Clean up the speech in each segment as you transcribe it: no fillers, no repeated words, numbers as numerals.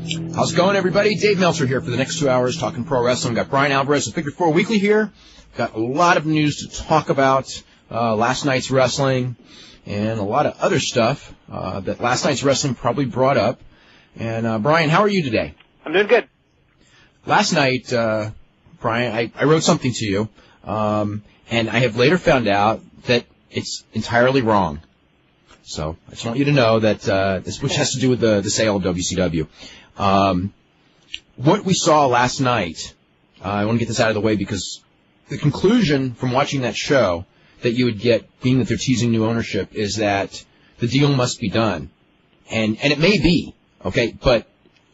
How's it going, everybody? Dave Meltzer here for the next 2 hours talking pro wrestling. Got Brian Alvarez of Figure 4 Weekly here. Got a lot of news to talk about. Last night's wrestling and a lot of other stuff that last night's wrestling probably brought up. And, Brian, how are you today? I'm doing good. Last night, Brian, I wrote something to you, and I have later found out that it's entirely wrong. So I just want you to know that this, which has to do with the sale of WCW. What we saw last night, I want to get this out of the way because the conclusion from watching that show that you would get, being that they're teasing new ownership, is that the deal must be done. And it may be, okay, but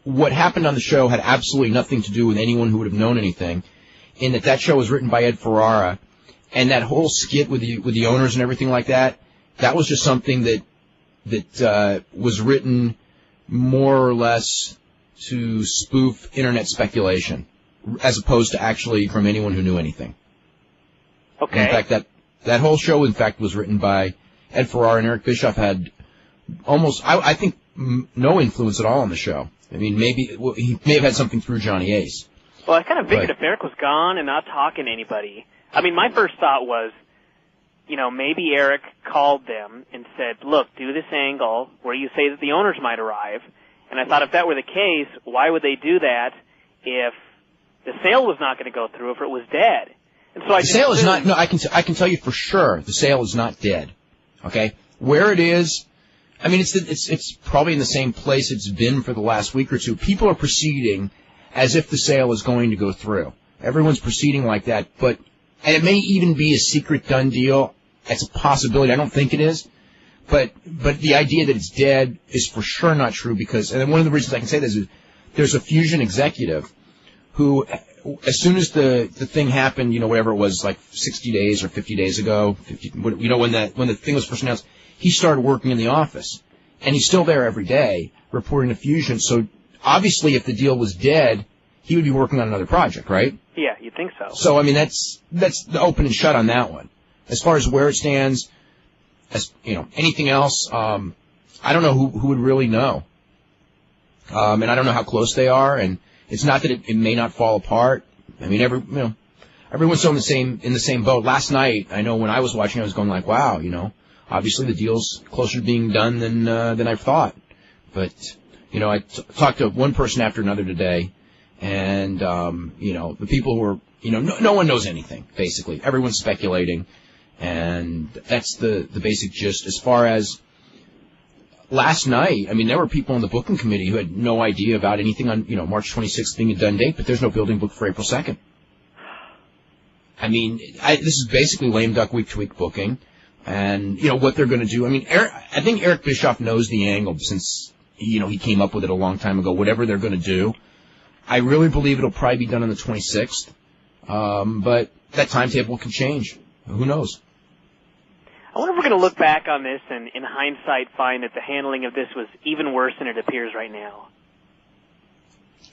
what happened on the show had absolutely nothing to do with anyone who would have known anything, in that show was written by Ed Ferrara, and that whole skit with the owners and everything like that, that was just something that was written more or less to spoof internet speculation, as opposed to actually from anyone who knew anything. Okay. And in fact, that whole show, in fact, was written by Ed Ferrara, and Eric Bischoff had almost, I think, no influence at all on the show. I mean, he may have had something through Johnny Ace. Well, I kind of figured if Eric was gone and not talking to anybody, I mean, my first thought was, maybe Eric called them and said, look, do this angle where you say that the owners might arrive. And I thought if that were the case, why would they do that if the sale was not going to go through, if it was dead? And so the sale is not, no, I can tell you for sure the sale is not dead. Okay? Where it is, I mean, it's probably in the same place it's been for the last week or two. People are proceeding as if the sale is going to go through. Everyone's proceeding like that, and it may even be a secret done deal. It's a possibility. I don't think it is. But the idea that it's dead is for sure not true because, and one of the reasons I can say this is there's a Fusient executive who, as soon as the thing happened, whatever it was, like 60 days or 50 days ago, when the thing was first announced, he started working in the office. And he's still there every day reporting to Fusient. So obviously if the deal was dead, he would be working on another project, right? Yeah, you'd think so. So, I mean, that's the open and shut on that one. As far as where it stands, anything else, I don't know who would really know. And I don't know how close they are, and it's not that it may not fall apart. I mean, everyone's still in the same boat. Last night, I know when I was watching, I was going like, wow, obviously the deal's closer to being done than I thought. But, I talked to one person after another today, and, the people who were, no one knows anything, basically. Everyone's speculating. And that's the basic gist. As far as last night, I mean, there were people on the booking committee who had no idea about anything on, March 26th being a done date, but there's no building booked for April 2nd. I mean, this is basically lame duck week-to-week booking. And, what they're going to do. I mean, I think Eric Bischoff knows the angle since, he came up with it a long time ago. Whatever they're going to do, I really believe it'll probably be done on the 26th. But that timetable can change. Who knows? I wonder if we're going to look back on this and, in hindsight, find that the handling of this was even worse than it appears right now.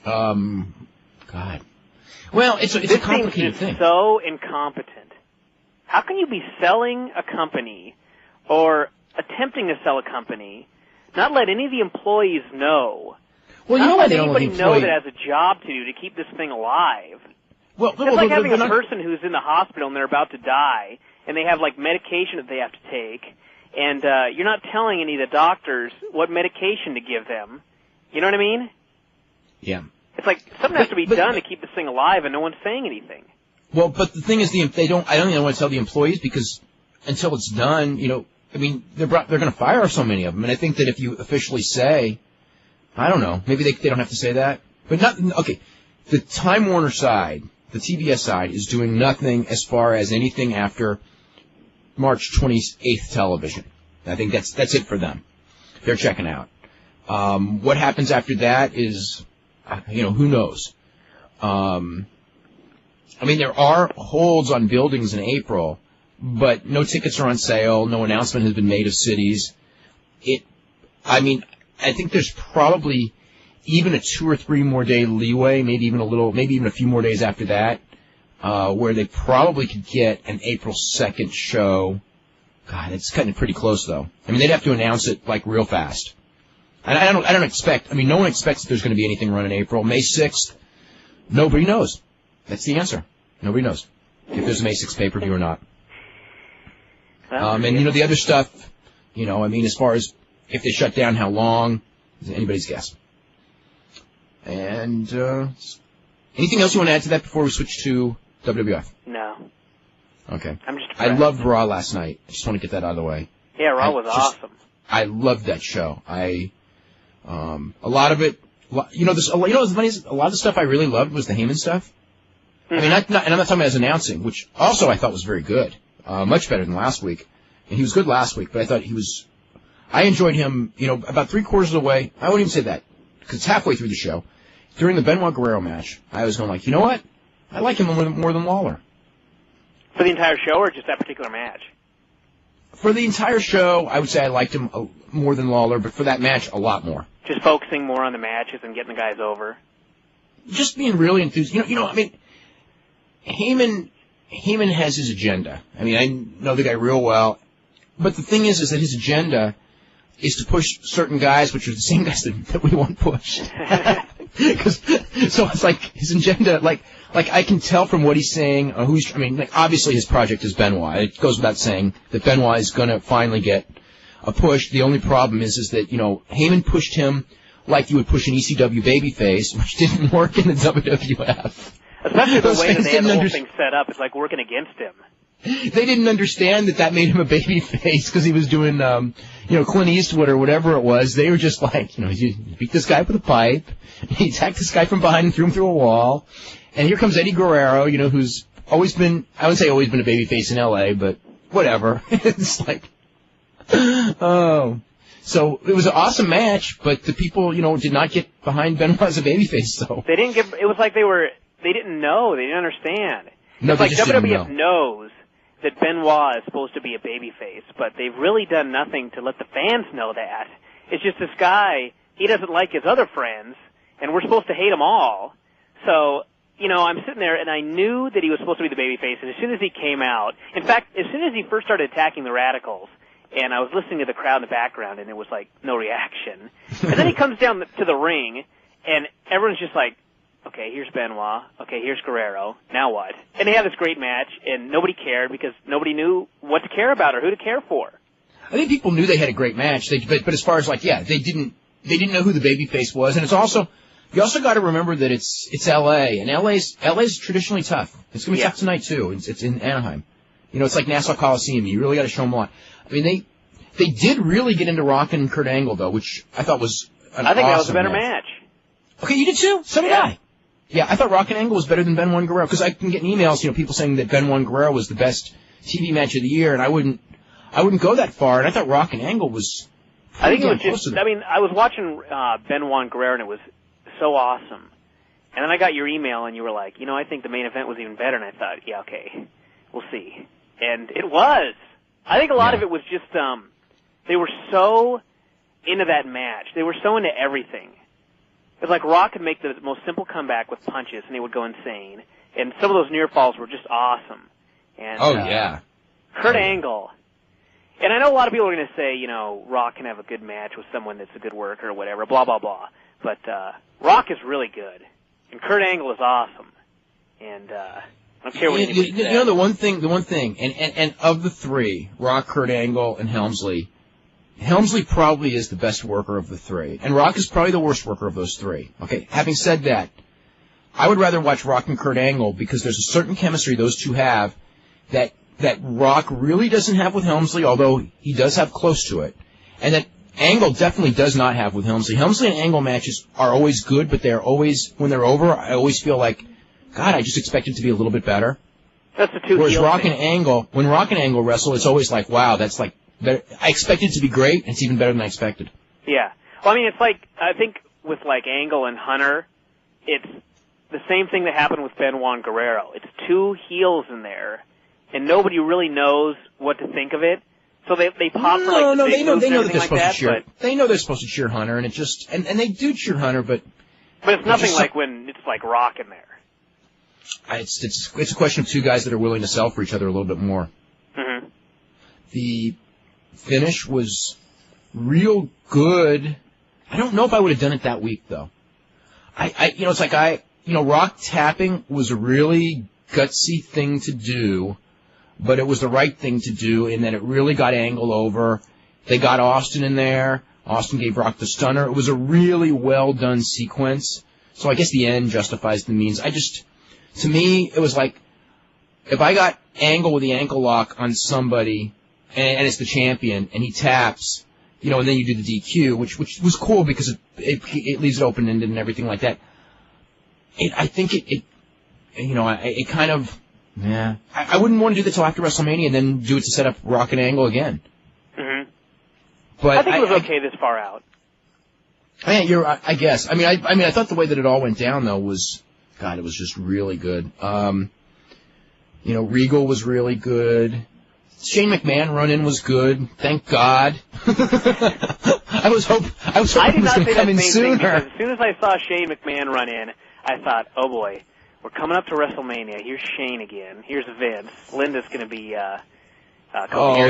God. Well, it's a complicated thing. This seems so incompetent. How can you be selling a company or attempting to sell a company, not let any of the employees know? Well, not why let they don't anybody let the know that has a job to do to keep this thing alive. Well, it's like having a person who's in the hospital and they're about to die, and they have, medication that they have to take, and you're not telling any of the doctors what medication to give them. You know what I mean? Yeah. It's like something has to be done to keep this thing alive, and no one's saying anything. Well, but the thing is, I don't think they want to tell the employees because until it's done, I mean, they're going to fire so many of them, and I think that if you officially say, I don't know, maybe they don't have to say that, but okay, the Time Warner side, the TBS side, is doing nothing as far as anything after March 28th television. I think that's it for them. They're checking out. What happens after that is, who knows? I mean, there are holds on buildings in April, but no tickets are on sale. No announcement has been made of cities. I think there's probably even a 2 or 3 more day leeway, maybe even a few more days after that, where they probably could get an April 2nd show. God, it's kind of pretty close though. I mean, they'd have to announce it real fast. I don't expect. I mean, no one expects that there's going to be anything run in April. May 6th, nobody knows. That's the answer. Nobody knows if there's a May 6th pay-per-view or not. And you know the other stuff. You know, I mean, as far as if they shut down, how long is anybody's guess. And anything else you want to add to that before we switch to WWF? No. Okay. I'm just I loved Raw last night. I just want to get that out of the way. Yeah, Raw was awesome. I loved that show. A lot of it, you know, what's funny is a lot of the stuff I really loved was the Heyman stuff. Mm-hmm. I mean, and I'm not talking about his announcing, which also I thought was very good, much better than last week. And he was good last week, but I thought I enjoyed him, you know, about 3/4 of the way. I wouldn't even say that, because it's halfway through the show. During the Benoit Guerrero match, I was going like, you know what? I like him more than Lawler. For the entire show or just that particular match? For the entire show, I would say I liked him more than Lawler, but for that match, a lot more. Just focusing more on the matches and getting the guys over? Just being really enthused. You know, I mean, Heyman has his agenda. I mean, I know the guy real well, but the thing is that his agenda is to push certain guys, which are the same guys that we want pushed. So it's like his agenda, like I can tell from what he's saying, obviously his project is Benoit. It goes without saying that Benoit is going to finally get a push. The only problem is that, you know, Heyman pushed him like you would push an ECW babyface, which didn't work in the WWF. Especially the way that they had the whole thing set up. It's like working against him. They didn't understand that made him a babyface because he was doing, you know, Clint Eastwood or whatever it was. They were just like, you know, he beat this guy with a pipe. He attacked this guy from behind and threw him through a wall. And here comes Eddie Guerrero, you know, who's always been, I wouldn't say always been a babyface in L.A., but whatever. It's like, oh. So it was an awesome match, but the people, you know, did not get behind Benoit as a babyface, so. They didn't it was like they didn't know, they didn't understand. No, it's like WWF knows that Benoit is supposed to be a babyface, but they've really done nothing to let the fans know that. It's just this guy, he doesn't like his other friends, and we're supposed to hate them all. So, you know, I'm sitting there, and I knew that he was supposed to be the babyface, and as soon as he came out, in fact, as soon as he first started attacking the Radicals, and I was listening to the crowd in the background, and it was like, no reaction. And then he comes down to the ring, and everyone's just like, okay, here's Benoit. Okay, here's Guerrero. Now what? And they had this great match, and nobody cared because nobody knew what to care about or who to care for. I think people knew they had a great match, but as far as like, yeah, they didn't know who the babyface was, and it's also, you also got to remember that it's L.A. and L.A.'s traditionally tough. It's gonna be tough tonight too. It's in Anaheim. You know, it's like Nassau Coliseum. You really got to show them a lot. I mean, they did really get into Rock and Kurt Angle though, which I thought was an awesome I think that was a better match. Okay, you did too. So did I. Yeah, I thought Rock and Angle was better than Benoit and Guerrero, because I've been getting emails, you know, people saying that Benoit and Guerrero was the best TV match of the year, and I wouldn't go that far, and I thought Rock and Angle was I think it was just, I mean, I was watching Benoit and Guerrero, and it was so awesome. And then I got your email, and you were like, you know, I think the main event was even better, and I thought, yeah, okay, we'll see. And it was. I think a lot of it was just, they were so into that match. They were so into everything. It was like Rock could make the most simple comeback with punches, and he would go insane. And some of those near falls were just awesome. And, Kurt Angle. And I know a lot of people are going to say, you know, Rock can have a good match with someone that's a good worker or whatever, blah, blah, blah. But Rock is really good. And Kurt Angle is awesome. And I don't care what anybody says. You know, the one thing, and of the three, Rock, Kurt Angle, and Helmsley probably is the best worker of the three. And Rock is probably the worst worker of those three. Okay, having said that, I would rather watch Rock and Kurt Angle because there's a certain chemistry those two have that Rock really doesn't have with Helmsley, although he does have close to it. And that Angle definitely does not have with Helmsley. Helmsley and Angle matches are always good, but they're always, when they're over, I always feel like, God, I just expect it to be a little bit better. That's the two. Whereas Rock and Angle, when Rock and Angle wrestle, it's always like, wow, that's like, I expected it to be great, and it's even better than I expected. Yeah. Well, I mean, it's like, I think with like Angle and Hunter, it's the same thing that happened with Benoit and Guerrero. It's two heels in there, and nobody really knows what to think of it. So they pop for like the big moves and everything like that. They know they're supposed to cheer Hunter, and it just, and they do cheer Hunter, but it's nothing like when it's like Rock in there. It's a question of two guys that are willing to sell for each other a little bit more. Mm-hmm. The finish was real good. I don't know if I would have done it that week, though. It's like rock tapping was a really gutsy thing to do, but it was the right thing to do in that it really got Angle over. They got Austin in there. Austin gave Rock the stunner. It was a really well-done sequence. So I guess the end justifies the means. To me, it was like, if I got Angle with the ankle lock on somebody, and it's the champion, and he taps, and then you do the DQ, which was cool because it leaves it open-ended and everything like that. I think it kind of, yeah. I wouldn't want to do that till after WrestleMania and then do it to set up Rock and Angle again. Mm-hmm. But I think it was okay this far out. Yeah, I guess. I thought the way that it all went down though was, God, it was just really good. Regal was really good. Shane McMahon run-in was good. Thank God. I was hoping it was going to come in sooner. As soon as I saw Shane McMahon run in, I thought, oh boy, we're coming up to WrestleMania. Here's Shane again. Here's Vince. Linda's going to be.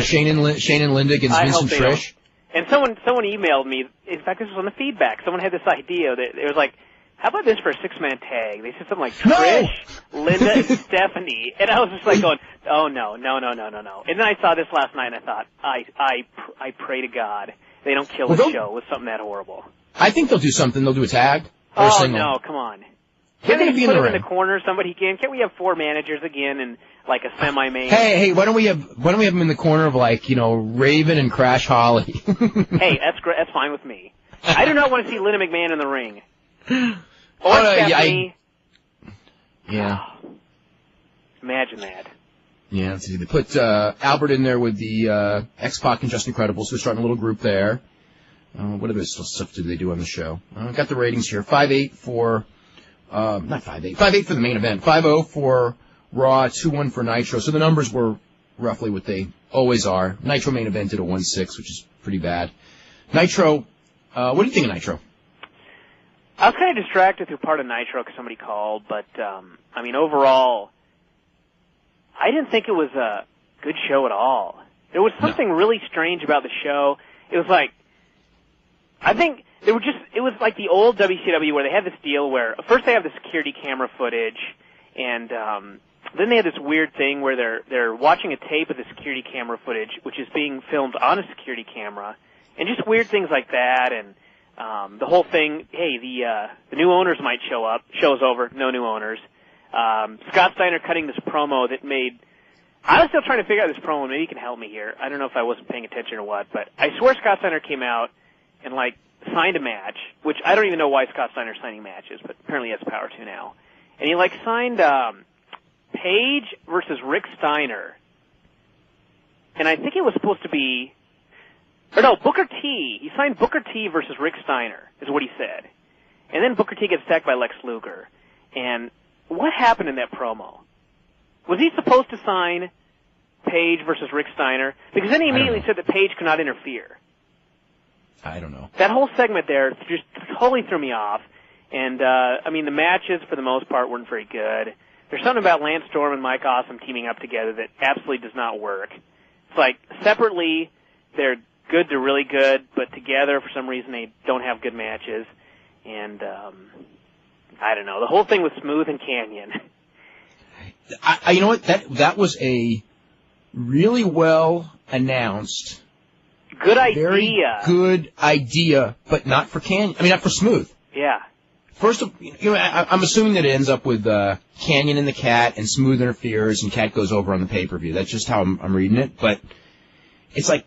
Shane and Linda against Vince and Trish. And someone emailed me. In fact, this was on the feedback. Someone had this idea that it was like, how about this for a 6-man tag? They said something like Trish, Linda, and Stephanie, and I was just like going, oh no. And then I saw this last night, and I thought, I pray to God they don't kill the show with something that horrible. I think they'll do something. They'll do a tag. Or oh a single. No, come on. They're going to be in the ring. Put him in the corner. Somebody can. Can't we have 4 managers again and like a semi-main? Hey, why don't we have them in the corner of Raven and Crash Holly? Hey, that's great. That's fine with me. I do not want to see Linda McMahon in the ring. Or Stephanie. Yeah. Imagine that. Yeah, let's see. They put Albert in there with the X-Pac and Just Incredible, so they're starting a little group there. What other stuff did they do on the show? Got the ratings here. 5-8 for, not 5-8, 5-8 for the main event. 5-0 for Raw, 2-1 for Nitro. So the numbers were roughly what they always are. Nitro main event did a 1-6, which is pretty bad. Nitro, what do you think of Nitro? I was kind of distracted through part of Nitro because somebody called, but, overall, I didn't think it was a good show at all. There was something really strange about the show. It was like, I think it was like the old WCW where they had this deal where first they have the security camera footage, and then they had this weird thing where they're watching a tape of the security camera footage, which is being filmed on a security camera, and just weird things like that, and the whole thing, hey, the new owners might show up. Show's over, no new owners. Scott Steiner cutting this promo that made... I was still trying to figure out this promo. Maybe you can help me here. I don't know if I wasn't paying attention or what, but I swear Scott Steiner came out and, signed a match, which I don't even know why Scott Steiner's signing matches, but apparently he has power to now. And he, signed Paige versus Rick Steiner. And I think it was supposed to be... Or no, Booker T. He signed Booker T versus Rick Steiner, is what he said. And then Booker T gets attacked by Lex Luger. And what happened in that promo? Was he supposed to sign Paige versus Rick Steiner? Because then he immediately said that Paige could not interfere. I don't know. That whole segment there just totally threw me off. And, the matches, for the most part, weren't very good. There's something about Lance Storm and Mike Awesome teaming up together that absolutely does not work. It's like, separately, they're good to really good, but together, for some reason, they don't have good matches. And, I don't know. The whole thing was smooth and Canyon. You know what? That was a really well announced... Good idea. Very good idea, but not for Canyon. Not for Smooth. Yeah. First, I'm assuming that it ends up with Canyon and the Cat, and Smooth interferes, and Cat goes over on the pay-per-view. That's just how I'm reading it. But it's like,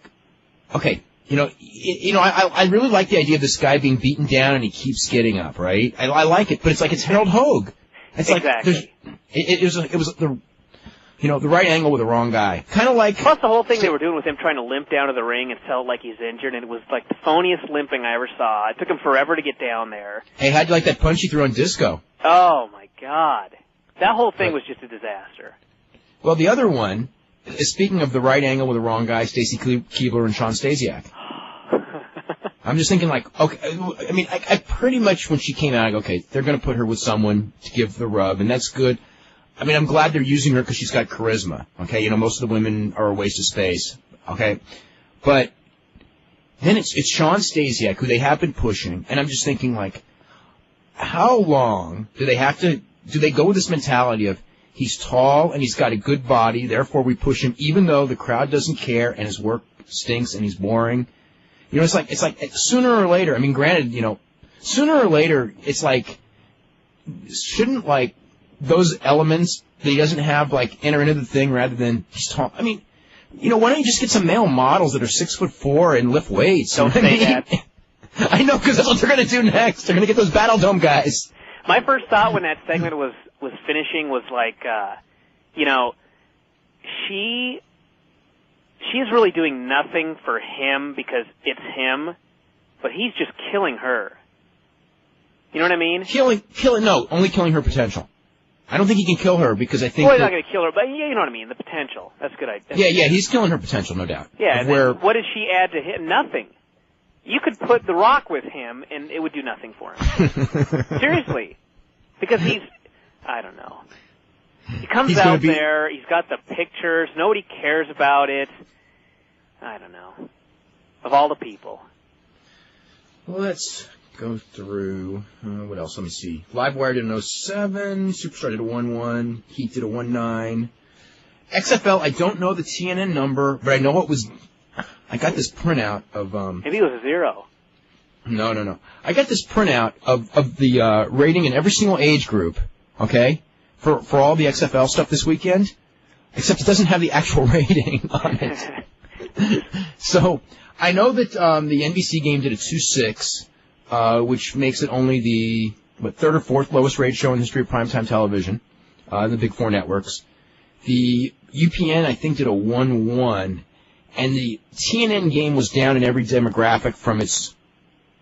okay, I really like the idea of this guy being beaten down and he keeps getting up, right? I like it, but it's like it's Harold Hogue. It's exactly. Like it was the right angle with the wrong guy. Kind of like... Plus the whole thing they were doing with him trying to limp down to the ring and felt like he's injured, and it was like the phoniest limping I ever saw. It took him forever to get down there. Hey, how'd you like that punch he threw on Disco? Oh, my God. That whole thing was just a disaster. Well, the other one, speaking of the right angle with the wrong guy, Stacy Keibler and Sean Stasiak. I'm just thinking okay, I pretty much, when she came out, I go, okay, they're going to put her with someone to give the rub, and that's good. I'm glad they're using her because she's got charisma, okay? Most of the women are a waste of space, okay? But Then it's Sean Stasiak, who they have been pushing, and I'm just thinking, like, how long do they go with this mentality of he's tall and he's got a good body, therefore we push him, even though the crowd doesn't care and his work stinks and he's boring? You know, it's like sooner or later, I mean, granted, you know, sooner or later, it's like, shouldn't, like, those elements that he doesn't have, like, enter into the thing rather than he's tall? I mean, you know, why don't you just get some male models that are 6'4" and lift weights? Don't say that. I know, because that's what they're going to do next. They're going to get those Battle Dome guys. My first thought when that segment was finishing was like, you know, she is really doing nothing for him because it's him, but he's just killing her. You know what I mean? No, only killing her potential. I don't think he can kill her because I think... Well, he's not going to kill her, but you know what I mean, the potential. That's a good idea. Yeah, he's killing her potential, no doubt. Yeah, and what does she add to him? Nothing. You could put The Rock with him, and it would do nothing for him. Seriously. Because I don't know. He comes out there, he's got the pictures, nobody cares about it. I don't know. Of all the people. Well, let's go through, what else? Let me see. Livewire did an 07, Superstar did a 1-1, Heat did a 1-9. XFL, I don't know the TNN number, but I know it was... I got this printout of... Maybe it was a 0. No. I got this printout of the rating in every single age group, okay, for all the XFL stuff this weekend, except it doesn't have the actual rating on it. So I know that the NBC game did a 2.6, which makes it only the third or fourth lowest rated show in the history of primetime television, in the big four networks. The UPN, I think, did a 1.1, and the TNN game was down in every demographic from its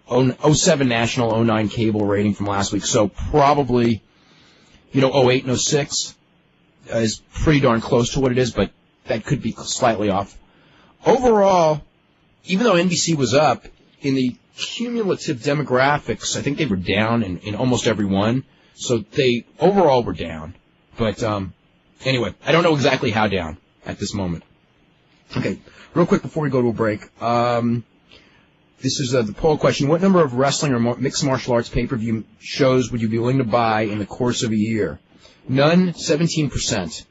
07 national, 09 cable rating from last week. So probably, 08 and 06 is pretty darn close to what it is, but that could be slightly off. Overall, even though NBC was up, in the cumulative demographics, I think they were down in almost every one. So they overall were down. But anyway, I don't know exactly how down at this moment. Okay, real quick before we go to a break. This is the poll question. What number of wrestling or mixed martial arts pay-per-view shows would you be willing to buy in the course of a year? None, 17%.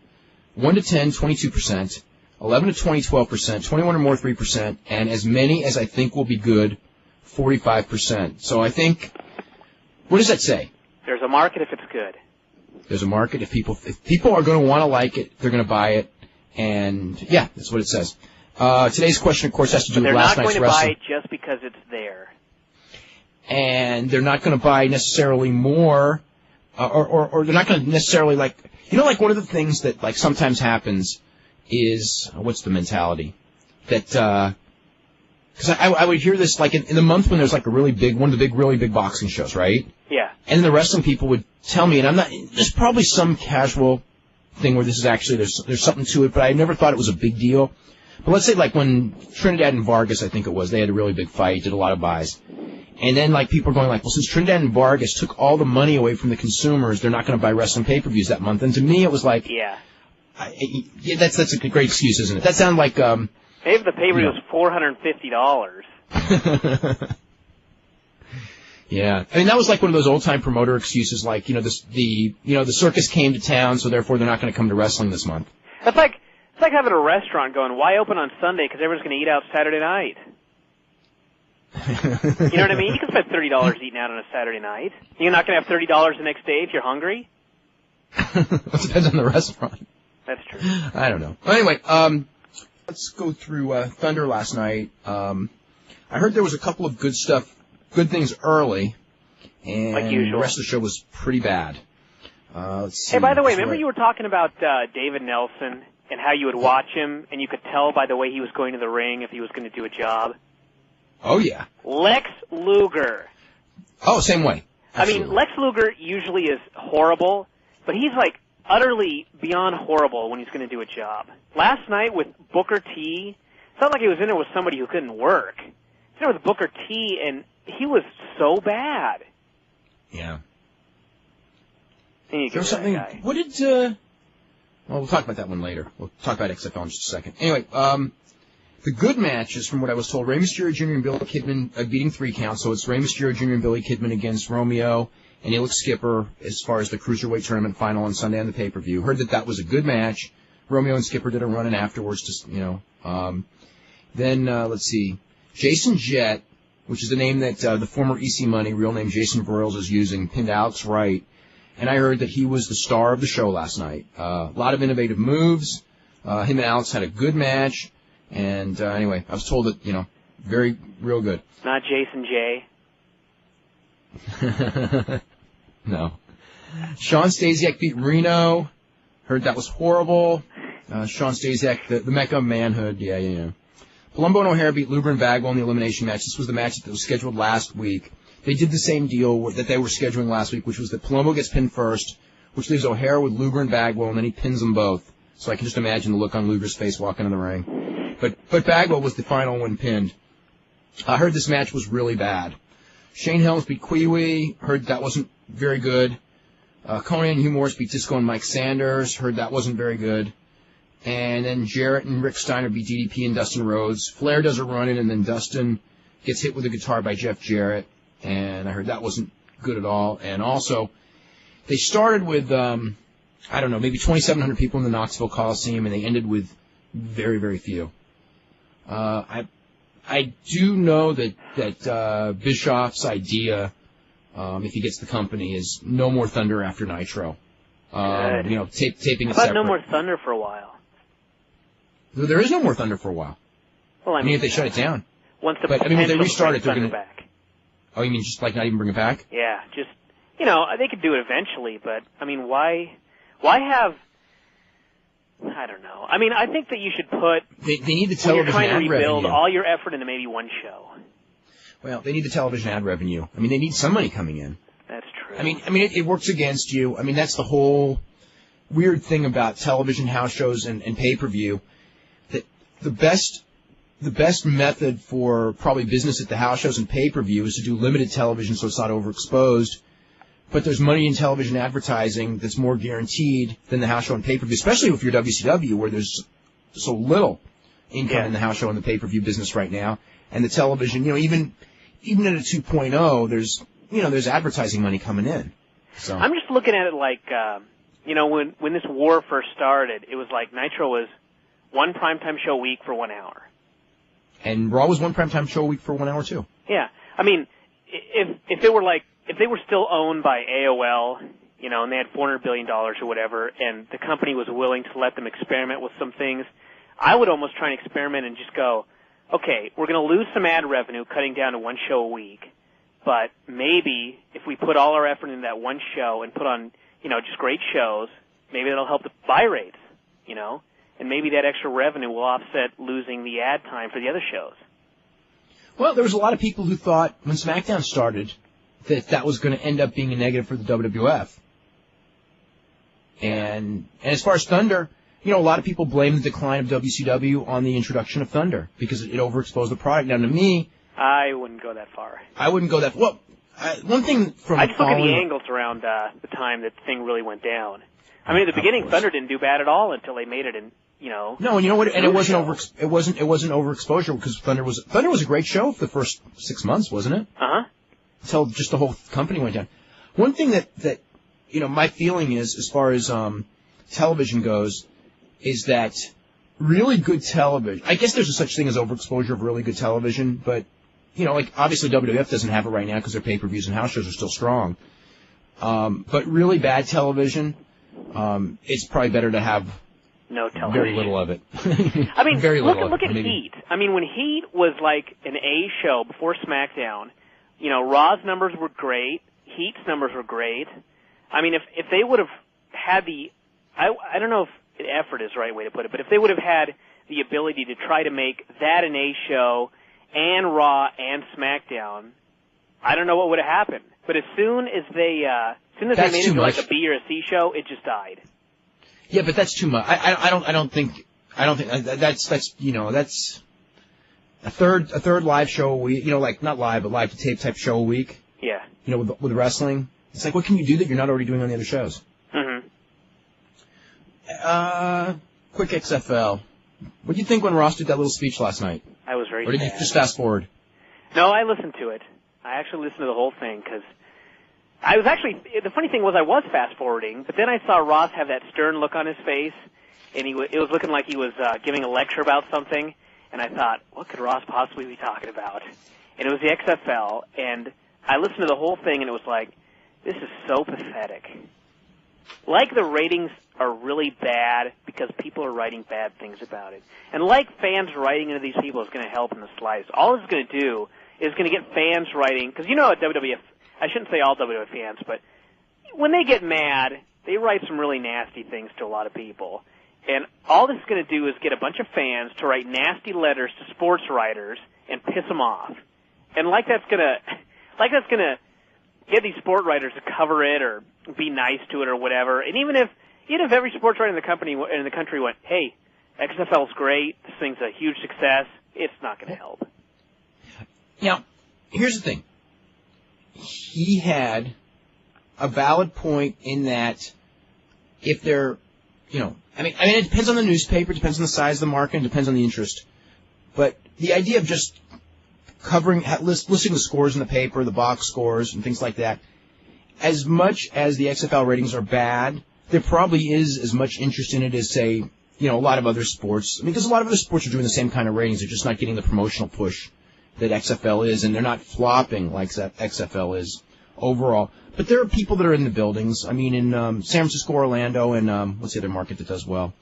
1 to 10, 22%. 11 to 20, 12%. 21 or more, 3%. And as many as I think will be good, 45%. So I think, what does that say? There's a market if it's good. There's a market if people are going to want to like it, they're going to buy it. And, yeah, that's what it says. Today's question, of course, has to do with last night's wrestling. They're not going to buy it just because it's there. And they're not going to buy necessarily more, or they're not going to necessarily like one of the things that like sometimes happens is, what's the mentality? That, because I would hear this like in the month when there's like one of the really big boxing shows, right? Yeah. And then the wrestling people would tell me, and there's probably some casual thing where this is actually, there's something to it, but I never thought it was a big deal. But let's say like when Trinidad and Vargas, I think it was, they had a really big fight, did a lot of buys. And then like people are going like, well, since Trinidad and Vargas took all the money away from the consumers, they're not going to buy wrestling pay-per-views that month. And to me, it was like, yeah, that's a great excuse, isn't it? That sounded like maybe the pay-per-view was $450. Yeah, I mean that was like one of those old-time promoter excuses, like the circus came to town, so therefore they're not going to come to wrestling this month. It's like having a restaurant going, why open on Sunday? Because everyone's going to eat out Saturday night. You know what I mean? You can spend $30 eating out on a Saturday night. You're not going to have $30 the next day if you're hungry? It depends on the restaurant. That's true. I don't know. Anyway, let's go through Thunder last night. I heard there was a couple of good things early, and like usual. The rest of the show was pretty bad. Let's see. Hey, by the way, remember you were talking about David Nelson and how you would watch him, and you could tell by the way he was going to the ring if he was going to do a job? Oh, yeah. Lex Luger. Oh, same way. Absolutely. I mean, Lex Luger usually is horrible, but he's like utterly beyond horrible when he's going to do a job. Last night with Booker T, it felt like he was in there with somebody who couldn't work. He was in there with Booker T, and he was so bad. Yeah. There's something. What did? Well, we'll talk about that one later. We'll talk about XFL in just a second. Anyway, The good matches, from what I was told, Rey Mysterio Jr. and Billy Kidman beating 3 counts. So it's Rey Mysterio Jr. and Billy Kidman against Romeo and Elix Skipper as far as the Cruiserweight tournament final on Sunday on the pay-per-view. Heard that was a good match. Romeo and Skipper did a run-in afterwards, just, Then, let's see, Jason Jett, which is the name that the former EC Money, real name Jason Broyles, is using, pinned Alex Wright. And I heard that he was the star of the show last night. A lot of innovative moves. Him and Alex had a good match. And anyway, I was told that, real good. Not Jason J. No. Sean Stasiak beat Reno. Heard that was horrible. Sean Stasiak, the Mecca of manhood. Yeah. Palumbo and O'Hare beat Luber and Bagwell in the elimination match. This was the match that was scheduled last week. They did the same deal that they were scheduling last week, which was that Palumbo gets pinned first, which leaves O'Hare with Luber and Bagwell, and then he pins them both. So I can just imagine the look on Luger's face walking in the ring. But Bagwell was the final one pinned. I heard this match was really bad. Shane Helms beat Kiwi. Heard that wasn't very good. Conan and Hugh Morris beat Disco and Mike Sanders. Heard that wasn't very good. And then Jarrett and Rick Steiner beat DDP and Dustin Rhodes. Flair does a run-in, and then Dustin gets hit with a guitar by Jeff Jarrett. And I heard that wasn't good at all. And also, they started with, maybe 2,700 people in the Knoxville Coliseum, and they ended with very, very few. I do know that Bischoff's idea, if he gets the company, is no more Thunder after Nitro. Taping it separate. No more Thunder for a while. There is no more Thunder for a while. Well, if they shut it down. Once the if they restart it, they're going to back. Oh, you mean just like not even bring it back? Yeah, just they could do it eventually, but why have? I don't know. I think that you should put. They need the television ad revenue. When you're trying to rebuild all your effort into maybe one show. Well, they need the television ad revenue. They need some money coming in. That's true. It works against you. That's the whole weird thing about television house shows and pay-per-view. That the best method for probably business at the house shows and pay-per-view is to do limited television so it's not overexposed. But there's money in television advertising that's more guaranteed than the house show and pay-per-view, especially if you're WCW, where there's so little income in the house show and the pay-per-view business right now. And the television, even at a 2.0, there's advertising money coming in. So I'm just looking at it like, when this war first started, it was like Nitro was one primetime show a week for 1 hour. And Raw was one primetime show a week for 1 hour, too. Yeah. If they were still owned by AOL, and they had $400 billion or whatever, and the company was willing to let them experiment with some things, I would almost try and experiment and just go, okay, we're going to lose some ad revenue cutting down to one show a week, but maybe if we put all our effort into that one show and put on, just great shows, maybe that'll help the buy rates, and maybe that extra revenue will offset losing the ad time for the other shows. Well, there was a lot of people who thought when SmackDown started that was going to end up being a negative for the WWF. And as far as Thunder, a lot of people blame the decline of WCW on the introduction of Thunder because it overexposed the product. Now, to me, I wouldn't go that far. I wouldn't go that. Well, one thing from I just look at the angles around the time that the thing really went down. At the beginning, Thunder didn't do bad at all until they made it in. No, and you know what? And it wasn't overexposure because Thunder was a great show for the first 6 months, wasn't it? Until just the whole company went down. One thing that my feeling is, as far as television goes, is that really good television. I guess there's a such thing as overexposure of really good television, but obviously WWF doesn't have it right now because their pay-per-views and house shows are still strong. But really bad television, it's probably better to have no television. Very little of it. Very little. Look at Heat. When Heat was like an A show before SmackDown, Raw's numbers were great. Heat's numbers were great. If they would have had I don't know if effort is the right way to put it, but if they would have had the ability to try to make that an A show and Raw and SmackDown, I don't know what would have happened. But as soon as they made it into like a B or a C show, it just died. Yeah, but that's too much. I don't think that's a third live show a week. Not live, but live to tape type show a week. Yeah. With wrestling, it's like, what can you do that you're not already doing on the other shows? Mm-hmm. Quick XFL. What did you think when Ross did that little speech last night? I was very sad. Or did you just fast forward? No, I listened to it. I actually listened to the whole thing because I was actually, the funny thing was I was fast forwarding, but then I saw Ross have that stern look on his face, and it was looking like he was giving a lecture about something, and I thought, what could Ross possibly be talking about? And it was the XFL, and I listened to the whole thing, and it was like, this is so pathetic. Like the ratings are really bad because people are writing bad things about it. And like fans writing into these people is going to help in the slightest. All it's going to do is going to get fans writing, because you know at WWF, I shouldn't say all WWF fans, but when they get mad, they write some really nasty things to a lot of people. And all this is going to do is get a bunch of fans to write nasty letters to sports writers and piss them off. And like that's going to get these sport writers to cover it or be nice to it or whatever. And even if every sports writer in the country went, hey, XFL's great, this thing's a huge success, it's not going to help. Now, here's the thing. He had a valid point in that if they're, I mean, it depends on the newspaper, it depends on the size of the market, it depends on the interest. But the idea of just listing the scores in the paper, the box scores, and things like that, as much as the XFL ratings are bad, there probably is as much interest in it as, say, a lot of other sports. I mean, because a lot of other sports are doing the same kind of ratings, they're just not getting the promotional push that XFL is, and they're not flopping like XFL is overall. But there are people that are in the buildings. I mean, in San Francisco, Orlando, and what's the other market that does well?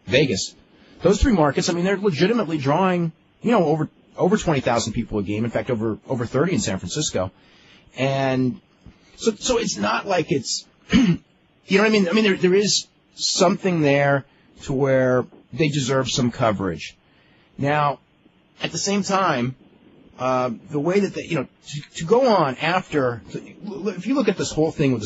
Vegas. Those three markets, I mean, they're legitimately drawing, over 20,000 people a game. In fact, over 30 in San Francisco. And so it's not like it's, you know what I mean? I mean, there is something there to where they deserve some coverage. Now, at the same time, the way that they, to go on after, if you look at this whole thing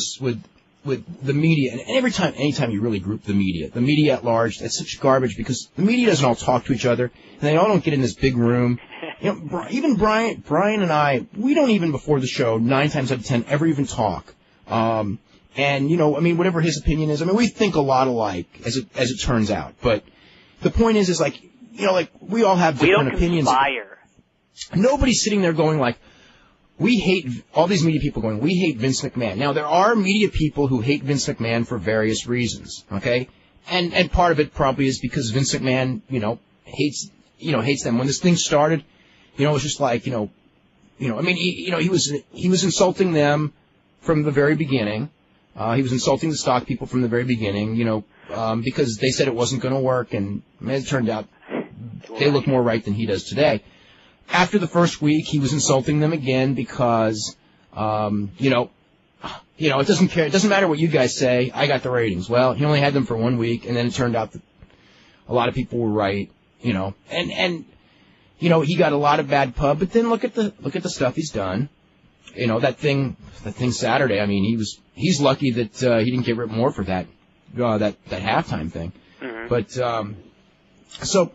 with the media, and anytime you really group the media at large, that's such garbage because the media doesn't all talk to each other, and they all don't get in this big room. Even Bryan and I, we don't even before the show, 9 times out of 10, ever even talk. And, I mean, whatever his opinion is, I mean, we think a lot alike, as it turns out. But the point is like, we all have different opinions. We don't conspire. Nobody's sitting there going like, all these media people going, we hate Vince McMahon. Now, there are media people who hate Vince McMahon for various reasons, okay? And part of it probably is because Vince McMahon, hates them. When this thing started, it was just like, I mean, he was insulting them from the very beginning. He was insulting the stock people from the very beginning, because they said it wasn't going to work, and it turned out they look more right than he does today. After the first week, he was insulting them again because, it doesn't care. It doesn't matter what you guys say. I got the ratings. Well, he only had them for 1 week, and then it turned out that a lot of people were right, and he got a lot of bad pub. But then look at the stuff he's done. That thing Saturday. I mean, he's lucky that he didn't get ripped more for that halftime thing. Mm-hmm. But so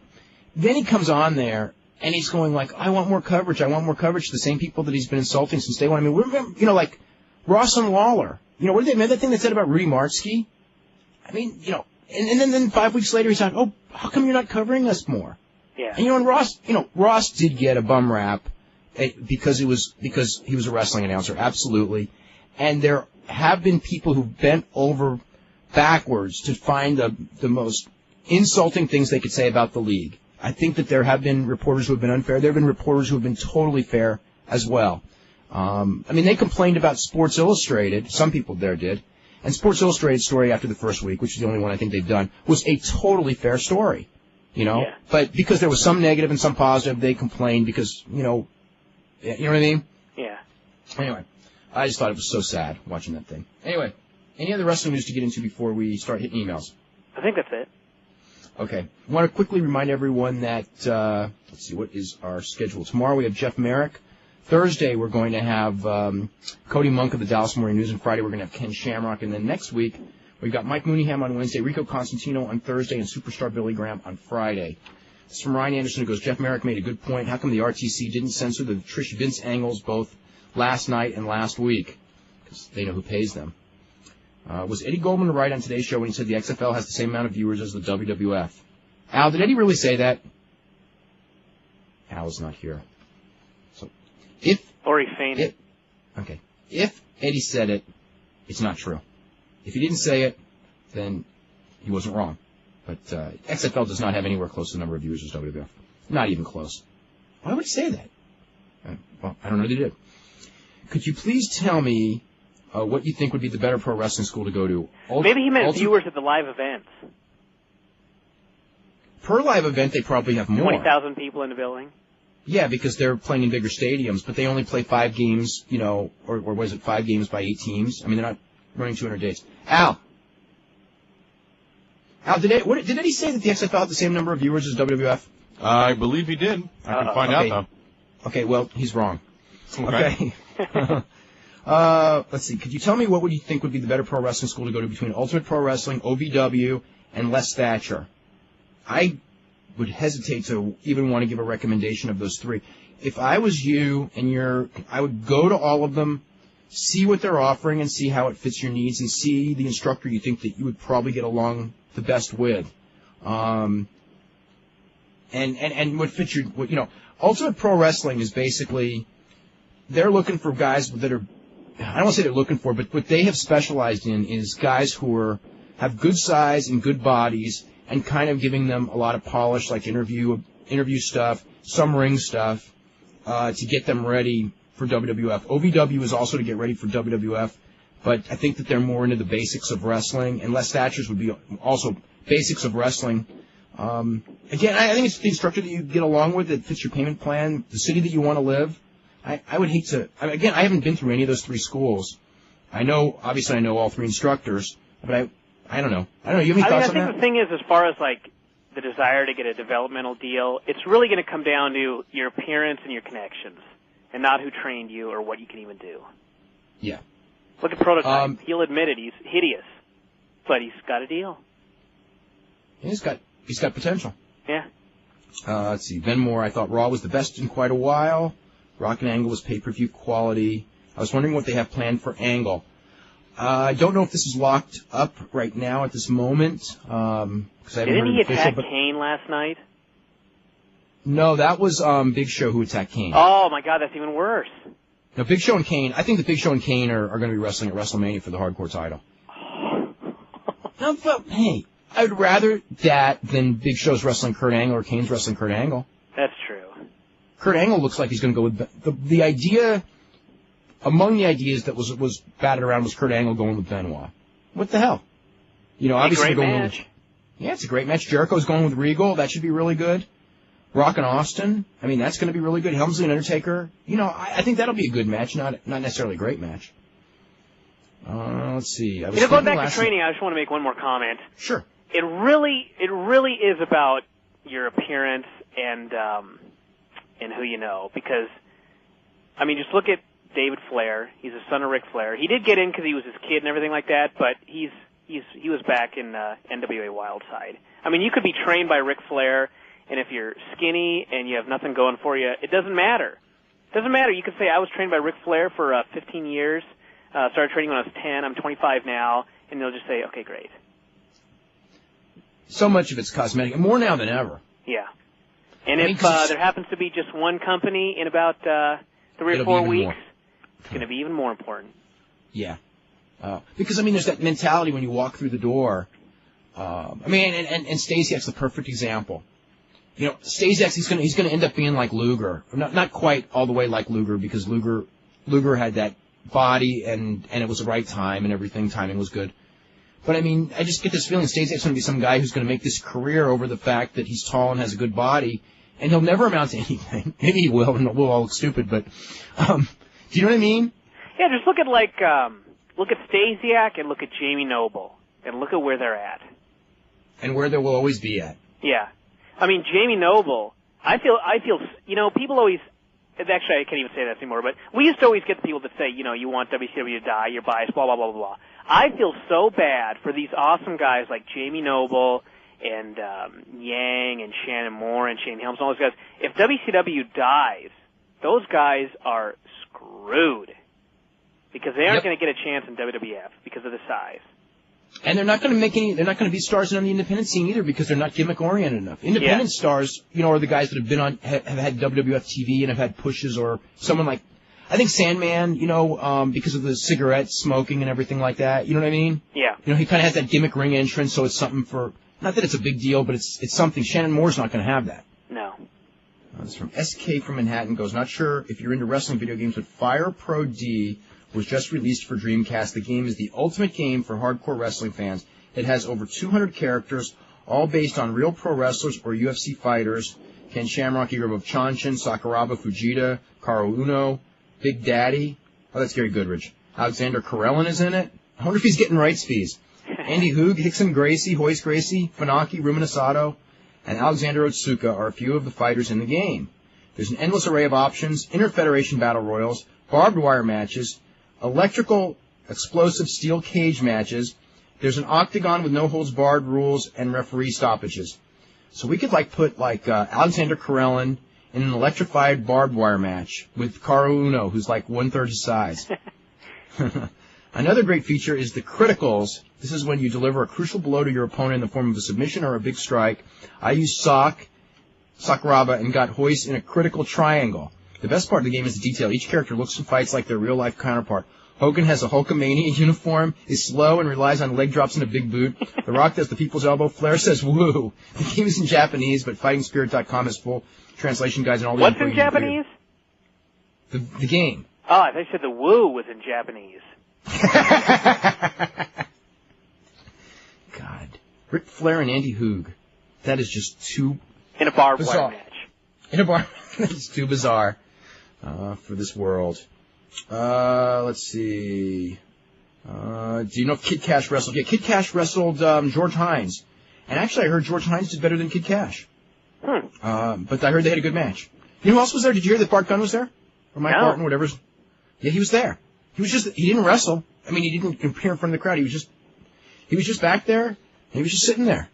then he comes on there. And he's going like, I want more coverage. I want more coverage. The same people that he's been insulting since day one. I mean, remember, like Ross and Lawler. What did they remember that thing they said about Rudy Martzke? I mean, and then 5 weeks later he's like, oh, how come you're not covering us more? Yeah. And and Ross did get a bum rap because he was a wrestling announcer, absolutely. And there have been people who bent over backwards to find the most insulting things they could say about the league. I think that there have been reporters who have been unfair. There have been reporters who have been totally fair as well. I mean, they complained about Sports Illustrated. Some people there did. And Sports Illustrated's story after the first week, which is the only one I think they've done, was a totally fair story. Yeah. But because there was some negative and some positive, they complained because, you know what I mean? Yeah. Anyway, I just thought it was so sad watching that thing. Anyway, any other wrestling news to get into before we start hitting emails? I think that's it. Okay. I want to quickly remind everyone that, let's see, what is our schedule? Tomorrow we have Jeff Merrick. Thursday we're going to have Cody Monk of the Dallas Morning News, and Friday we're going to have Ken Shamrock. And then next week we've got Mike Mooneyham on Wednesday, Rico Constantino on Thursday, and Superstar Billy Graham on Friday. This is from Ryan Anderson, who goes, Jeff Merrick made a good point. How come the RTC didn't censor the Trish Vince angles both last night and last week? Because they know who pays them. Was Eddie Goldman right on today's show when he said the XFL has the same amount of viewers as the WWF? Al, did Eddie really say that? Al is not here. So, Or he fainted. Okay. If Eddie said it, it's not true. If he didn't say it, then he wasn't wrong. But XFL does not have anywhere close to the number of viewers as WWF. Not even close. Why would he say that? Well, I don't know that he did. Could you please tell me what you think would be the better pro wrestling school to go to? Maybe he meant viewers at the live events. Per live event, they probably have more. 20,000 people in the building? Yeah, because they're playing in bigger stadiums, but they only play 5 games, or was it 5 games by 8 teams? I mean, they're not running 200 days. Al, did Eddie say that the XFL had the same number of viewers as WWF? I believe he did. I can find out, though. Okay, well, he's wrong. Okay. Let's see. Could you tell me what would you think would be the better pro wrestling school to go to between Ultimate Pro Wrestling, OVW, and Les Thatcher? I would hesitate to even want to give a recommendation of those 3. If I was you and I would go to all of them, see what they're offering and see how it fits your needs, and see the instructor you think that you would probably get along the best with. And what fits your, Ultimate Pro Wrestling is basically, they're looking for guys that are, I don't want to say they're looking for, but what they have specialized in is guys who have good size and good bodies, and kind of giving them a lot of polish, like interview stuff, some ring stuff, to get them ready for WWF. OVW is also to get ready for WWF, but I think that they're more into the basics of wrestling, and Les Thatcher's would be also basics of wrestling. Again, I think it's the instructor that you get along with that fits your payment plan, the city that you want to live. I would hate to, again, I haven't been through any of those 3 schools. Obviously I know all 3 instructors, but I don't know. You have any thoughts on that? I think the thing is, as far as like the desire to get a developmental deal, it's really going to come down to your appearance and your connections, and not who trained you or what you can even do. Yeah. Look at Prototype. He'll admit it. He's hideous, but he's got a deal. He's got potential. Yeah. Let's see. Ben Moore, I thought Raw was the best in quite a while. Rock and Angle was pay-per-view quality. I was wondering what they have planned for Angle. I don't know if this is locked up right now at this moment. Didn't he attack Kane last night? No, that was Big Show who attacked Kane. Oh, my God, that's even worse. No, Big Show and Kane, I think the Big Show and Kane are going to be wrestling at WrestleMania for the hardcore title. No, but, hey, I'd rather that than Big Show's wrestling Kurt Angle or Kane's wrestling Kurt Angle. That's true. Kurt Angle looks like he's going to go with the idea. Among the ideas that was batted around was Kurt Angle going with Benoit. What the hell? Obviously a great match. Yeah, it's a great match. Jericho's going with Regal. That should be really good. Rock and Austin. I mean, that's going to be really good. Helmsley and Undertaker. I think that'll be a good match, not necessarily a great match. Let's see. Going back to training, I just want to make one more comment. Sure. It really is about your appearance and who you know, because just look at David Flair. He's a son of Ric Flair. He did get in because he was his kid and everything like that, but he was back in NWA Wildside. You could be trained by Ric Flair, and if you're skinny and you have nothing going for you, it doesn't matter. It doesn't matter. You could say, I was trained by Ric Flair for 15 years, started training when I was 10, I'm 25 now, and they'll just say, okay, great. So much of it's cosmetic, and more now than ever. Yeah. And if there happens to be just one company in about 3 or 4 weeks, it's going to be even more important. Yeah. Because, there's that mentality when you walk through the door. And Stasiak's the perfect example. Stasiak, he's going to end up being like Luger. Not quite all the way like Luger, because Luger had that body and it was the right time and everything. Timing was good. But, I just get this feeling Stasiak's going to be some guy who's going to make this career over the fact that he's tall and has a good body, and he'll never amount to anything. Maybe he will, and we'll all look stupid, but do you know what I mean? Yeah, just look at look at Stasiak and look at Jamie Noble, and look at where they're at. And where they will always be at. Yeah. Jamie Noble, I feel, people always, actually I can't even say that anymore, but we used to always get the people that say, you want WCW to die, you're biased, blah, blah, blah, blah, blah. I feel so bad for these awesome guys like Jamie Noble and Yang and Shannon Moore and Shane Helms and all those guys. If WCW dies, those guys are screwed because they aren't going to get a chance in WWF because of the size. And they're not going to make any. They're not going to be stars on the independent scene either because they're not gimmick oriented enough. Independent stars, are the guys that have been on, have had WWF TV and have had pushes, or someone like, I think Sandman, because of the cigarette smoking and everything like that. You know what I mean? Yeah. He kind of has that gimmick ring entrance, so it's something for. Not that it's a big deal, but it's something. Shannon Moore's not going to have that. No. This is from SK from Manhattan. Goes, not sure if you're into wrestling video games, but Fire Pro D was just released for Dreamcast. The game is the ultimate game for hardcore wrestling fans. It has over 200 characters, all based on real pro wrestlers or UFC fighters. Ken Shamrock, Hero of Chanchin, Sakuraba, Fujita, Karu Uno, Big Daddy. Oh, that's Gary Goodrich. Alexander Karelin is in it. I wonder if he's getting rights fees. Andy Hoog, Hickson Gracie, Hoist Gracie, Funaki, Ruben Asado, and Alexander Otsuka are a few of the fighters in the game. There's an endless array of options, inter-federation battle royals, barbed wire matches, electrical explosive steel cage matches. There's an octagon with no-holds-barred rules and referee stoppages. So we could put Alexander Karelin in an electrified barbed wire match with Karu Uno, who's 1/3 his size. Another great feature is the criticals. This is when you deliver a crucial blow to your opponent in the form of a submission or a big strike. I used Sakuraba, and got Hoist in a critical triangle. The best part of the game is the detail. Each character looks and fights like their real-life counterpart. Hogan has a Hulkamania uniform, is slow, and relies on leg drops and a big boot. The Rock does the people's elbow. Flair says, woo. The game is in Japanese, but FightingSpirit.com has full translation guides and all the What's in Japanese? The game. Oh, I thought you said the woo was in Japanese. God. Ric Flair and Andy Hoog. That is just too in a barbed bizarre. wire match. In a bar. That's too bizarre for this world. Let's see. Do you know if Kid Cash wrestled? Yeah, Kid Cash wrestled George Hines. And actually, I heard George Hines did better than Kid Cash. But I heard they had a good match. You know who else was there? Did you hear that Bart Gunn was there? Or Mike Barton, whatever. Yeah, he was there. He didn't wrestle. I mean, he didn't appear in front of the crowd. He was just back there, and he was just sitting there.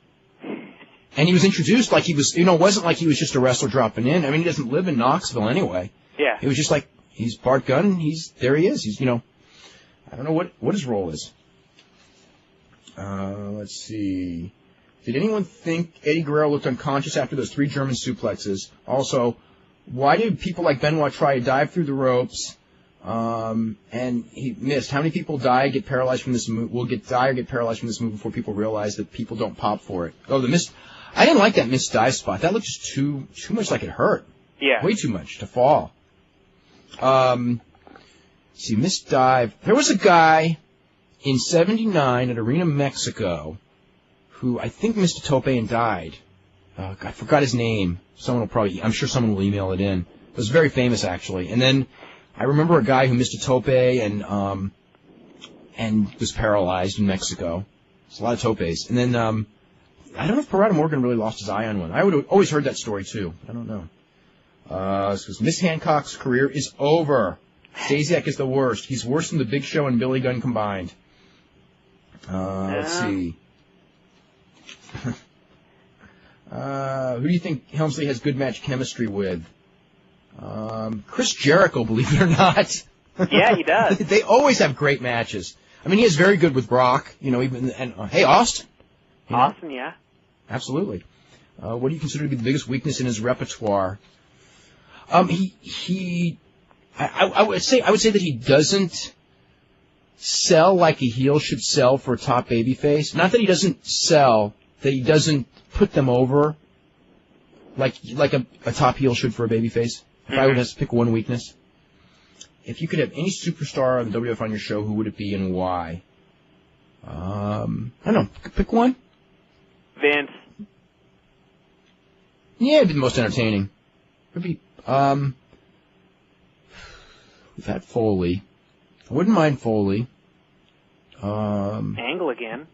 And he was introduced like he was, it wasn't like he was just a wrestler dropping in. I mean, he doesn't live in Knoxville anyway. Yeah. It was just like, he's Bart Gunn, and there he is. He's, I don't know what his role is. Let's see. Did anyone think Eddie Guerrero looked unconscious after those 3 German suplexes? Also, why did people like Benoit try to dive through the ropes, and he missed? How many people die, get paralyzed from this move? Will die or get paralyzed from this move before people realize that people don't pop for it? Oh, the missed. I didn't like that missed dive spot. That looked just too much like it hurt. Yeah. Way too much to fall. See, missed dive. There was a guy in '79 at Arena Mexico who I think missed a tope and died. I forgot his name. I'm sure someone will email it in. It was very famous, actually. And then I remember a guy who missed a tope and was paralyzed in Mexico. There's a lot of topes. And then, I don't know if Parada Morgan really lost his eye on one. I would have always heard that story, too. I don't know. Miss Hancock's career is over. Stasiak is the worst. He's worse than the Big Show and Billy Gunn combined. Let's see. Who do you think Helmsley has good match chemistry with? Chris Jericho, believe it or not. Yeah, he does. They always have great matches. I mean, he is very good with Brock. Hey, Austin. Austin, yeah. Absolutely. What do you consider to be the biggest weakness in his repertoire? I would say that he doesn't sell like a heel should sell for a top babyface. Not that he doesn't sell, that he doesn't put them over like a top heel should for a babyface. If I would have to pick one weakness. If you could have any superstar on the WWF on your show, who would it be and why? I don't know. Pick one. Vince. Yeah, it'd be the most entertaining. It'd be, we've had Foley. I wouldn't mind Foley. Angle again.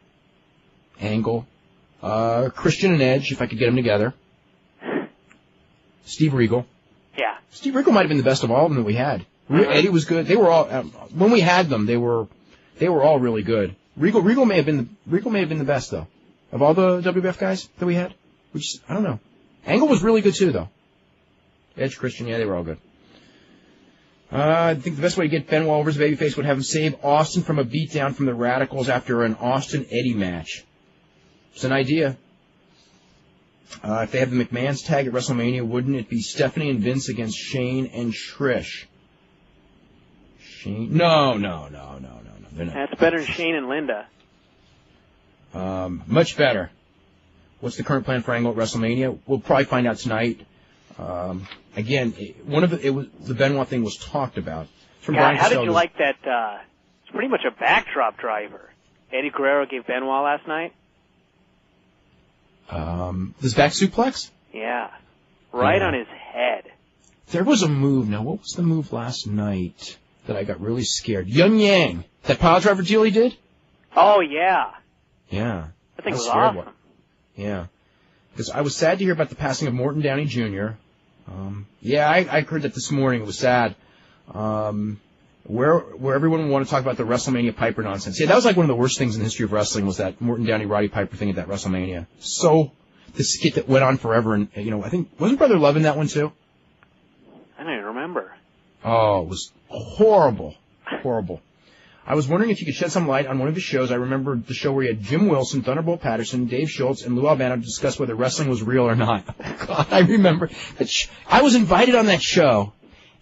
Angle. Christian and Edge, if I could get them together. Steve Regal. Yeah. Steve Regal might have been the best of all of them that we had. Eddie was good. They were all, when we had them, they were all really good. Regal may have been the best though. Of all the WWF guys that we had. Which, I don't know. Angle was really good too though. Edge, Christian, yeah, they were all good. I think the best way to get Benoit over as a babyface would have him save Austin from a beatdown from the Radicals after an Austin-Eddie match. It's an idea. If they have the McMahons tag at WrestleMania, wouldn't it be Stephanie and Vince against Shane and Trish? Shane? No. That's better than Shane and Linda. Much better. What's the current plan for Angle at WrestleMania? We'll probably find out tonight. Again, the Benoit thing was talked about. God, how did you like that? It's pretty much a backdrop driver. Eddie Guerrero gave Benoit last night. This back suplex? Yeah. Right on his head. There was a move. Now, what was the move last night that I got really scared? Yun Yang. That pile driver deal he did? Oh, yeah. Yeah. I think it was awesome. Yeah. Because I was sad to hear about the passing of Morton Downey Jr. I heard that this morning. It was sad. Where everyone would want to talk about the WrestleMania Piper nonsense. Yeah, that was like one of the worst things in the history of wrestling was that Morton Downey Roddy Piper thing at that WrestleMania. So, this skit that went on forever, and, I think, wasn't Brother Love in that one too? I don't even remember. Oh, it was horrible. Horrible. I was wondering if you could shed some light on one of his shows. I remember the show where you had Jim Wilson, Thunderbolt Patterson, Dave Schultz, and Lou Albano to discuss whether wrestling was real or not. God, I remember that. I was invited on that show,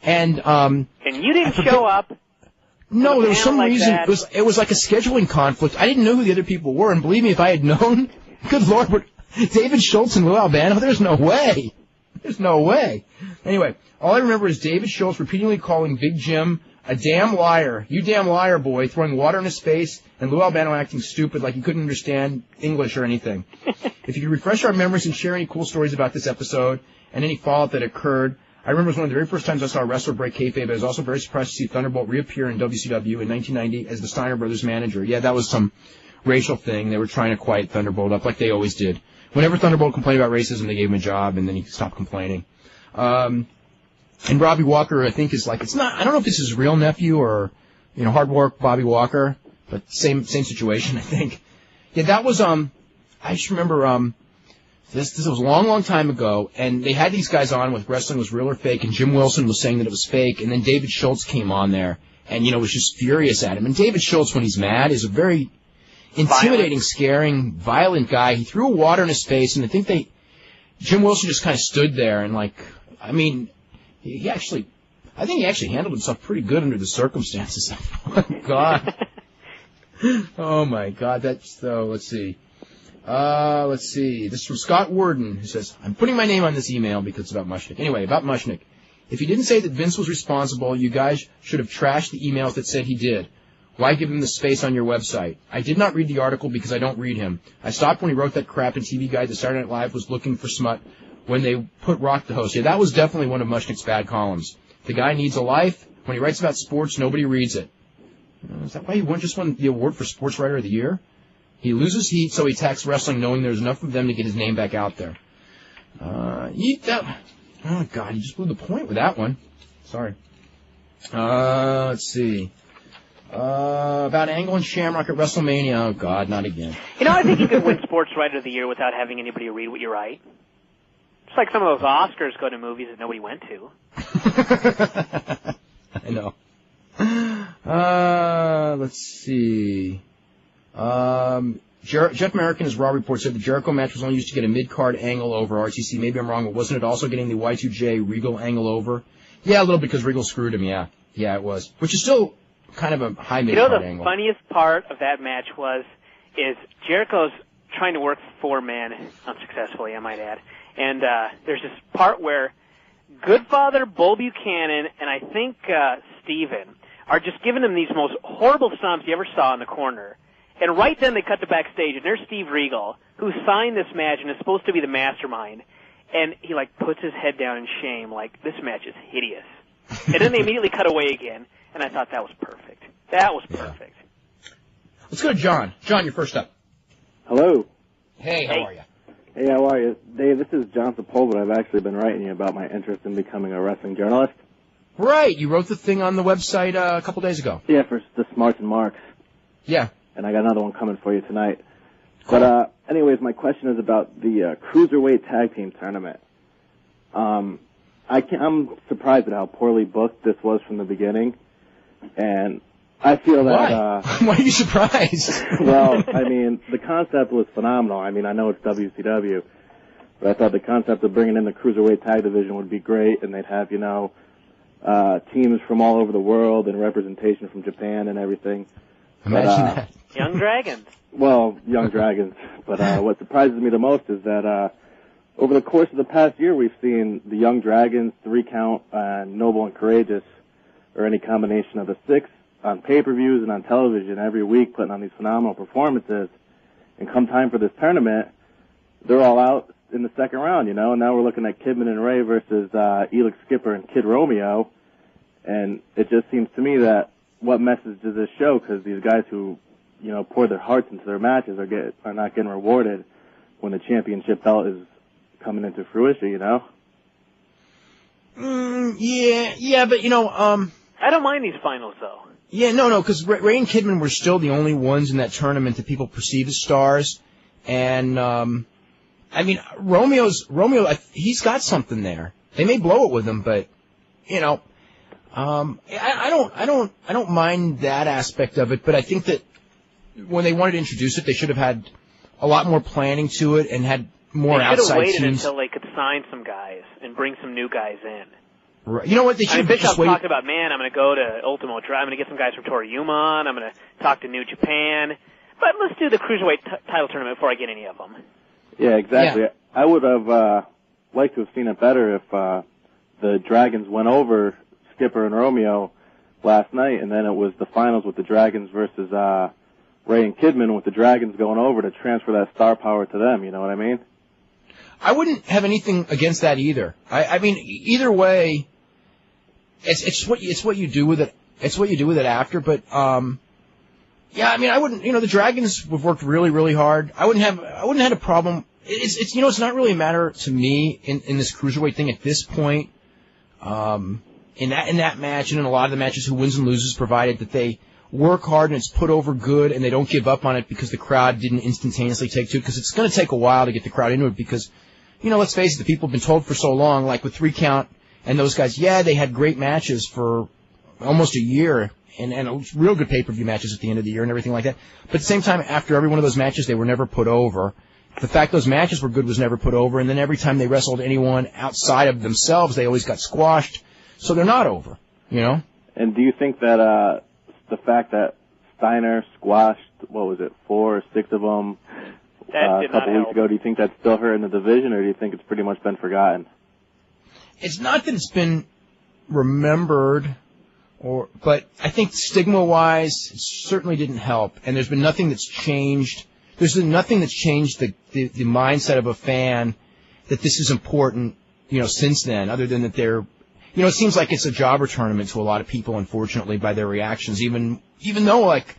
and you didn't show up. No, there was some reason. It was like a scheduling conflict. I didn't know who the other people were, and believe me, if I had known, good Lord, but David Schultz and Lou Albano, there's no way. There's no way. Anyway, all I remember is David Schultz repeatedly calling Big Jim a damn liar. You damn liar, boy, throwing water in his face, and Lou Albano acting stupid like he couldn't understand English or anything. If you could refresh our memories and share any cool stories about this episode and any fallout that occurred. I remember it was one of the very first times I saw a wrestler break kayfabe, but I was also very surprised to see Thunderbolt reappear in WCW in 1990 as the Steiner Brothers manager. Yeah, that was some racial thing. They were trying to quiet Thunderbolt up like they always did. Whenever Thunderbolt complained about racism, they gave him a job, and then he stopped complaining. And Robbie Walker, I think, is like, it's not, I don't know if this is his real nephew or, hard work Bobby Walker, but same situation, I think. Yeah, that was, I just remember, this was a long time ago, and they had these guys on with Wrestling Was Real or Fake, and Jim Wilson was saying that it was fake, and then David Schultz came on there, and, was just furious at him. And David Schultz, when he's mad, is a very intimidating, scaring, violent guy. He threw water in his face, and I think Jim Wilson just kind of stood there, and I think he actually handled himself pretty good under the circumstances. Oh, my God. Oh, my God. Let's see. This is from Scott Worden, who says, I'm putting my name on this email because it's about Mushnick. Anyway, about Mushnick. If you didn't say that Vince was responsible, you guys should have trashed the emails that said he did. Why give him the space on your website? I did not read the article because I don't read him. I stopped when he wrote that crap in TV Guide that Saturday Night Live was looking for smut when they put Rock the host. Yeah, that was definitely one of Mushnick's bad columns. The guy needs a life. When he writes about sports, nobody reads it. Is that why he just won the award for Sports Writer of the Year? He loses heat, so he attacks wrestling knowing there's enough of them to get his name back out there. Oh, God, he just blew the point with that one. Sorry. Let's see. About Angle and Shamrock at WrestleMania. Oh, God, not again. I think you could win Sports Writer of the Year without having anybody read what you write. It's like some of those Oscars go to movies that nobody went to. I know. Let's see. Jeff American, as Raw Report said, the Jericho match was only used to get a mid-card angle over RTC. Maybe I'm wrong, but wasn't it also getting the Y2J Regal angle over? Yeah, a little because Regal screwed him, yeah. Yeah, it was. Which is still kind of a high mid-card angle. The funniest part of that match is Jericho's trying to work four-man, unsuccessfully, I might add. And there's this part where Goodfather, Bull Buchanan, and I think Steven are just giving him these most horrible stomps you ever saw in the corner. And right then they cut to backstage, and there's Steve Regal, who signed this match and is supposed to be the mastermind. And he, puts his head down in shame, this match is hideous. And then they immediately cut away again, and I thought that was perfect. That was perfect. Yeah. Let's go to John. John, you're first up. Hello. Hey, how are you? Hey, how are you? Dave, this is John Sepulveda. I've actually been writing you about my interest in becoming a wrestling journalist. Right. You wrote the thing on the website a couple days ago. Yeah, for the Smarts and Marks. Yeah. And I got another one coming for you tonight. Cool. But anyways, my question is about the Cruiserweight Tag Team Tournament. I'm surprised at how poorly booked this was from the beginning, and I feel that. Why? Why are you surprised? Well, I mean, the concept was phenomenal. I mean, I know it's WCW, but I thought the concept of bringing in the Cruiserweight tag division would be great, and they'd have, teams from all over the world and representation from Japan and everything. Imagine that. Young Dragons. Well, Young Dragons. But what surprises me the most is that over the course of the past year, we've seen the Young Dragons, 3 Count, Noble and Courageous, or any combination of the 6, on pay-per-views and on television every week, putting on these phenomenal performances. And come time for this tournament, they're all out in the second round, and now we're looking at Kidman and Ray versus Elix Skipper and Kid Romeo. And it just seems to me that what message does this show? Because these guys who, pour their hearts into their matches are not getting rewarded when the championship belt is coming into fruition, Yeah, but I don't mind these finals though. Yeah, no, because Ray and Kidman were still the only ones in that tournament that people perceive as stars, and Romeo, he's got something there. They may blow it with him, but I don't mind that aspect of it. But I think that when they wanted to introduce it, they should have had a lot more planning to it and had more outside teams. They should have waited until they could sign some guys and bring some new guys in. Right. You know what? They should have just waited. Talked about, man, I'm going to go to Ultimo Drive. I'm going to get some guys from Toriuma on. I'm going to talk to New Japan. But let's do the Cruiserweight title tournament before I get any of them. Yeah, exactly. Yeah. I would have liked to have seen it better if the Dragons went over Skipper and Romeo last night, and then it was the finals with the Dragons versus Ray and Kidman, with the Dragons going over to transfer that star power to them. You know what I mean? I wouldn't have anything against that either. I mean, either way, it's what you do with it. It's what you do with it after. But yeah, I mean, I wouldn't. The Dragons have worked really, really hard. I wouldn't have a problem. It's not really a matter to me in this Cruiserweight thing at this point. In that match and in a lot of the matches, who wins and loses, provided that they work hard and it's put over good and they don't give up on it because the crowd didn't instantaneously take to it, because it's going to take a while to get the crowd into it, because, let's face it, the people have been told for so long, like with 3 Count and those guys, yeah, they had great matches for almost a year and real good pay-per-view matches at the end of the year and everything like that. But at the same time, after every one of those matches, they were never put over. The fact those matches were good was never put over, and then every time they wrestled anyone outside of themselves, they always got squashed. So they're not over, And do you think that the fact that Steiner squashed, 4 or 6 of them a couple weeks ago, do you think that's still hurting the division, or do you think it's pretty much been forgotten? It's not that it's been remembered, but I think stigma-wise, it certainly didn't help. And there's been nothing that's changed. There's been nothing that's changed the mindset of a fan that this is important, since then, other than that they're, it seems like it's a jobber tournament to a lot of people, unfortunately, by their reactions, even though, like,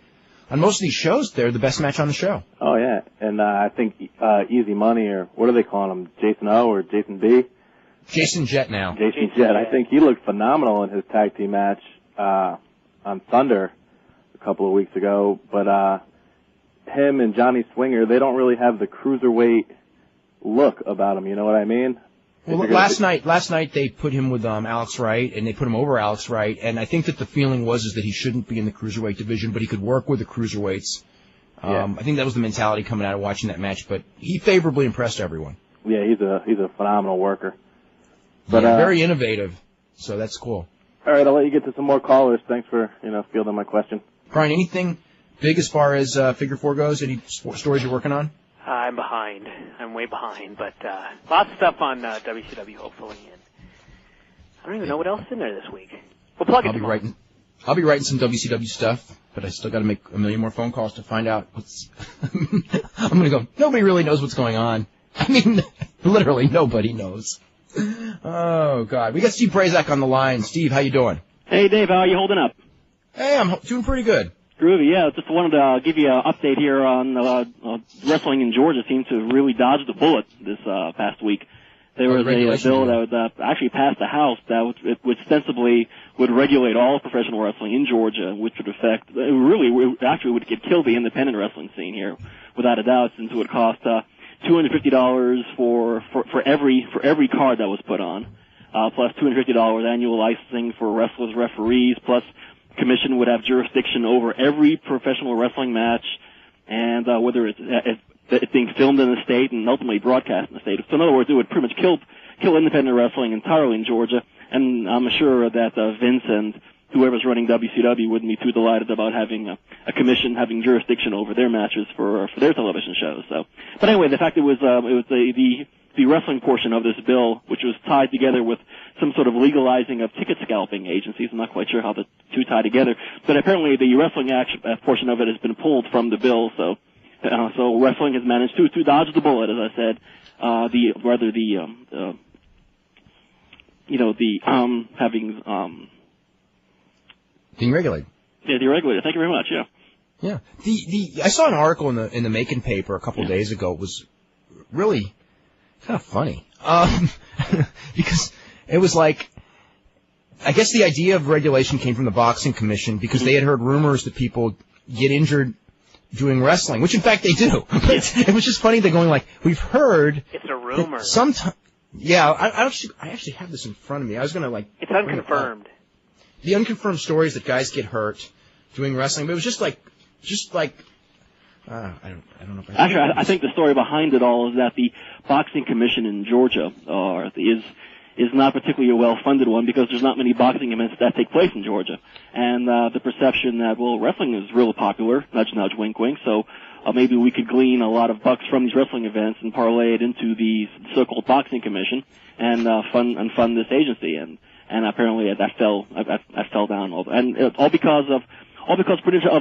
on most of these shows, they're the best match on the show. Oh, yeah. And I think Easy Money, or what are they calling him, Jason O or Jason B? Jason Jett now. Jason Jett. I think he looked phenomenal in his tag team match on Thunder a couple of weeks ago. But him and Johnny Swinger, they don't really have the Cruiserweight look about them, you know what I mean? Well, last night they put him with Alex Wright, and they put him over Alex Wright, and I think that the feeling was that he shouldn't be in the Cruiserweight division, but he could work with the Cruiserweights. I think that was the mentality coming out of watching that match, but he favorably impressed everyone. Yeah, he's a phenomenal worker. But very innovative, so that's cool. All right, I'll let you get to some more callers. Thanks for fielding my question. Bryan, anything big as far as Figure 4 goes? Any stories you're working on? I'm behind. I'm way behind, but lots of stuff on WCW, hopefully. And I don't even know what else is in there this week. We'll plug it tomorrow. I'll be writing some WCW stuff, but I still got to make a million more phone calls to find out what's. I'm going to go. Nobody really knows what's going on. I mean, literally nobody knows. Oh God, we got Steve Prazak on the line. Steve, how you doing? Hey, Dave, how are you holding up? Hey, I'm doing pretty good. Groovy, yeah. Just wanted to give you an update here on wrestling in Georgia. Seemed to really dodge the bullet this past week. There was a bill that would actually pass the House which ostensibly would regulate all professional wrestling in Georgia, which would affect would kill the independent wrestling scene here, without a doubt, since it would cost $250 for every card that was put on. plus $250 annual licensing for wrestlers, referees, plus commission would have jurisdiction over every professional wrestling match, and whether it's being filmed in the state and ultimately broadcast in the state. So in other words, it would pretty much kill independent wrestling entirely in Georgia, and I'm sure that Vince and whoever's running WCW wouldn't be too delighted about having a commission having jurisdiction over their matches for their television shows. So, but anyway, the fact it was the wrestling portion of this bill, which was tied together with some sort of legalizing of ticket scalping agencies. I'm not quite sure how the two tie together, but apparently the wrestling portion of it has been pulled from the bill. So wrestling has managed to dodge the bullet, as I said. Being regulated. Yeah, deregulated. Thank you very much. Yeah. Yeah. I saw an article in the Macon paper a couple of days ago. It was really kind of funny. Because it was like, I guess the idea of regulation came from the Boxing Commission because they had heard rumors that people get injured doing wrestling, which in fact they do. It was just funny. They're going like, we've heard. It's a rumor. Yeah, I actually have this in front of me. I was going to like. It's unconfirmed. The unconfirmed stories that guys get hurt doing wrestling, but it was just like I don't know. Actually, I think the story behind it all is that the Boxing Commission in Georgia is not particularly a well-funded one because there's not many boxing events that take place in Georgia, and the perception that wrestling is real popular, nudge nudge, wink wink, so maybe we could glean a lot of bucks from these wrestling events and parlay it into the so-called Boxing Commission and fund this agency, and apparently that fell down, and all because of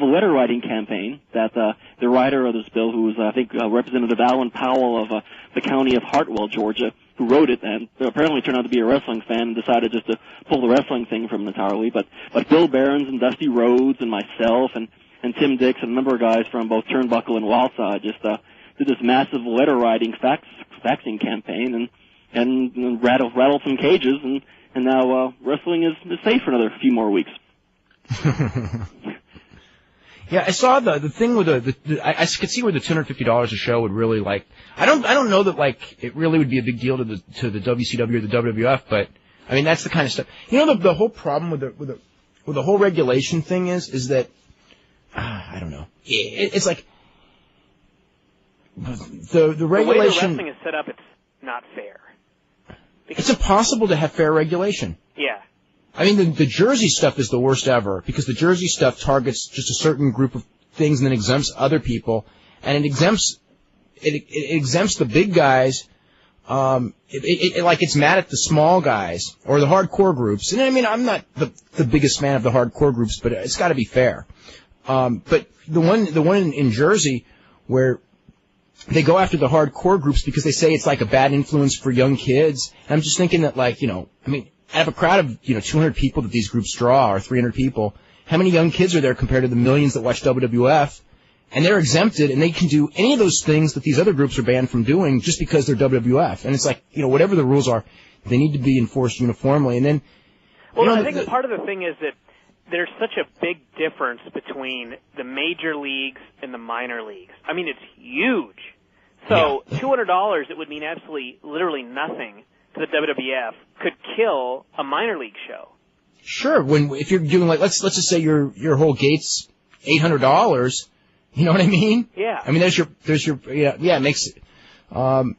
a letter writing campaign that the writer of this bill, who was I think Representative Alan Powell of the county of Hartwell, Georgia, who wrote it, and apparently turned out to be a wrestling fan and decided just to pull the wrestling thing from it entirely. But Bill Behrens and Dusty Rhodes and myself and Tim Dix and a number of guys from both Turnbuckle and Wildside just did this massive letter writing faxing campaign and rattled some cages, and now wrestling is safe for another few more weeks. Yeah, I saw the thing with I could see where the $250 a show would really like. I don't know that like it really would be a big deal to the WCW or the WWF, but I mean that's the kind of stuff. You know, the whole problem with the whole regulation thing is that I don't know. It's like the regulation. The way the wrestling is set up, it's not fair. It's impossible to have fair regulation. Yeah. I mean, the Jersey stuff is the worst ever because the Jersey stuff targets just a certain group of things and then exempts other people, and it exempts the big guys. It's mad at the small guys or the hardcore groups. And I mean, I'm not the biggest fan of the hardcore groups, but it's got to be fair. But the one in Jersey where they go after the hardcore groups because they say it's like a bad influence for young kids. And I'm just thinking that out of a crowd of 200 people that these groups draw or 300 people, how many young kids are there compared to the millions that watch WWF? And they're exempted, and they can do any of those things that these other groups are banned from doing just because they're WWF. And it's like, whatever the rules are, they need to be enforced uniformly. And then, I think part of the thing is that there's such a big difference between the major leagues and the minor leagues. I mean, it's huge. So $200, it would mean absolutely, literally nothing to the WWF, could kill a minor league show. Sure. If you're doing let's just say your whole gate's $800, you know what I mean? Yeah. I mean, there's your it makes it.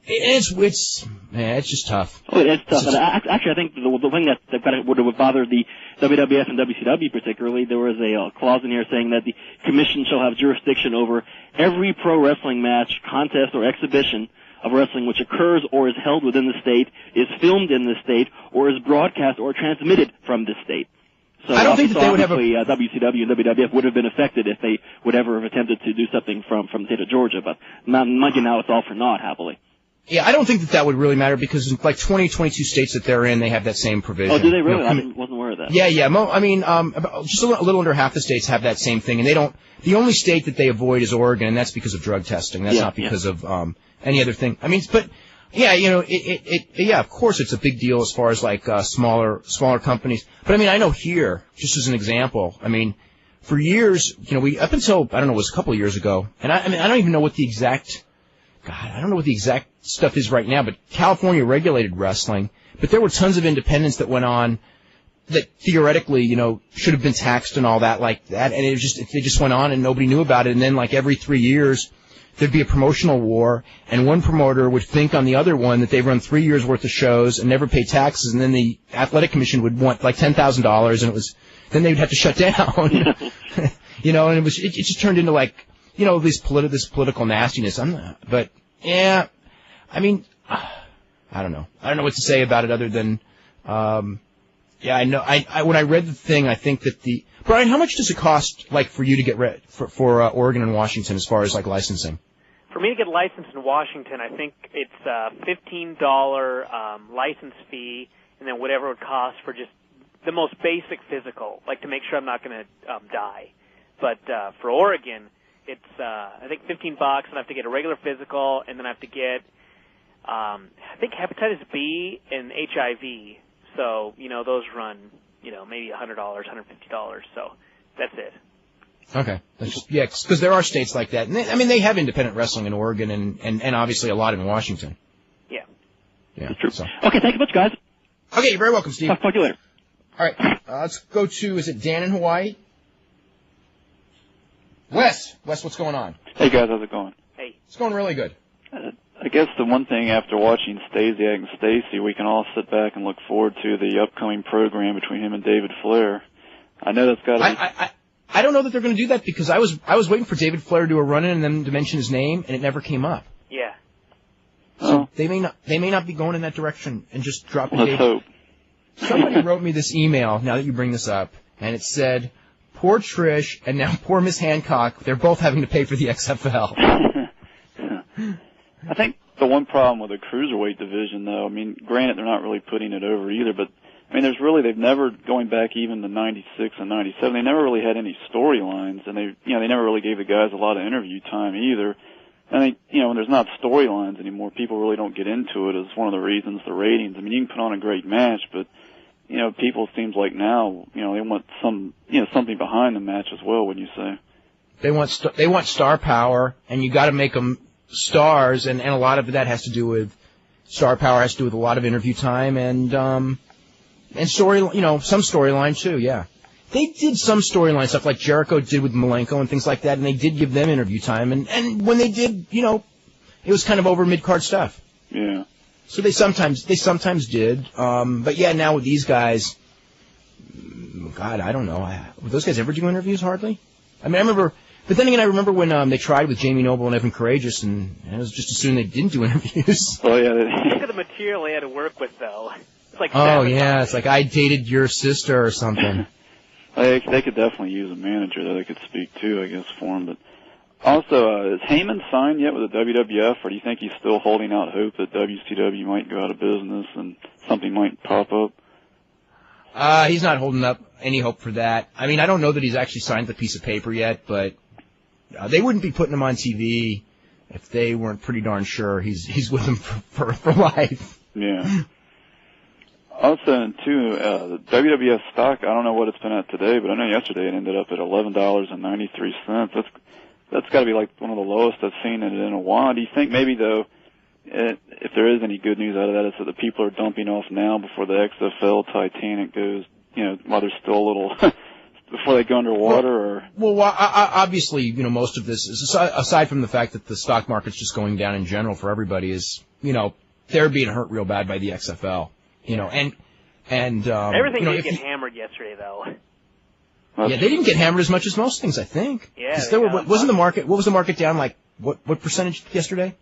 It's just tough. Oh, it's tough. And actually, I think the thing that would have bothered the WWF and WCW particularly, there was a clause in here saying that the commission shall have jurisdiction over every pro wrestling match, contest, or exhibition of wrestling which occurs or is held within the state, is filmed in the state, or is broadcast or transmitted from the state. So I don't think that they would have WCW and WWF would have been affected if they would ever have attempted to do something from the state of Georgia, but mind you, now it's all for naught, happily. Yeah, I don't think that would really matter because in 22 states that they're in, they have that same provision. Oh, do they really? I wasn't aware of that. Yeah. Just a little under half the states have that same thing, and they don't. The only state that they avoid is Oregon, and that's because of drug testing. That's not because of any other thing. I mean, but yeah, of course it's a big deal as far as smaller companies. But I mean, I know here, just as an example, I mean, for years, we up until I don't know, it was a couple of years ago, and I don't even know what the exact God, I don't know what the exact stuff is right now, but California regulated wrestling. But there were tons of independents that went on that theoretically, should have been taxed and all that like that. And they just went on and nobody knew about it. And then like every 3 years, there'd be a promotional war, and one promoter would think on the other one that they've run 3 years worth of shows and never pay taxes. And then the athletic commission would want like $10,000, and then they would have to shut down. And it just turned into like, this political nastiness. But yeah, I mean, I don't know. I don't know what to say about it other than, I know. When I read the thing, I think that Brian, how much does it cost, like, for you to get for Oregon and Washington as far as like licensing? For me to get licensed in Washington, I think it's a $15 license fee, and then whatever it would cost for just the most basic physical, like to make sure I'm not going to die. But for Oregon, it's I think $15, and I have to get a regular physical, and then I have to get I think hepatitis B and HIV. So those run maybe $100, $150. So that's it. Okay, because there are states like that. And they have independent wrestling in Oregon and obviously a lot in Washington. Yeah. That's true. So. Okay, thank you much, guys. Okay, you're very welcome, Steve. I'll talk to you later. All right, let's go to, is it Dan in Hawaii? Wes, what's going on? Hey guys, how's it going? Hey. It's going really good. I guess the one thing after watching Stasiak and Stacy, we can all sit back and look forward to the upcoming program between him and David Flair. I know that's got to be... I don't know that they're going to do that because I was waiting for David Flair to do a run-in and then to mention his name, and it never came up. Yeah. So they may not be going in that direction and just dropping Let's hope. Somebody wrote me this email, now that you bring this up, and it said, poor Trish and now poor Miss Hancock, they're both having to pay for the XFL. I think the one problem with the Cruiserweight division, though, I mean, granted, they're not really putting it over either, but, I mean, they've never, going back even to 96 and 97, they never really had any storylines, and they never really gave the guys a lot of interview time either. I think, when there's not storylines anymore, people really don't get into it as one of the reasons, the ratings. I mean, you can put on a great match, but, people, it seems like now, they want something behind the match as well, wouldn't you say? They want star power, and you gotta make them stars, and a lot of that has to do with, star power has to do with a lot of interview time, and story, some storyline too, yeah. They did some storyline stuff like Jericho did with Malenko and things like that, and they did give them interview time, and when they did, it was kind of over mid-card stuff. Yeah. So they sometimes did, but yeah, now with these guys, God, I don't know. Would those guys ever do interviews, hardly? I mean, I remember, but then again, I remember when they tried with Jamie Noble and Evan Courageous, and it was just as soon they didn't do interviews. Oh, yeah. Look at the material they had to work with, though. It's like it's like I dated your sister or something. They could definitely use a manager that they could speak to, I guess, for him. But also, is Heyman signed yet with the WWF, or do you think he's still holding out hope that WCW might go out of business and something might pop up? He's not holding up any hope for that. I mean, I don't know that he's actually signed the piece of paper yet, but they wouldn't be putting him on TV if they weren't pretty darn sure he's with them for life. Yeah. Also, too, the WWF stock, I don't know what it's been at today, but I know yesterday it ended up at $11.93. That's got to be like one of the lowest I've seen it in a while. Do you think maybe, though, if there is any good news out of that, it's that the people are dumping off now before the XFL Titanic goes, while there's still a little, before they go underwater? Well, obviously, most of this is, aside from the fact that the stock market's just going down in general for everybody, is, they're being hurt real bad by the XFL. And everything did get hammered yesterday, though. Yeah, they didn't get hammered as much as most things, I think. Yeah. What was the market down like? What percentage yesterday?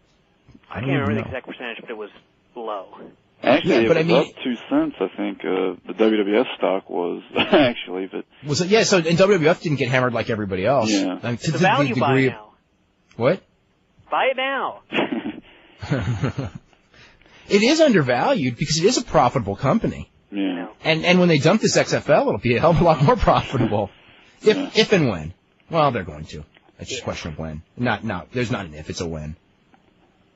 I can't remember the exact percentage, but it was low. Actually, it was up 2 cents. I think the WWF stock was actually, but was it? Yeah. So and WWF didn't get hammered like everybody else. Yeah. I mean, to the value buy now. What? Buy it now. It is undervalued because it is a profitable company. Yeah. And when they dump this XFL, it'll be a hell of a lot more profitable. If and when. Well, they're going to. It's just a question of when. There's not an if, it's a when.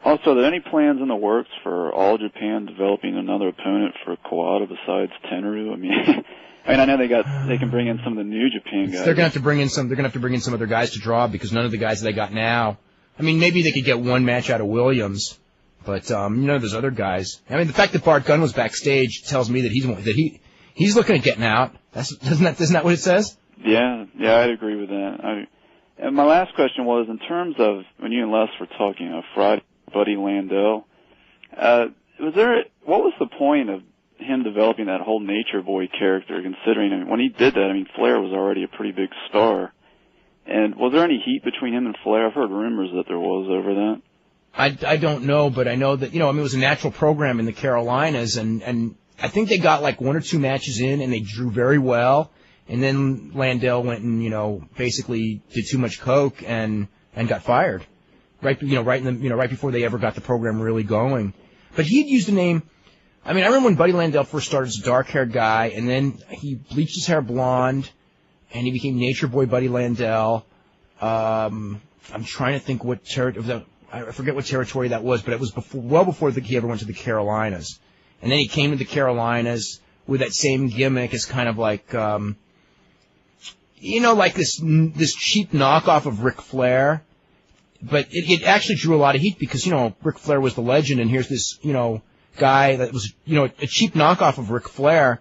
Also, are there any plans in the works for All Japan developing another opponent for Kawada besides Tenryu? I mean, I know they can bring in some of the New Japan guys. They're gonna have to bring in some other guys to draw because none of the guys that they got now I mean, maybe they could get one match out of Williams, but there's other guys. I mean, the fact that Bart Gunn was backstage tells me that he's looking at getting out. Isn't that what it says? Yeah, I'd agree with that. And my last question was, in terms of when you and Les were talking, Friday, Buddy Landel, what was the point of him developing that whole Nature Boy character, considering when he did that, Flair was already a pretty big star. And was there any heat between him and Flair? I've heard rumors that there was over that. I don't know, but I know that, it was a natural program in the Carolinas, and I think they got like one or two matches in, and they drew very well. And then Landel went and, basically did too much coke and got fired. Right before they ever got the program really going. But he'd used the name. I remember when Buddy Landel first started as a dark-haired guy, and then he bleached his hair blonde, and he became Nature Boy Buddy Landel. I'm trying to think what territory. I forget what territory that was, but it was well before he ever went to the Carolinas. And then he came to the Carolinas with that same gimmick as kind of like, like this cheap knockoff of Ric Flair. But it actually drew a lot of heat because, Ric Flair was the legend, and here's this, guy that was, a cheap knockoff of Ric Flair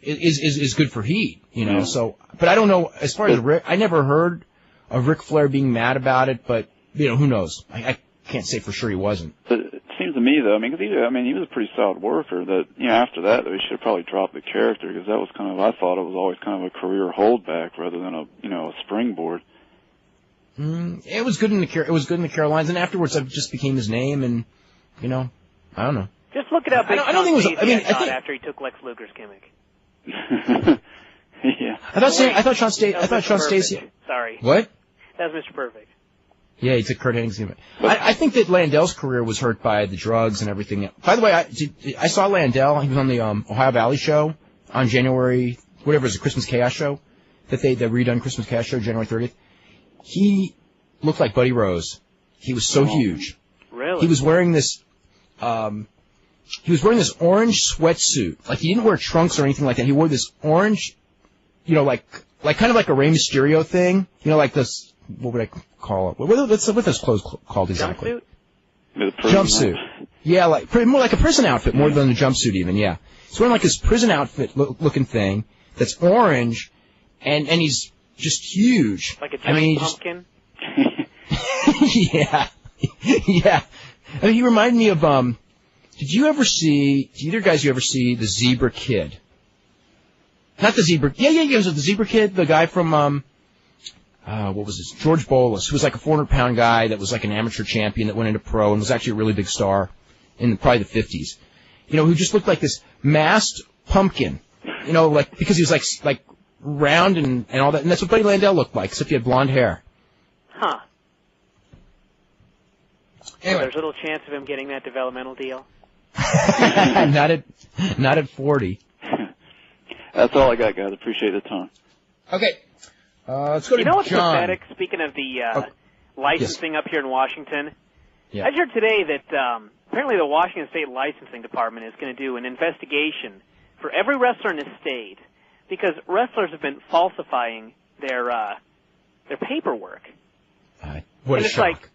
is good for heat, Yeah. So, but I don't know, as far as Ric, I never heard of Ric Flair being mad about it, but, who knows? I can't say for sure he wasn't. But it seems to me, though, because he was a pretty solid worker, that, after that, they should have probably dropped the character, because that was I thought it was always kind of a career holdback rather than a springboard. It was good in the Carolinas, and afterwards it just became his name, and, I don't know. Just look it up. I don't think it was, after he took Lex Luger's gimmick. Yeah. I thought Sean Stacey. Sorry. What? That was Mr. Perfect. Yeah, he took Kurt Hennig's gimmick. I think that Landel's career was hurt by the drugs and everything. By the way, I saw Landel. He was on the Ohio Valley show on January, whatever it was, the Christmas Chaos show, the redone Christmas Chaos show, January 30th. He looked like Buddy Rose. He was so huge. Really? He was wearing this orange sweatsuit. Like, he didn't wear trunks or anything like that. He wore this orange, like kind of like a Rey Mysterio thing. Like this, what would I call it? What's those clothes called exactly? Jumpsuit? Yeah, more like a prison outfit, more than a jumpsuit even, yeah. He's wearing like this prison outfit looking thing that's orange, and he's just huge. Like a giant pumpkin? Yeah. Yeah. He reminded me of, did either guys you ever see the Zebra Kid? Not the Zebra, yeah, it was the Zebra Kid, the guy from, what was this? George Bolus, who was like a 400-pound guy that was like an amateur champion that went into pro and was actually a really big star in probably the 50s. Who just looked like this masked pumpkin, because he was like round and all that. And that's what Buddy Landel looked like, except he had blonde hair. Huh. Anyway. So there's little chance of him getting that developmental deal? Not at 40. That's all I got, guys. Appreciate the time. Okay. Let's go to John. You know what's pathetic? Speaking of the licensing up here in Washington, I heard today that apparently the Washington State Licensing Department is going to do an investigation for every wrestler in the state because wrestlers have been falsifying their paperwork. What and a it's shock. like,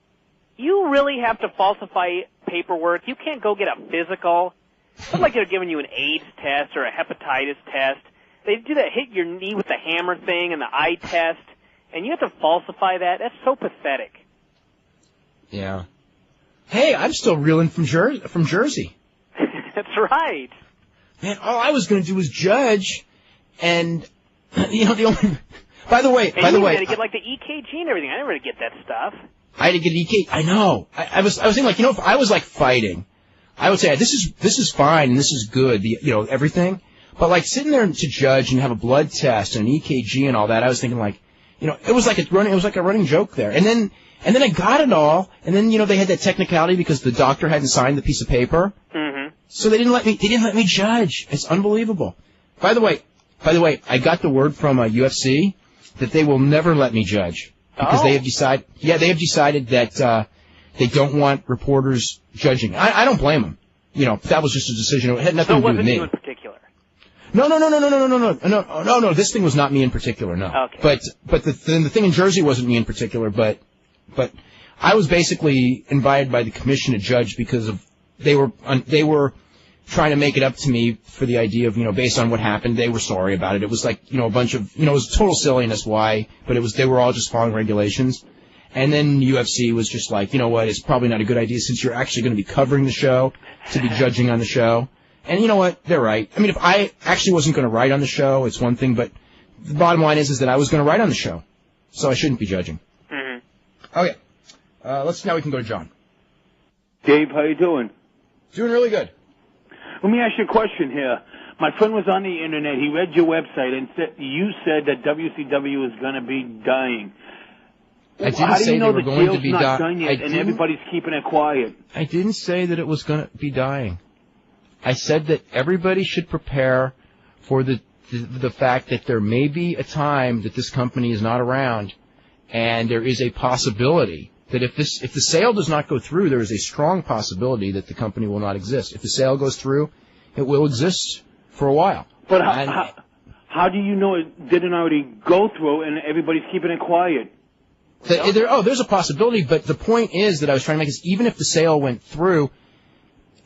you really have to falsify paperwork? You can't go get a physical? It's not like they're giving you an AIDS test or a hepatitis test. They do that hit your knee with the hammer thing and the eye test, and you have to falsify that? That's so pathetic. Yeah. Hey, I'm still reeling from Jersey. That's right. Man, all I was going to do was judge, and, the only... By the way, you had to get like the EKG and everything. I never had to get that stuff. I had to get EKG. I know. I was thinking like, if I was like fighting, I would say this is fine and this is good, everything. But like sitting there to judge and have a blood test and an EKG and all that, I was thinking like, it was like a running joke there. And then I got it all, and then they had that technicality because the doctor hadn't signed the piece of paper. Mm-hmm. So they didn't let me judge. It's unbelievable. By the way, I got the word from UFC that they will never let me judge because they have decided that they don't want reporters judging. I don't blame them. That was just a decision. It had nothing to do with me. You in particular? No. This thing was not me in particular. No. Okay. But the thing in Jersey wasn't me in particular. But I was basically invited by the commission to judge because of they were trying to make it up to me for the idea of, based on what happened, they were sorry about it. It was like, a bunch of, it was total silliness why, but they were all just following regulations. And then UFC was just like, you know what, it's probably not a good idea since you're actually going to be covering the show to be judging on the show. And you know what, they're right. I mean, if I actually wasn't going to write on the show, it's one thing, but the bottom line is that I was going to write on the show. So I shouldn't be judging. Mm-hmm. Okay. Now we can go to John. Dave, how you doing? Doing really good. Let me ask you a question here. My friend was on the internet. He read your website and you said that WCW is going to be dying. I didn't How do say you know they were the going to deal's be not done yet and everybody's keeping it quiet? I didn't say that it was going to be dying. I said that everybody should prepare for the fact that there may be a time that this company is not around, and there is a possibility that if the sale does not go through, there is a strong possibility that the company will not exist. If the sale goes through, it will exist for a while. But how do you know it didn't already go through and everybody's keeping it quiet? There's a possibility, but the point is that I was trying to make is even if the sale went through,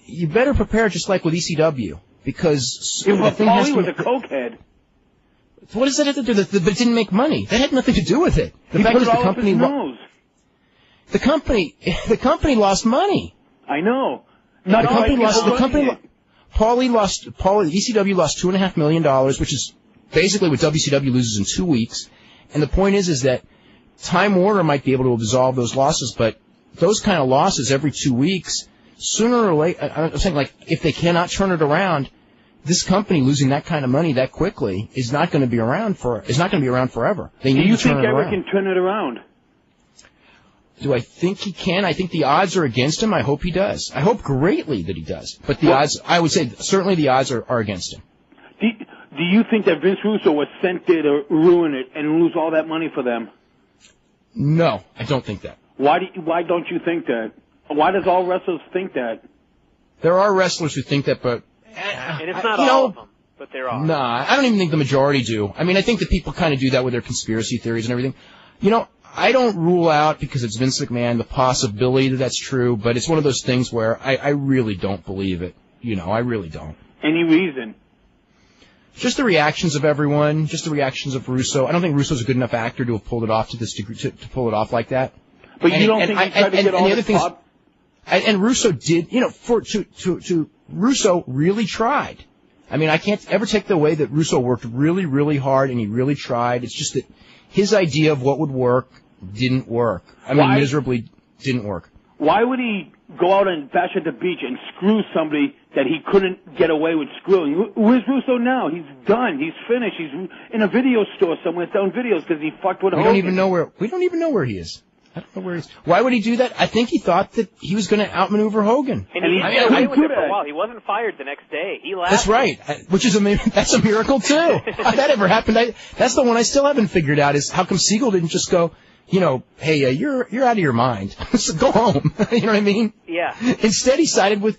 you better prepare just like with ECW, because Paulie was a cokehead. What does that have to do with it? But it didn't make money. That had nothing to do with it. He put it all up his nose. The company lost money. I know. Paulie ECW lost $2.5 million, which is basically what WCW loses in 2 weeks. And the point is that Time Warner might be able to absolve those losses, but those kind of losses every 2 weeks, sooner or later, I'm saying, like, if they cannot turn it around, this company losing that kind of money that quickly is not going to be around forever. They need to turn it around. Do you think Eric can turn it around? Do I think he can? I think the odds are against him. I hope he does. I hope greatly that he does. But the odds, I would say, certainly the odds are against him. Do you think that Vince Russo was sent there to ruin it and lose all that money for them? No, I don't think that. Why don't you think that? Why does all wrestlers think that? There are wrestlers who think that, but... and it's not all of them, but there are. Nah, I don't even think the majority do. I mean, I think that people kind of do that with their conspiracy theories and everything. I don't rule out, because it's Vince McMahon, the possibility that that's true, but it's one of those things where I really don't believe it. I really don't. Any reason? Just the reactions of everyone, just the reactions of Russo. I don't think Russo's a good enough actor to have pulled it off to this degree, to pull it off like that. But you don't think he tried to get all the top? And Russo did, Russo really tried. I mean, I can't ever take the way that Russo worked really, really hard, and he really tried. It's just that his idea of what would work didn't work. I mean, miserably didn't work. Why would he go out and bash at the beach and screw somebody that he couldn't get away with screwing? Where's Russo now? He's done. He's finished. He's in a video store somewhere selling videos because he fucked with Hogan. We don't even know where he is. I don't know where he is. Why would he do that? I think he thought that he was going to outmaneuver Hogan. And he got away with it for a while. He wasn't fired the next day. He laughed. That's right. That's a miracle too. How that ever happened? That's the one I still haven't figured out. Is how come Siegel didn't just go, hey, you're out of your mind. So go home. You know what I mean? Yeah. Instead, he sided with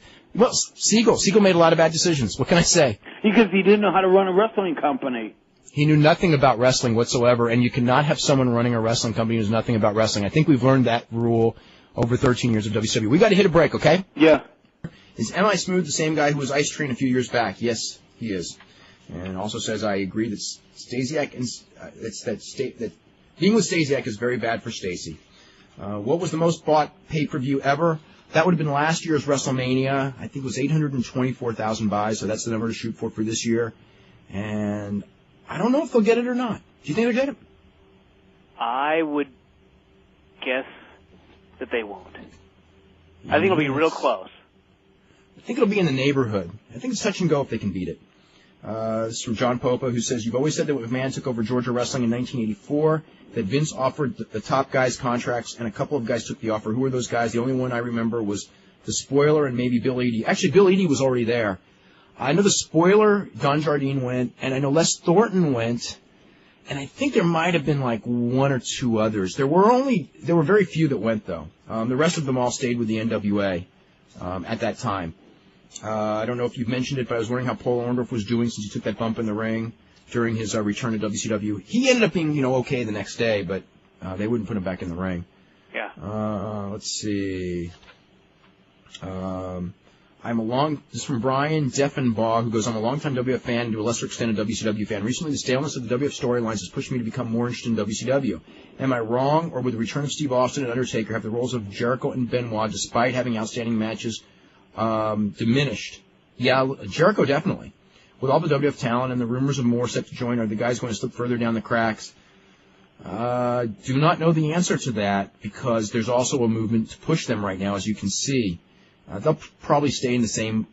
Siegel. Siegel made a lot of bad decisions. What can I say? Because he didn't know how to run a wrestling company. He knew nothing about wrestling whatsoever, and you cannot have someone running a wrestling company who knows nothing about wrestling. I think we've learned that rule over 13 years of WCW. We got to hit a break, okay? Yeah. Is M.I. Smooth the same guy who was Ice Train a few years back? Yes, he is. And also says, I agree that Stasiak and that being with Stasiak is very bad for Stacy. What was the most bought pay-per-view ever? That would have been last year's WrestleMania. I think it was 824,000 buys, so that's the number to shoot for this year. And I don't know if they'll get it or not. Do you think they'll get it? I would guess that they won't. I think it'll be real close. I think it'll be in the neighborhood. I think it's touch and go if they can beat it. This is from John Popa, who says, you've always said that when McMahon took over Georgia Wrestling in 1984, that Vince offered the top guys contracts, and a couple of guys took the offer. Who were those guys? The only one I remember was the Spoiler and maybe Bill Eadie. Actually, Bill Eadie was already there. I know the Spoiler, Don Jardine went, and I know Les Thornton went, and I think there might have been like one or two others. There were very few that went, though. The rest of them all stayed with the NWA at that time. I don't know if you've mentioned it, but I was wondering how Paul Orndorff was doing since he took that bump in the ring during his return to WCW. He ended up being, okay the next day, but they wouldn't put him back in the ring. Yeah. Let's see. This is from Brian Deffenbaugh, who goes, I'm a longtime WWF fan and to a lesser extent a WCW fan. Recently, the staleness of the WWF storylines has pushed me to become more interested in WCW. Am I wrong, or would the return of Steve Austin and Undertaker have the roles of Jericho and Benoit, despite having outstanding matches, diminished? Yeah, Jericho definitely. With all the WWF talent and the rumors of more set to join, are the guys going to slip further down the cracks? Do not know the answer to that, because there's also a movement to push them right now, as you can see. They'll probably stay at the same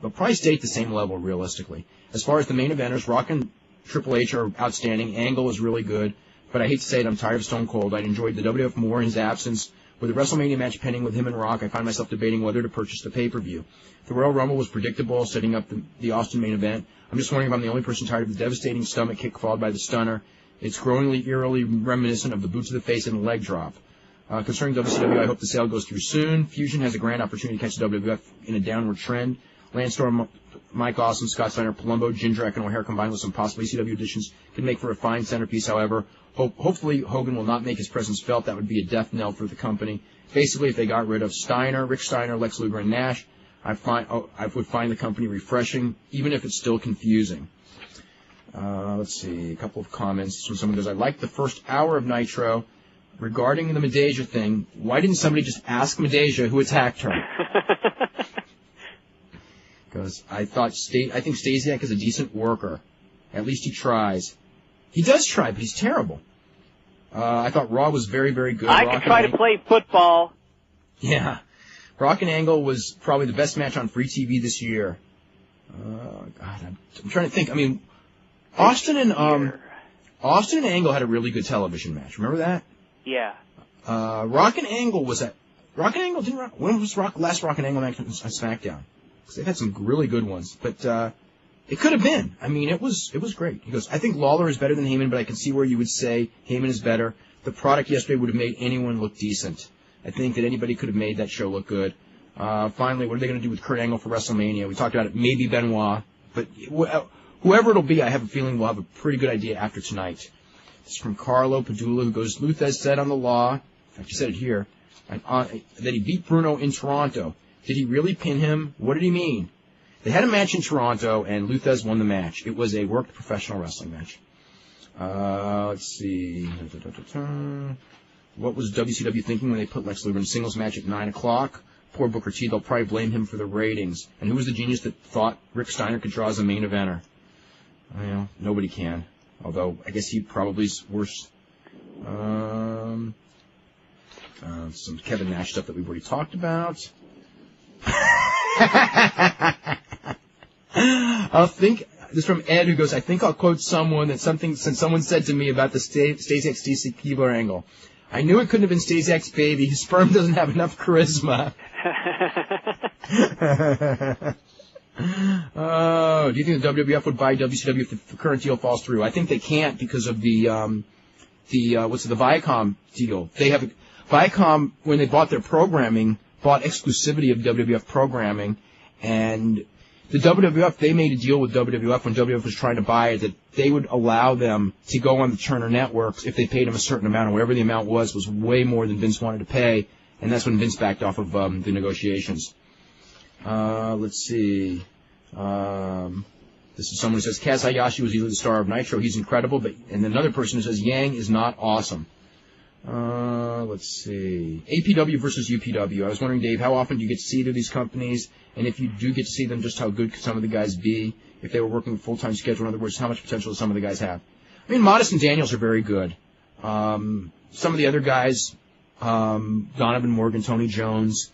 level, realistically. As far as the main eventers, Rock and Triple H are outstanding. Angle is really good, but I hate to say it, I'm tired of Stone Cold. I enjoyed the WWF more in his absence. With the WrestleMania match pending with him and Rock, I find myself debating whether to purchase the pay-per-view. The Royal Rumble was predictable, setting up the Austin main event. I'm just wondering if I'm the only person tired of the devastating stomach kick followed by the stunner. It's growingly eerily reminiscent of the boot to the face and the leg drop. Concerning WCW, I hope the sale goes through soon. Fusion has a grand opportunity to catch the WWF in a downward trend. Lance Storm, Mike Awesome, Scott Steiner, Palumbo, Jindrak, and O'Hare combined with some possible ECW additions could make for a fine centerpiece. However, hopefully Hogan will not make his presence felt. That would be a death knell for the company. Basically, if they got rid of Steiner, Rick Steiner, Lex Luger, and Nash, I would find the company refreshing, even if it's still confusing. Let's see, a couple of comments from someone who goes, I liked the first hour of Nitro. Regarding the Medeja thing, why didn't somebody just ask Medeja who attacked her? Because I think Stasiak is a decent worker. At least he tries. He does try, but he's terrible. I thought Raw was very, very good. I could try to play football. Yeah. Rock and Angle was probably the best match on free TV this year. God, I'm trying to think. I mean, Austin and Angle had a really good television match. Remember that? Yeah. Rock and Angle was at... Rock and Angle didn't... When was last Rock and Angle match on SmackDown? Because they've had some really good ones. But it could have been. I mean, it was great. He goes, I think Lawler is better than Heyman, but I can see where you would say Heyman is better. The product yesterday would have made anyone look decent. I think that anybody could have made that show look good. Finally, what are they going to do with Kurt Angle for WrestleMania? We talked about it. Maybe Benoit. But whoever it'll be, I have a feeling we'll have a pretty good idea after tonight. This is from Carlo Padula, who goes, Luthez said on the Law, in fact, he said it here, that he beat Bruno in Toronto. Did he really pin him? What did he mean? They had a match in Toronto, and Luthez won the match. It was a worked professional wrestling match. Let's see. What was WCW thinking when they put Lex Luger in a singles match at 9 o'clock? Poor Booker T, they'll probably blame him for the ratings. And who was the genius that thought Rick Steiner could draw as a main eventer? Well, nobody can. Although, I guess he probably is worse. Some Kevin Nash stuff that we've already talked about. This is from Ed, who goes, I think I'll quote someone that since someone said to me about the Stasiak Stacy Keebler angle. I knew it couldn't have been Stasiak's baby. His sperm doesn't have enough charisma. Oh, do you think the WWF would buy WCW if the current deal falls through? I think they can't because of the Viacom deal. Viacom, when they bought their programming, bought exclusivity of WWF programming, and the WWF, they made a deal with WWF when WWF was trying to buy it that they would allow them to go on the Turner networks if they paid them a certain amount, and whatever the amount was way more than Vince wanted to pay, and that's when Vince backed off of the negotiations. Let's see. This is someone who says, Kaz Hayashi was either the star of Nitro, he's incredible, and another person who says, Yang is not awesome. Let's see. APW versus UPW. I was wondering, Dave, how often do you get to see either of these companies? And if you do get to see them, just how good could some of the guys be if they were working a full-time schedule? In other words, how much potential do some of the guys have? I mean, Modest and Daniels are very good. Some of the other guys, Donovan Morgan, Tony Jones,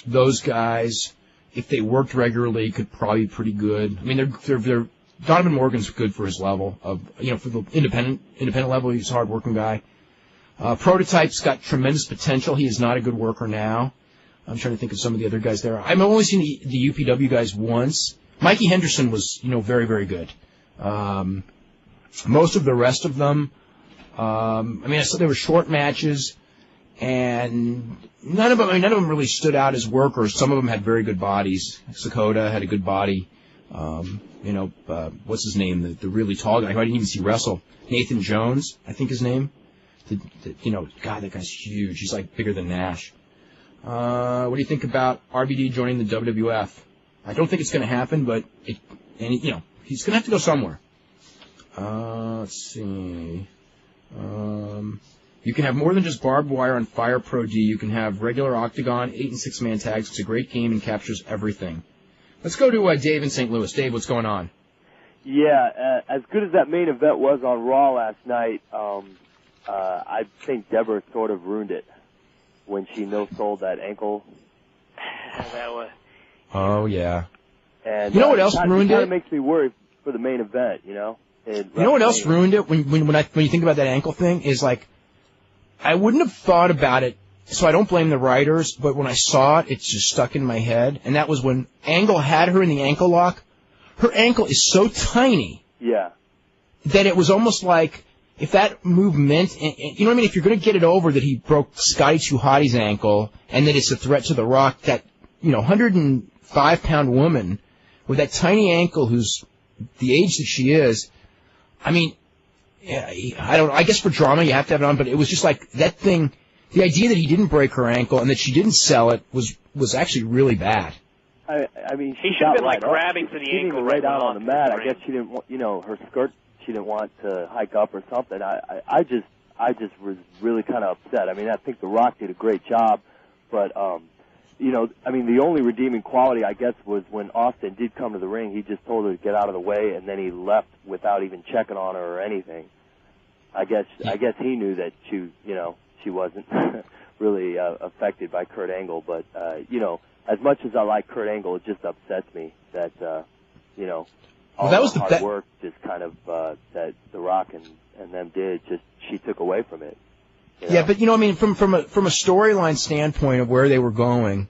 those guys, if they worked regularly, could probably be pretty good. I mean, they're Donovan Morgan's good for his level of, for the independent level, he's a hard-working guy. Prototype's got tremendous potential. He is not a good worker now. I'm trying to think of some of the other guys there. I've only seen the UPW guys once. Mikey Henderson was, very, very good. Most of the rest of them, I said there were short matches, and none of them really stood out as workers. Some of them had very good bodies. Sakota had a good body. What's his name? The really tall guy who I didn't even see wrestle. Nathan Jones, I think his name. God, that guy's huge. He's like bigger than Nash. What do you think about RVD joining the WWF? I don't think it's going to happen, but he's going to have to go somewhere. Let's see. You can have more than just barbed wire on Fire Pro D. You can have regular Octagon, 8- and 6-man tags. It's a great game and captures everything. Let's go to Dave in St. Louis. Dave, what's going on? Yeah, as good as that main event was on Raw last night, I think Deborah sort of ruined it when she no-sold that ankle. That was... Oh, yeah. And you know what else ruined it? It kind of makes me worry for the main event, you know? You know what else ruined it when you think about that ankle thing is like, I wouldn't have thought about it, so I don't blame the writers, but when I saw it, it's just stuck in my head, and that was when Angle had her in the ankle lock. Her ankle is so tiny. Yeah. That it was almost like, if that move meant, you know what I mean, if you're going to get it over that he broke Scotty 2 Hottie's ankle, and that it's a threat to The Rock, that, 105-pound woman with that tiny ankle who's the age that she is, I mean, yeah, I guess for drama you have to have it on, but it was just like that thing, the idea that he didn't break her ankle and that she didn't sell it was actually really bad. I mean, he should have been grabbing for the ankle right down on the mat. I guess she didn't want, her skirt, she didn't want to hike up or something. I just was really kind of upset. I mean, I think The Rock did a great job, but, the only redeeming quality, I guess, was when Austin did come to the ring, he just told her to get out of the way, and then he left without even checking on her or anything. I guess he knew that she wasn't really affected by Kurt Angle, but, as much as I like Kurt Angle, it just upsets me that, all that was the hard work just kind of, that The Rock and them did, just she took away from it. Yeah, but from a storyline standpoint of where they were going,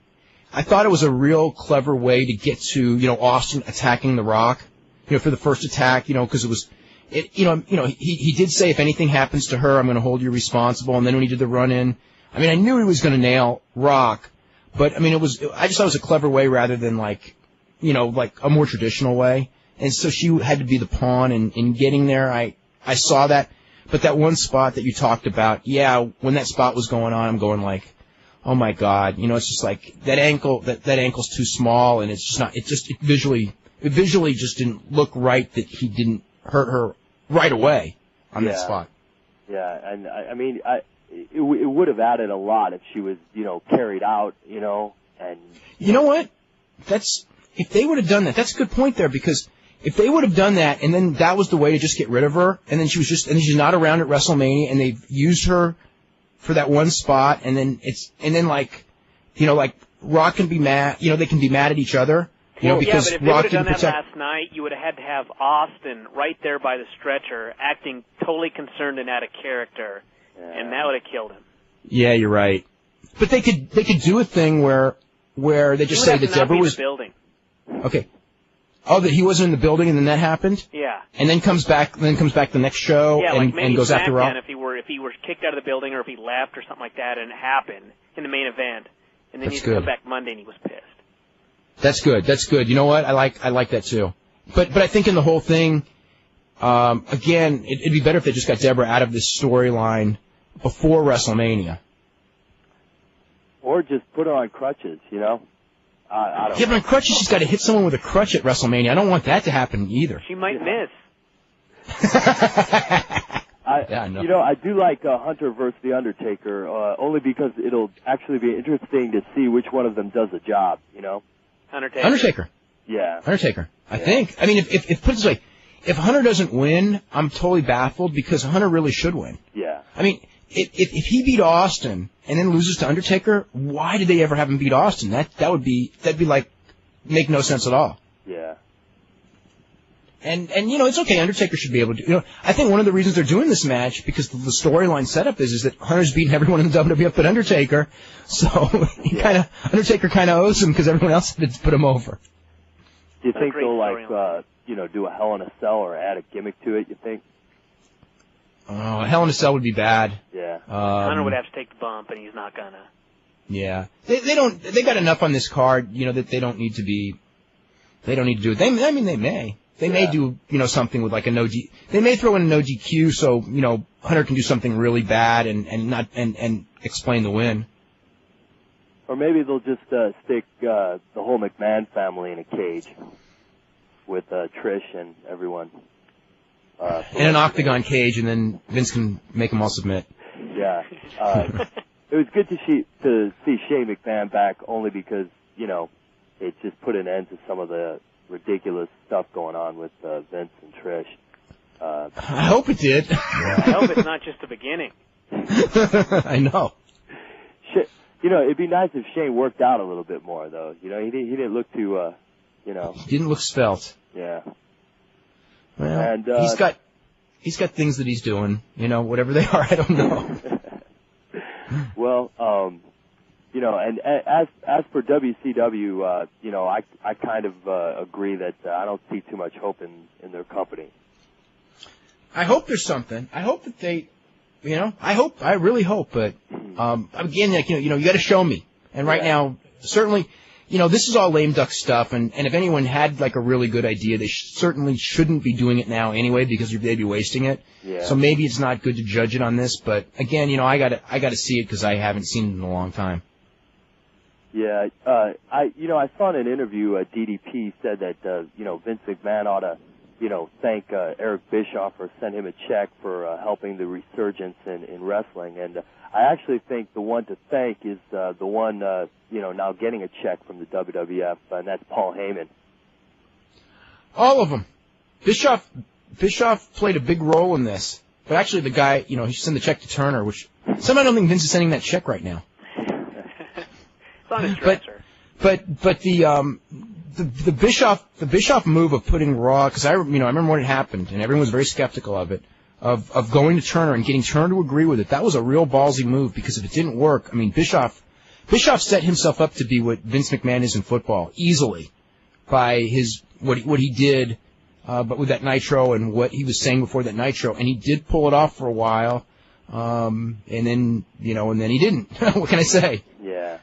I thought it was a real clever way to get to, Austin attacking The Rock, for the first attack, because it was, he did say if anything happens to her, I'm going to hold you responsible. And then when he did the run-in, I knew he was going to nail Rock, but I just thought it was a clever way rather than like a more traditional way. And so she had to be the pawn in getting there. I saw that. But that one spot that you talked about, yeah, when that spot was going on, I'm going like, oh my God, it's just like that ankle, that ankle's too small, and it's just not, it visually just didn't look right that he didn't hurt her right away on that spot. Yeah, and it would have added a lot if she was, carried out, and. You know what? If they would have done that, that's a good point there, because if they would have done that, and then that was the way to just get rid of her, and then she's not around at WrestleMania, and they've used her for that one spot, and then Rock can be mad, they can be mad at each other, because but if they Rock would have done didn't that protect. last night, you would have had to have Austin right there by the stretcher, acting totally concerned and out of character, and that would have killed him. Yeah, you're right. But they could do a thing where they just say that Deborah was. Building. Okay. Oh, that he wasn't in the building, and then that happened. Yeah. And then comes back the next show, and goes after Raw. If he were kicked out of the building, or if he left, or something like that, and it happened in the main event, and then he'd come back Monday and he was pissed. That's good. You know what? I like that too. But I think in the whole thing, again, it'd be better if they just got Deborah out of this storyline before WrestleMania. Or just put her on crutches, I don't know. But on crutches, she's got to hit someone with a crutch at WrestleMania. I don't want that to happen either. She might miss. I do like Hunter versus The Undertaker, only because it'll actually be interesting to see which one of them does the job, Undertaker. Yeah. Undertaker. I think. If put it this way, if Hunter doesn't win, I'm totally baffled because Hunter really should win. Yeah. If he beat Austin and then loses to Undertaker, why did they ever have him beat Austin? That'd be like make no sense at all. Yeah. And it's okay. Undertaker should be able to. I think one of the reasons they're doing this match because the storyline setup is that Hunter's beating everyone in the WWF but Undertaker, so Undertaker kind of owes him because everyone else had to put him over. Do you think they'll do a Hell in a Cell or add a gimmick to it? You think? Oh, Hell in a Cell would be bad. Yeah. Hunter would have to take the bump, and he's not gonna. Yeah. They don't. They got enough on this card, that they don't need to be. They don't need to do it. They may. They may do, something with like a no G. They may throw in a no GQ so, Hunter can do something really bad and explain the win. Or maybe they'll just stick the whole McMahon family in a cage with Trish and everyone. In an octagon cage, and then Vince can make them all submit. Yeah. It was good to see Shane McMahon back only because, it just put an end to some of the ridiculous stuff going on with Vince and Trish. I hope it did. Yeah, I hope it's not just the beginning. I know. It'd be nice if Shane worked out a little bit more, though. He didn't look too, He didn't look svelte. Yeah. Well, and he's got things that he's doing. Whatever they are, I don't know. Well, and as for WCW, I kind of agree that I don't see too much hope in their company. I hope there's something. I hope that they, I really hope, but again, you got to show me. And right now, certainly, this is all lame duck stuff, and if anyone had like a really good idea, they certainly shouldn't be doing it now anyway because they'd be wasting it. Yeah. So maybe it's not good to judge it on this, but again, I got to see it because I haven't seen it in a long time. Yeah, I saw in an interview DDP said that Vince McMahon ought to thank Eric Bischoff or send him a check for helping the resurgence in wrestling, and I actually think the one to thank is the one now getting a check from the WWF, and that's Paul Heyman. All of them. Bischoff played a big role in this, but actually the guy, he should send the check to Turner, which somehow I don't think Vince is sending that check right now. It's on his dresser. But the Bischoff move of putting Raw, because I remember when it happened, and everyone was very skeptical of it, of going to Turner and getting Turner to agree with it. That was a real ballsy move because if it didn't work, Bischoff set himself up to be what Vince McMahon is in football easily by what he did, but with that Nitro and what he was saying before that Nitro, and he did pull it off for a while, and then he didn't. What can I say? Yeah.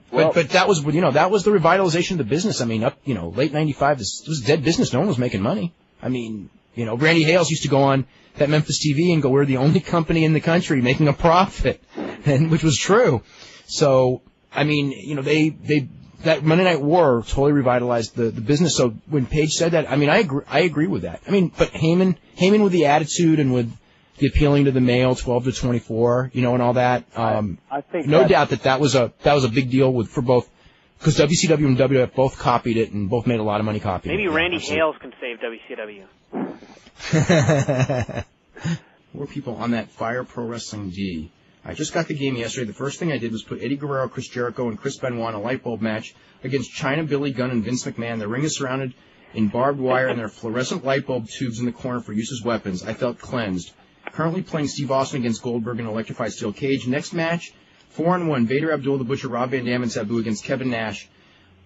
Well, but that was the revitalization of the business. Late '95, this was dead business. No one was making money. Randy Hales used to go on that Memphis TV and go, "We're the only company in the country making a profit," and which was true. So, that Monday Night War totally revitalized the business. So when Paige said that, I agree with that. But Heyman with the attitude and with the appealing to the male 12 to 24, and all that. I think no doubt that was a big deal for both, because WCW and WWF both copied it and both made a lot of money copying it. Maybe Randy Hales can save WCW. More people on that Fire Pro Wrestling D. I just got the game yesterday. The first thing I did was put Eddie Guerrero, Chris Jericho, and Chris Benoit in a light bulb match against China, Billy Gunn, and Vince McMahon. The ring is surrounded in barbed wire, and there are fluorescent light bulb tubes in the corner for use as weapons. I felt cleansed. Currently playing Steve Austin against Goldberg in an electrified steel cage. Next match, 4-on-1, Vader, Abdul the Butcher, Rob Van Dam, and Sabu against Kevin Nash.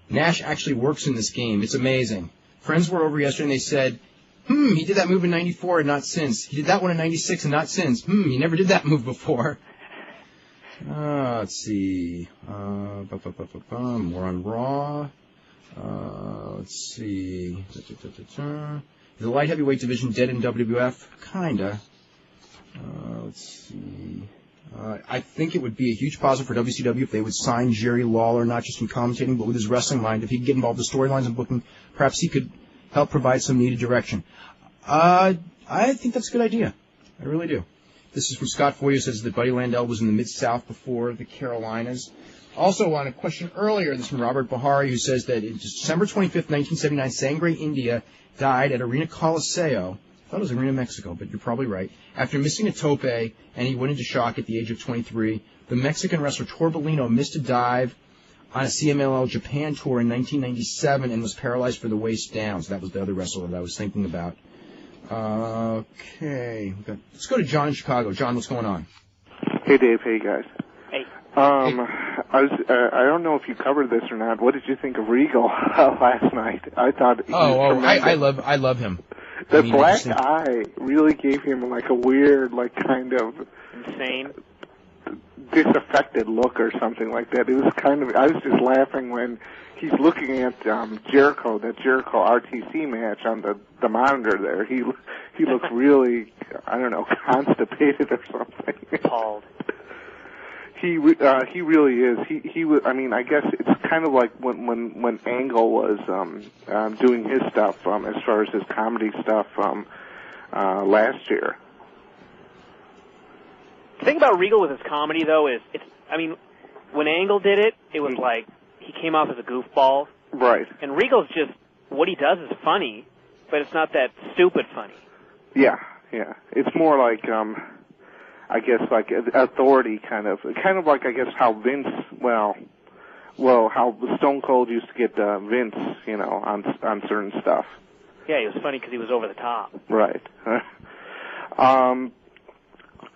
Nash actually works in this game. It's amazing. Friends were over yesterday and they said, he did that move in 94 and not since. He did that one in 96 and not since. He never did that move before. Let's see. More on Raw. Let's see. The light heavyweight division dead in WWF? Kinda. Let's see. I think it would be a huge positive for WCW if they would sign Jerry Lawler, not just in commentating, but with his wrestling mind. If he could get involved in storylines and booking, perhaps he could help provide some needed direction. I think that's a good idea. I really do. This is from Scott Foy, who says that Buddy Landel was in the Mid-South before the Also, on a question earlier, this is from Robert Bahari, who says that in December 25th, 1979, Sangre India died at Arena Coliseo. I thought it was Arena Mexico, but you're probably right. After missing a tope, and he went into shock at the age of 23, the Mexican wrestler Torbellino missed a dive on a CMLL Japan tour in 1997 and was paralyzed for the waist down. So that was the other wrestler that I was thinking about. Okay. Let's go to John in Chicago. John, what's going on? Hey, Dave. Hey, guys. Hey. I don't know if you covered this or not. What did you think of Regal last night? I thought he was tremendous. I love him. The black eye really gave him like a weird, like kind of insane. disaffected look or something like that. It was kind of, I was just laughing when he's looking at Jericho, that Jericho RTC match on the monitor there. He looks really, I don't know, constipated or something. Appalled. He really is. He was. I mean, I guess it's kind of like when Angle was doing his stuff as far as his comedy stuff last year. The thing about Regal with his comedy, though, is I mean, when Angle did it, it was like he came off as a goofball. Right. And Regal's just, what he does is funny, but it's not that stupid funny. Yeah. It's more like, I guess, like authority kind of like, I guess, how Vince, well, how Stone Cold used to get Vince, on certain stuff. Yeah, he was funny because he was over the top. Right.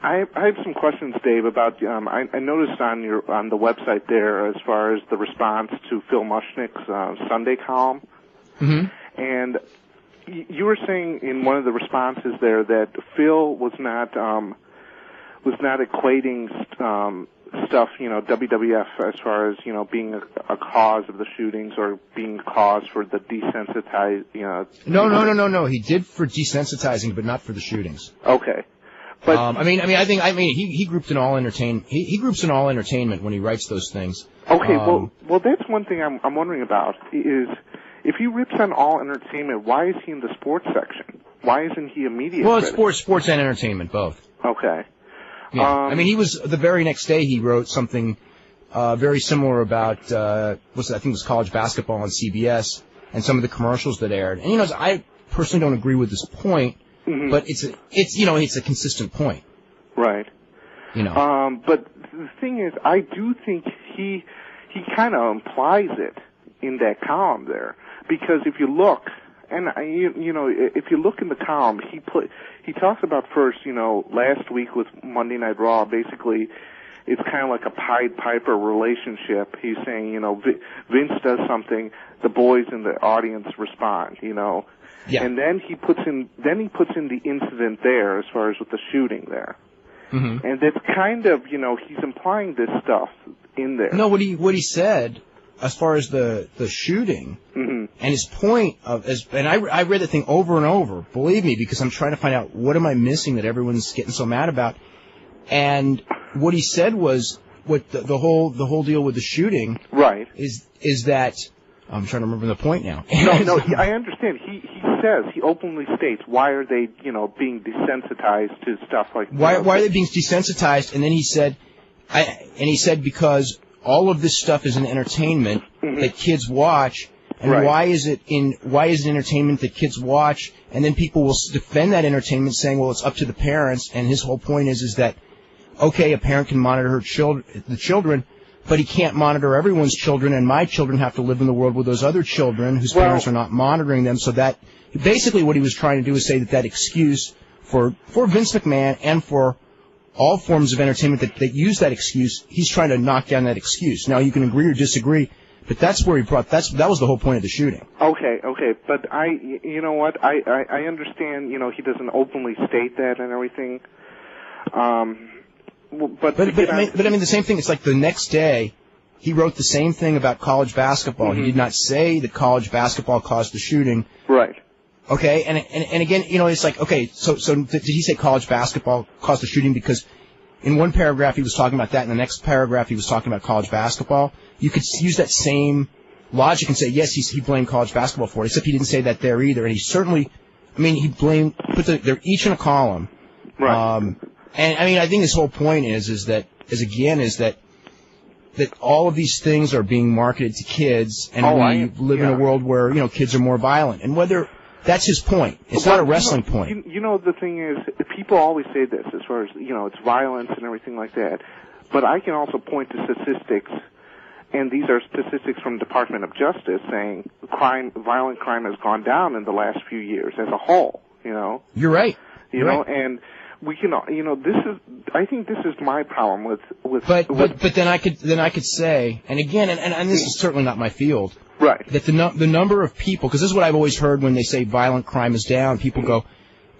I have some questions, Dave, about I noticed on the website there as far as the response to Phil Mushnick's Sunday column, and you were saying in one of the responses there that Phil was not equating stuff, WWF as far as being a cause of the shootings or being a cause for the desensitized. No. He did for desensitizing, but not for the shootings. Okay. But I think he grouped in all entertainment. He groups in all entertainment when he writes those things. Okay, well, that's one thing I'm wondering about is if he rips on all entertainment, why is he in the sports section? Why isn't he a media? Well, it's sports and entertainment both. Okay. Yeah. He was the very next day he wrote something very similar about I think it was college basketball on CBS and some of the commercials that aired. And I personally don't agree with this point. Mm-hmm. But it's a consistent point. Right. But the thing is, I do think he kind of implies it in that column there, because if you look, and if you look in the column, he talks about first, last week with Monday Night Raw, basically it's kind of like a Pied Piper relationship. He's saying, Vince does something, the boys in the audience respond, Yeah. And then he puts in the incident there as far as with the shooting there. Mm-hmm. And it's kind of, he's implying this stuff in there. No, what he said as far as the shooting and his point and I read the thing over and over, believe me, because I'm trying to find out what am I missing that everyone's getting so mad about. And what he said was what the whole deal with the shooting right is that I'm trying to remember the point now. No, I understand. He openly states, why are they, being desensitized to stuff like that? Why are they being desensitized? And then he said, because all of this stuff is an entertainment that kids watch, and why is it entertainment that kids watch? And then people will defend that entertainment, saying, well, it's up to the parents. And his whole point is that, okay, a parent can monitor the children, but he can't monitor everyone's children, and my children have to live in the world with those other children whose parents are not monitoring them. So that basically what he was trying to do is say that excuse for Vince McMahon and for all forms of entertainment that use that excuse, he's trying to knock down that excuse. Now, you can agree or disagree, but that's where that was the whole point of the shooting. Okay, but you know what? I understand, he doesn't openly state that and everything. But I mean, the same thing. It's like the next day, he wrote the same thing about college basketball. He did not say that college basketball caused the shooting. Right. Okay, and again, it's like, okay, so did he say college basketball caused the shooting? Because in one paragraph he was talking about that, in the next paragraph he was talking about college basketball. You could use that same logic and say, yes, he blamed college basketball for it, except he didn't say that there either. And he certainly, they're each in a column. Right. And I think his whole point is that all of these things are being marketed to kids, and we live in a world where kids are more violent, and whether that's his point. It's not a wrestling point. The thing is, people always say this as far as it's violence and everything like that, but I can also point to statistics, and these are statistics from the Department of Justice saying violent crime has gone down in the last few years as a whole. You're right. And we can, I think this is my problem with. But then I could say, and again, and this is certainly not my field. Right. That the number of people, because this is what I've always heard when they say violent crime is down. People go,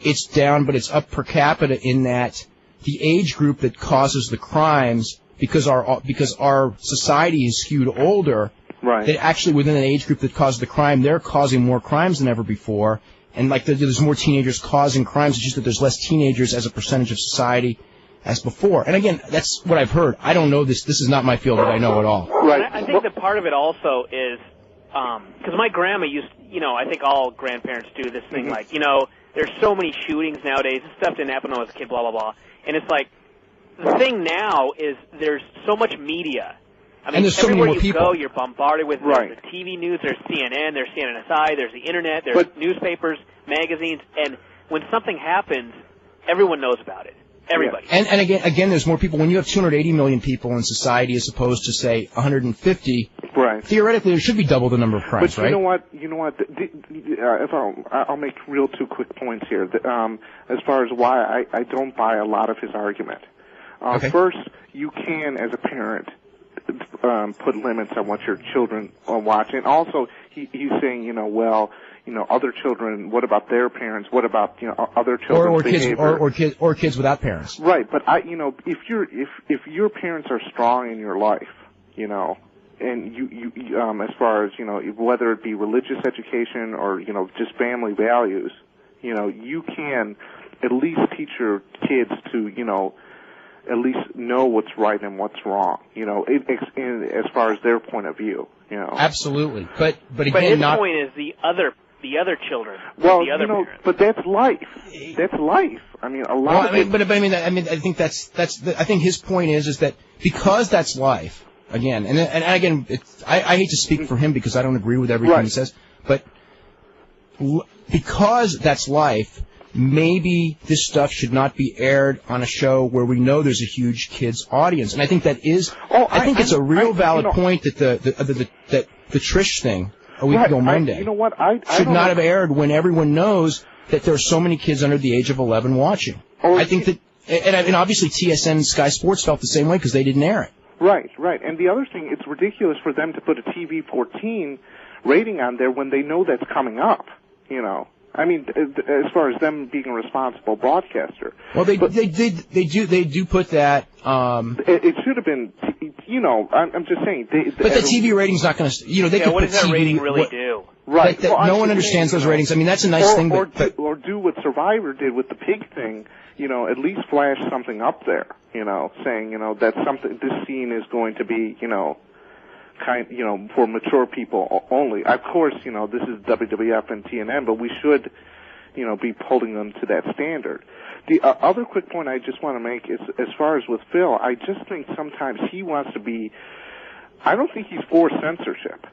it's down, but it's up per capita in that the age group that causes the crimes because our society is skewed older. Right. That actually within an age group that caused the crime, they're causing more crimes than ever before. And like there's more teenagers causing crimes. It's just that there's less teenagers as a percentage of society as before. And again, that's what I've heard. I don't know this. This is not my field that I know at all. Right. I think that part of it also is because my grandma used, I think all grandparents do this thing, like, there's so many shootings nowadays. This stuff didn't happen when I was a kid, blah, blah, blah. And it's like, the thing now is there's so much media. I mean, and there's so many everywhere more you people. go, you're bombarded with Right. the TV news. There's CNN, there's CNNSI, there's the Internet, there's newspapers, magazines. And when something happens, everyone knows about it. Everybody. Yeah. And again, there's more people. When you have 280 million people in society as opposed to, say, 150, right. Theoretically, there should be double the number of crimes, but right? You know what? If I'll make real 2 quick points here. As far as why I don't buy a lot of his argument. Okay. First, you can, as a parent, put limits on what your children watch. And also, he's saying, other children, what about their parents? What about, other children's behavior? Or kids without parents. Right, but if your parents are strong in your life, and you as far as, whether it be religious education or, just family values, you can at least teach your kids to, at least know what's right and what's wrong, as far as their point of view, Absolutely. But again, but his point is the other children. Well, the other parents. but that's life. That's life. I mean, a lot of it. I think I think his point is that because that's life, again, and again, I hate to speak for him because I don't agree with everything he says, but because that's life, maybe this stuff should not be aired on a show where we know there's a huge kids audience. And I think that is, I think it's a real valid point that the Trish thing a week ago Monday should not have aired when everyone knows that there are so many kids under the age of 11 watching. I think that, and obviously TSN and Sky Sports felt the same way because they didn't air it. Right. And the other thing, it's ridiculous for them to put a TV-14 rating on there when they know that's coming up, I mean, as far as them being a responsible broadcaster. Well, they do put that. It should have been, I'm just saying. But the TV rating's not going to, what does that rating really do? Right. No one understands those ratings. I mean, that's a nice thing. Or do what Survivor did with the pig thing. At least flash something up there. Saying that's something. This scene is going to be, for mature people only. Of course, this is WWF and TNN, but we should, be holding them to that standard. The other quick point I just want to make is, as far as with Phil, I just think sometimes he wants to be, I don't think he's for censorship,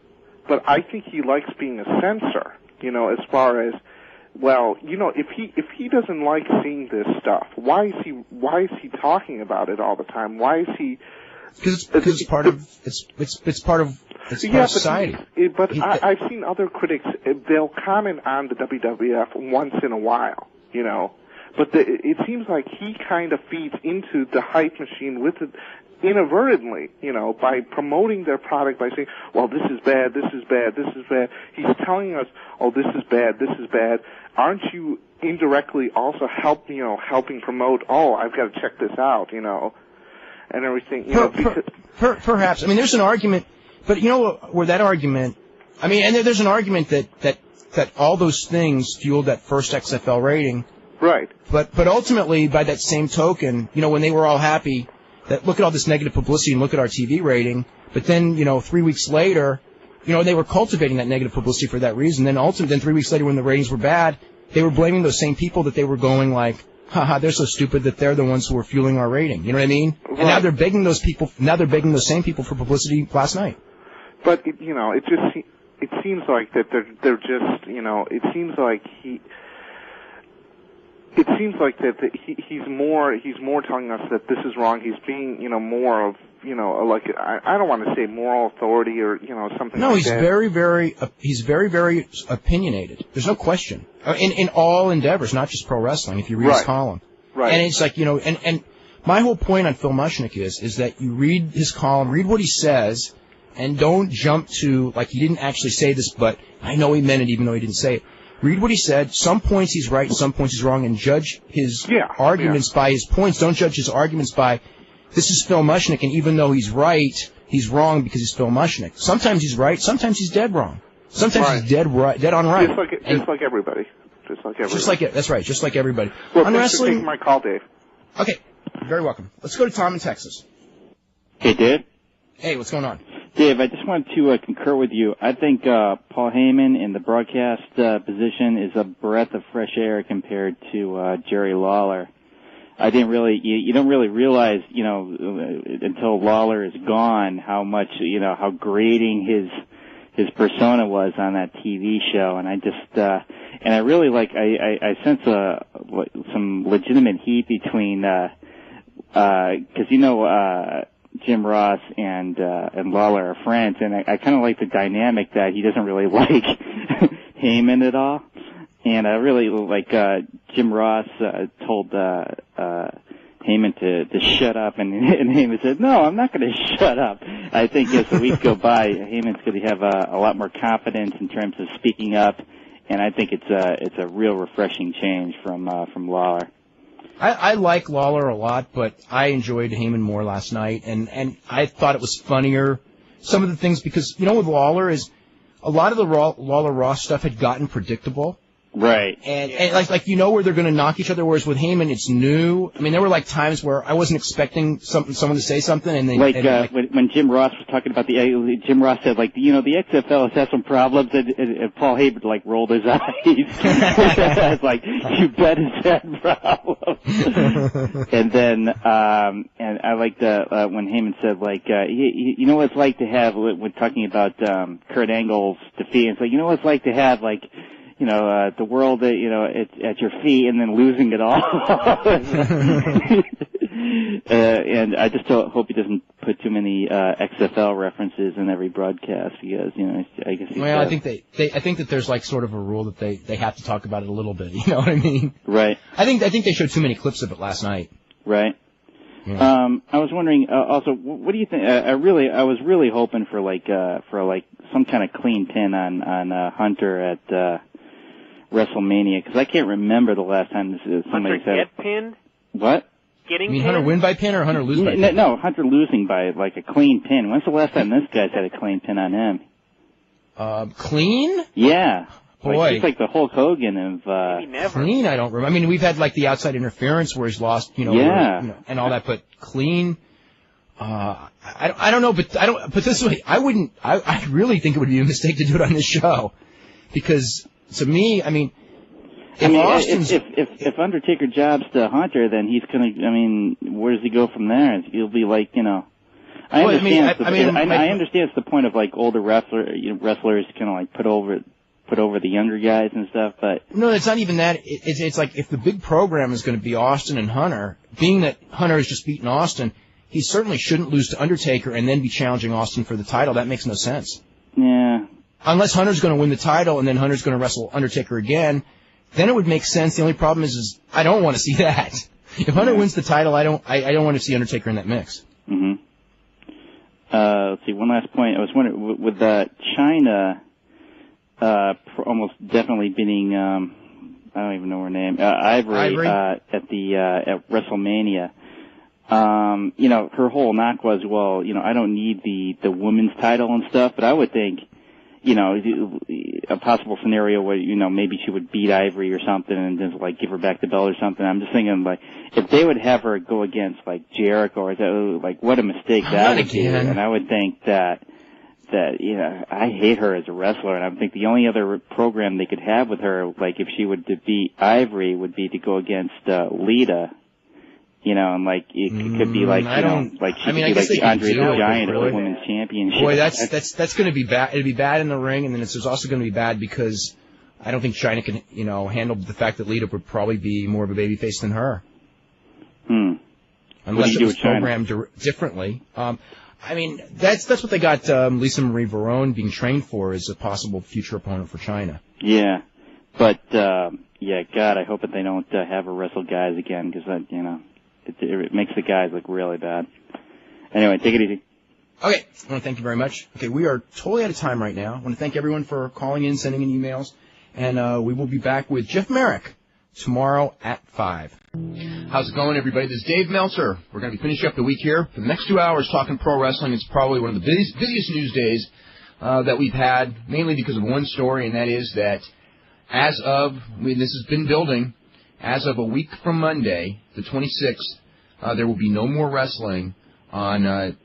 but I think he likes being a censor, as far as, well, if he doesn't like seeing this stuff, why is he talking about it all the time? Why is he? Because it's part of society. I've seen other critics; they'll comment on the WWF once in a while, But it seems like he kind of feeds into the hype machine with it inadvertently, by promoting their product by saying, "Well, this is bad, this is bad, this is bad." He's telling us, "Oh, this is bad, this is bad." Aren't you indirectly also helping promote? Oh, I've got to check this out, and everything. Perhaps. I mean, there's an argument, but where that argument. I mean, and there's an argument that all those things fueled that first XFL rating. Right. But ultimately, by that same token, when they were all happy that look at all this negative publicity and look at our TV rating, but then 3 weeks later, they were cultivating that negative publicity for that reason. Then 3 weeks later, when the ratings were bad, they were blaming those same people that they were going like, haha, they're so stupid that they're the ones who are fueling our rating. You know what I mean? Right. And now they're begging those people. Now they're begging those same people for publicity last night. But it seems like that they're just it seems like he's more telling us that this is wrong. He's being more of like I don't want to say moral authority or something. No, like he's that. he's very very opinionated. There's no question in all endeavors, not just pro wrestling. If you read his column, right, and it's like and my whole point on Phil Mushnick is that you read his column, read what he says, and don't jump to like he didn't actually say this, but I know he meant it even though he didn't say it. Read what he said. Some points he's right, and some points he's wrong, and judge his arguments by his points. Don't judge his arguments by this is Phil Mushnick, and even though he's right, he's wrong because he's Phil Mushnick. Sometimes he's right, sometimes he's dead wrong. Sometimes he's dead on right. Just like everybody. That's right, just like everybody. Well, on thanks for wrestling, taking my call, Dave. Okay, very welcome. Let's go to Tom in Texas. Hey, Dave. Hey, what's going on? Dave, I just wanted to concur with you. I think Paul Heyman in the broadcast position is a breath of fresh air compared to Jerry Lawler. I didn't really, you don't really realize, until Lawler is gone, how much, how grating his persona was on that TV show. And I just, and I really I sense some legitimate heat between, cause Jim Ross and Lawler are friends, and I kind of like the dynamic that he doesn't really like Heyman at all. And I really like Jim Ross told Heyman to shut up, and Heyman said, "No, I'm not going to shut up." I think as the weeks go by, Heyman's going to have a lot more confidence in terms of speaking up, and I think it's a real refreshing change from Lawler. I like Lawler a lot, but I enjoyed Heyman more last night, and I thought it was funnier, some of the things, because, with Lawler is a lot of the Lawler-Ross stuff had gotten predictable. Right. And where they're going to knock each other, whereas with Heyman, it's new. I mean, there were times where I wasn't expecting someone to say something, and when Jim Ross was talking about Jim Ross said, the XFL has had some problems, and Paul Heyman, rolled his eyes. I was like, you bet it's had problems. And then, and I liked, when Heyman said, you know what it's like to have, when talking about, Kurt Angle's defeat, it's you know what it's like to have, the world, at your feet and then losing it all. And I just hope he doesn't put too many XFL references in every broadcast because, I guess. Well, I think I think that there's sort of a rule that they have to talk about it a little bit. You know what I mean? Right. I think they showed too many clips of it last night. Right. Yeah. I was wondering also, what do you think? I was really hoping for some kind of clean pin on Hunter at WrestleMania, because I can't remember the last time somebody said Hunter get pinned? What? Getting you mean pinned? Hunter win by pin or Hunter lose by pin? No, Hunter losing by a clean pin. When's the last time this guy's had a clean pin on him? Clean? Yeah. Boy. He's like the Hulk Hogan of Maybe never. Clean, I don't remember. I mean, we've had the outside interference where he's lost, and all that, but clean. I don't know, but this way, I really think it would be a mistake to do it on this show, because to me, I mean, if Undertaker jobs to Hunter, then he's gonna. Where does he go from there? He'll be I understand. I understand it's the point of older wrestlers kind of put over the younger guys and stuff, but no, it's not even that. It's if the big program is going to be Austin and Hunter, being that Hunter has just beaten Austin, he certainly shouldn't lose to Undertaker and then be challenging Austin for the title. That makes no sense. Yeah. Unless Hunter's going to win the title and then Hunter's going to wrestle Undertaker again, then it would make sense. The only problem is I don't want to see that. If Hunter wins the title, I don't want to see Undertaker in that mix. Mm-hmm. Let's see, one last point. I was wondering, with China almost definitely beating, I don't even know her name, Ivory. At WrestleMania. Her whole knock was, I don't need the women's title and stuff, but I would think, a possible scenario where, maybe she would beat Ivory or something and just, give her back the belt or something. I'm just thinking, if they would have her go against, Jericho or what a mistake that would be. And I would think that, I hate her as a wrestler, and I think the only other program they could have with her, if she would defeat Ivory, would be to go against, Lita. And it could be she could be the Andre the Giant of the Women's Championship. Boy, that's going to be bad. It'd be bad in the ring, and then it's also going to be bad because I don't think China can, handle the fact that Lita would probably be more of a babyface than her. Unless it was programmed differently. That's what they got Lisa Marie Verone being trained for as a possible future opponent for China. Yeah, but God, I hope that they don't have her wrestle guys again because it makes the guys look really bad. Anyway, take it easy. Okay, I want to thank you very much. Okay, we are totally out of time right now. I want to thank everyone for calling in, sending in emails, and we will be back with Jeff Merrick tomorrow at 5. How's it going, everybody? This is Dave Meltzer. We're going to be finishing up the week here. For the next 2 hours talking pro wrestling, it's probably one of the busiest news days that we've had, mainly because of one story, and that is that as of, this has been building, as of a week from Monday, the 26th, there will be no more wrestling on the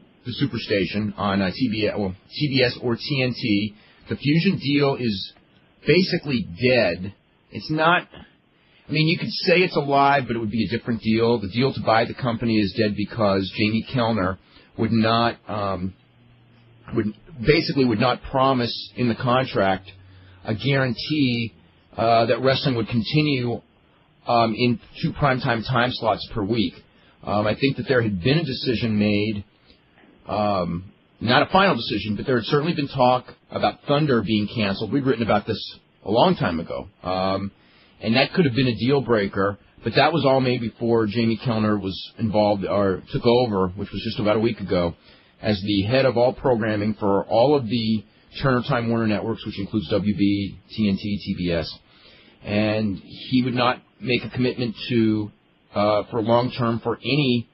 Superstation, on TBS or TNT. The Fusient deal is basically dead. It's not... you could say it's alive, but it would be a different deal. The deal to buy the company is dead because Jamie Kellner would not promise in the contract a guarantee that wrestling would continue in 2 primetime time slots per week. I think that there had been a decision made, not a final decision, but there had certainly been talk about Thunder being canceled. We'd written about this a long time ago. And that could have been a deal breaker, but that was all made before Jamie Kellner was involved or took over, which was just about a week ago, as the head of all programming for all of the Turner Time Warner networks, which includes WB, TNT, TBS. And he would not make a commitment to for long term for any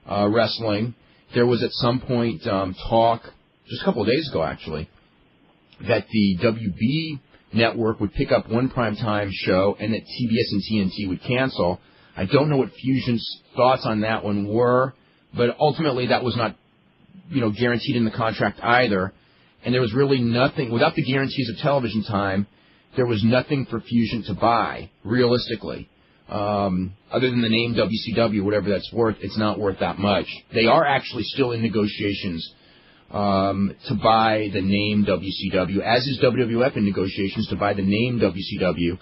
wrestling. There was at some point talk, just a couple of days ago actually, that the WB network would pick up one primetime show and that TBS and TNT would cancel. I don't know what Fusion's thoughts on that one were, but ultimately that was not, guaranteed in the contract either. And there was really nothing, without the guarantees of television time, there was nothing for Fusion to buy, realistically. Other than the name WCW, whatever that's worth, it's not worth that much. They are actually still in negotiations to buy the name WCW, as is WWF in negotiations to buy the name WCW,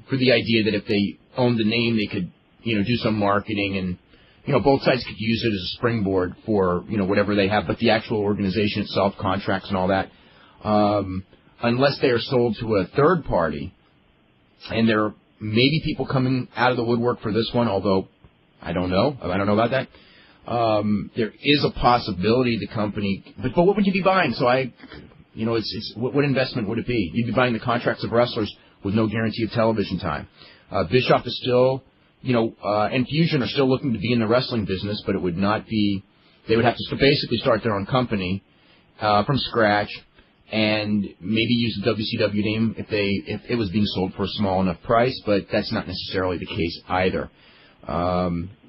for the idea that if they owned the name, they could, do some marketing and, both sides could use it as a springboard for, whatever they have, but the actual organization itself, contracts and all that, unless they are sold to a third party, and there may be people coming out of the woodwork for this one, although I don't know about that. There is a possibility the company, but what would you be buying? So what investment would it be? You'd be buying the contracts of wrestlers with no guarantee of television time. Bischoff is still, and Fusion are still looking to be in the wrestling business, but it would not be, they would have to basically start their own company, from scratch and maybe use the WCW name if it was being sold for a small enough price, but that's not necessarily the case either.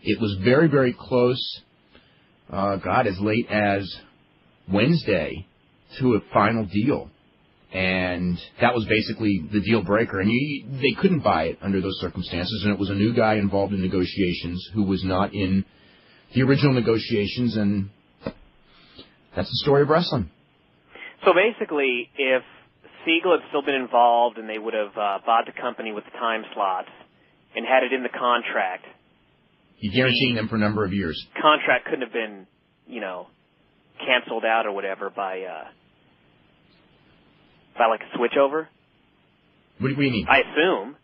It was very, very close, as late as Wednesday to a final deal. And that was basically the deal breaker. And they couldn't buy it under those circumstances. And it was a new guy involved in negotiations who was not in the original negotiations. And that's the story of wrestling. So basically, if Siegel had still been involved and they would have bought the company with the time slots and had it in the contract, you're guaranteeing them for a number of years. Contract couldn't have been, canceled out or whatever by like a switchover. What do you mean? I assume.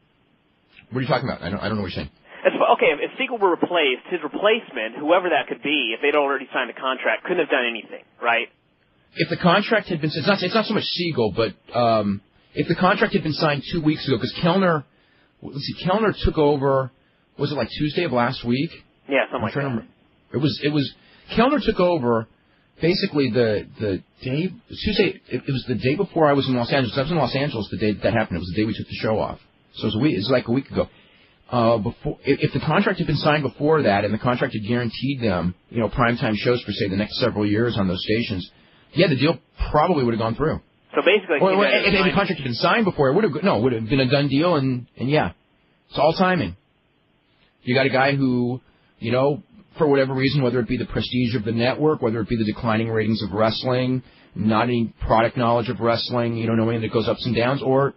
What are you talking about? I don't know what you're saying. Okay, if Siegel were replaced, his replacement, whoever that could be, if they'd already signed a contract, couldn't have done anything, right? If the contract had been, it's not so much Siegel, but if the contract had been signed 2 weeks ago, because Kellner took over. Was it like Tuesday of last week? Yeah, something like that. It was Kellner took over basically the day Tuesday. It was the day before I was in Los Angeles. I was in Los Angeles the day that happened. It was the day we took the show off. So it was like a week ago. If the contract had been signed before that and the contract had guaranteed them, primetime shows for say the next several years on those stations, yeah, the deal probably would have gone through. So basically, if the contract had been signed before, it would have been a done deal, and yeah, it's all timing. You got a guy who, for whatever reason, whether it be the prestige of the network, whether it be the declining ratings of wrestling, not any product knowledge of wrestling, knowing that it goes ups and downs, or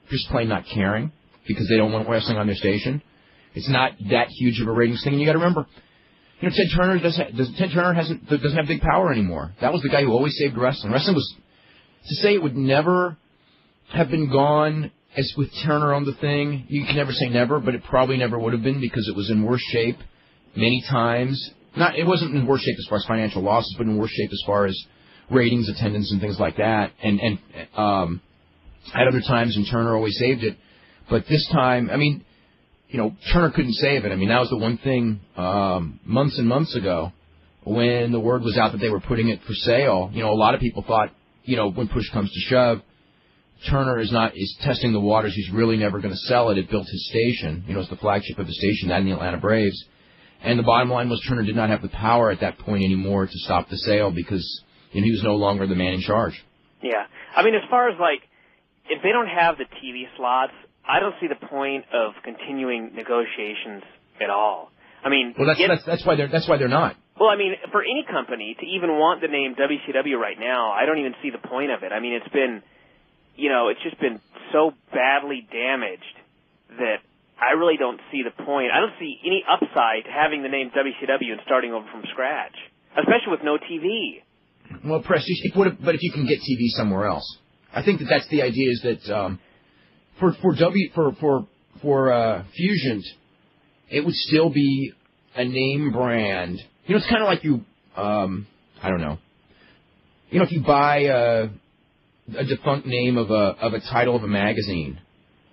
just plain not caring because they don't want wrestling on their station. It's not that huge of a ratings thing. And you got to remember, Ted Turner doesn't have big power anymore. That was the guy who always saved wrestling. Wrestling was, to say it would never have been gone as with Turner on the thing, you can never say never, but it probably never would have been because it was in worse shape many times. It wasn't in worse shape as far as financial losses, but in worse shape as far as ratings, attendance, and things like that. And at other times, and Turner always saved it. But this time, Turner couldn't save it. I mean, that was the one thing months and months ago when the word was out that they were putting it for sale. A lot of people thought, when push comes to shove, Turner is testing the waters. He's really never going to sell it. It built his station. It's the flagship of the station, that and the Atlanta Braves. And the bottom line was Turner did not have the power at that point anymore to stop the sale because he was no longer the man in charge. Yeah. I mean, as far as, if they don't have the TV slots, I don't see the point of continuing negotiations at all. I mean, well, that's why they're not. Well, I mean, for any company to even want the name WCW right now, I don't even see the point of it. I mean, it's been, it's just been so badly damaged that I really don't see the point. I don't see any upside to having the name WCW and starting over from scratch, especially with no TV. Well, Prestige, but if you can get TV somewhere else, I think that's the idea. Is that for Fusient, it would still be a name brand. It's kind of like I don't know. If you buy a defunct name of a title of a magazine,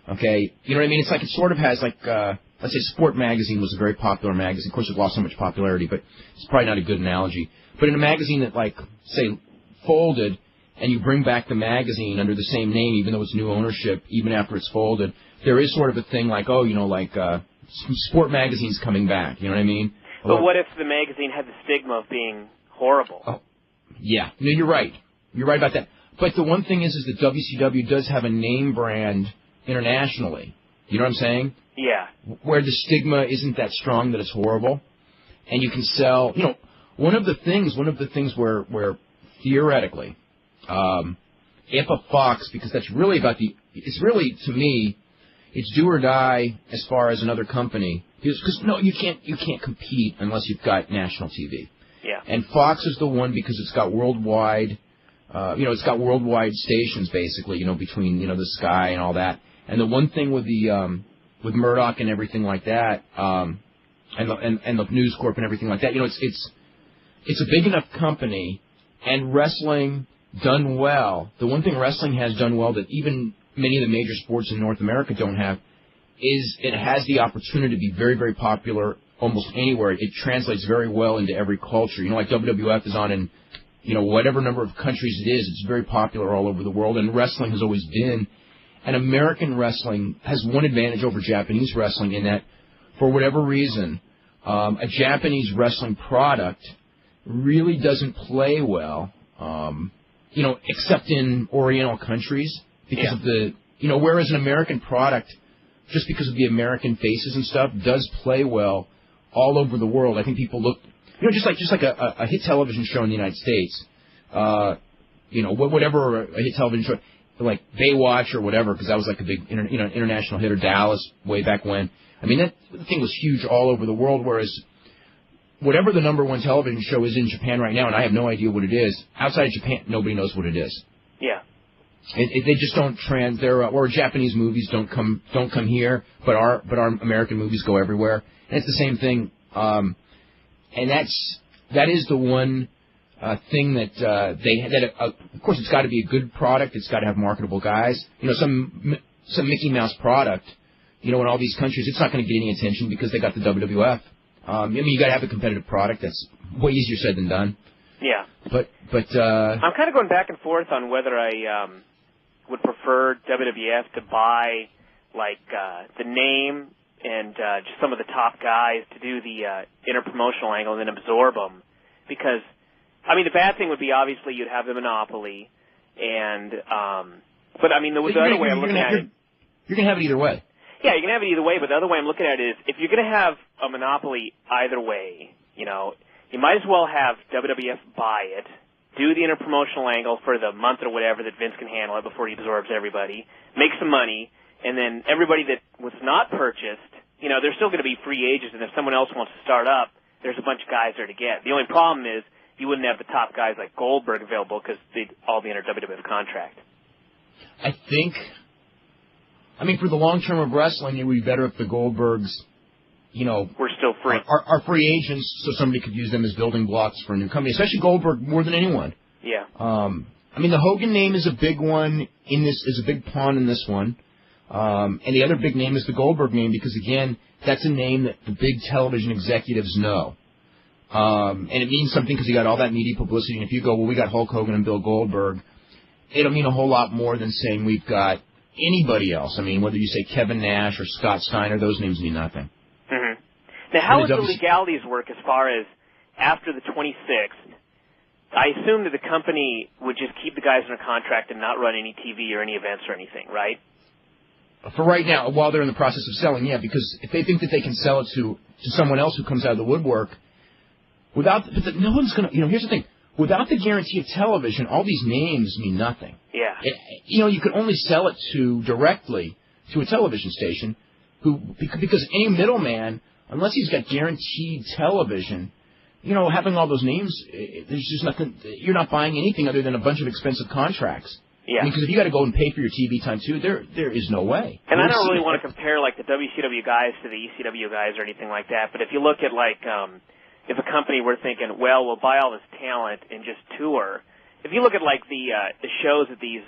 okay, you know what I mean? It's like it sort of has let's say Sport Magazine was a very popular magazine. Of course, it lost so much popularity, but it's probably not a good analogy. But in a magazine that, say, folded, and you bring back the magazine under the same name, even though it's new ownership, even after it's folded, there is sort of a thing Sport Magazine's coming back. You know what I mean? But what if the magazine had the stigma of being horrible? Oh, yeah. No, you're right. You're right about that. But the one thing is that WCW does have a name brand internationally. You know what I'm saying? Yeah. Where the stigma isn't that strong that it's horrible, and you can sell. One of the things where theoretically, if a Fox, because that's really it's really, to me, it's do or die as far as another company. Because you can't compete unless you've got national TV. Yeah. And Fox is the one because it's got worldwide, it's got worldwide stations basically, between the Sky and all that. And the one thing with with Murdoch and everything like that, and the News Corp and everything like that, it's a big enough company, and wrestling done well. The one thing wrestling has done well that even many of the major sports in North America don't have is it has the opportunity to be very, very popular almost anywhere. It translates very well into every culture. Like WWF is on in, whatever number of countries it is. It's very popular all over the world, and wrestling has always been. And American wrestling has one advantage over Japanese wrestling in that, for whatever reason, a Japanese wrestling product really doesn't play well, except in Oriental countries because of the, whereas an American product, just because of the American faces and stuff, does play well all over the world. I think people look, just like a hit television show in the United States, whatever a hit television show, like Baywatch or whatever, because that was like a big international hit, or Dallas way back when. I mean, that thing was huge all over the world, whereas whatever the number one television show is in Japan right now, and I have no idea what it is, outside of Japan, nobody knows what it is. Yeah. They just don't or Japanese movies don't come here, but our American movies go everywhere. And it's the same thing. And that is the one thing that of course, it's got to be a good product. It's got to have marketable guys. Some Mickey Mouse product, in all these countries, it's not going to get any attention because they got the WWF. You got to have a competitive product. That's way easier said than done. Yeah. But I'm kind of going back and forth on whether I would prefer WWF to buy the name and just some of the top guys to do the interpromotional angle and then absorb them, because the bad thing would be obviously you'd have the monopoly, and but the other way I'm looking at it, you're gonna have it either way. Yeah, you can have it either way, but the other way I'm looking at it is if you're going to have a monopoly either way, you might as well have WWF buy it, do the interpromotional angle for the month or whatever that Vince can handle it before he absorbs everybody, make some money, and then everybody that was not purchased, they're still going to be free agents, and if someone else wants to start up, there's a bunch of guys there to get. The only problem is you wouldn't have the top guys like Goldberg available because they'd all be under WWF contract. I think... for the long term of wrestling, it would be better if the Goldbergs, we're still free. Are free agents, so somebody could use them as building blocks for a new company, especially Goldberg more than anyone. Yeah. The Hogan name is a big one in this, is a big pawn in this one. And the other big name is the Goldberg name because, again, that's a name that the big television executives know. And it means something because you got all that media publicity. And if you go, well, we got Hulk Hogan and Bill Goldberg, it'll mean a whole lot more than saying we've got anybody else. I mean, whether you say Kevin Nash or Scott Steiner, those names mean nothing. Mm-hmm. Now, how would the legalities work as far as after the 26th? I assume that the company would just keep the guys under contract and not run any TV or any events or anything, right? For right now, while they're in the process of selling, yeah, because if they think that they can sell it to someone else who comes out of the woodwork, no one's going to, here's the thing. Without the guarantee of television, all these names mean nothing. Yeah. You can only sell it directly to a television station because any middleman, unless he's got guaranteed television, having all those names, there's just nothing. You're not buying anything other than a bunch of expensive contracts. Yeah. Because if you got to go and pay for your TV time too, there is no way. And I don't really want to compare like the WCW guys to the ECW guys or anything like that. But if you look at if a company were thinking, well, we'll buy all this talent and just tour. If you look at like the shows that these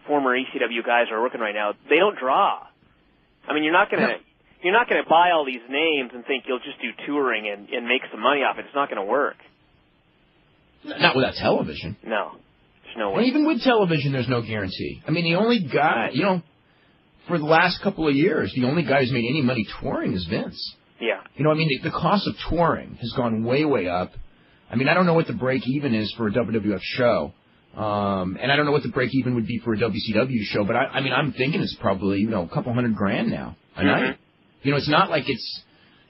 former ECW guys are working right now, they don't draw. I mean, you're not gonna buy all these names and think you'll just do touring and make some money off it. It's not going to work. Not without television. No. There's no way. And even with television, there's no guarantee. I mean, the only guy, for the last couple of years, the only guy who's made any money touring is Vince. Yeah. The cost of touring has gone way, way up. I mean, I don't know what the break-even is for a WWF show. And I don't know what the break-even would be for a WCW show, but I'm thinking it's probably, a couple $100,000 now a night. It's not like it's,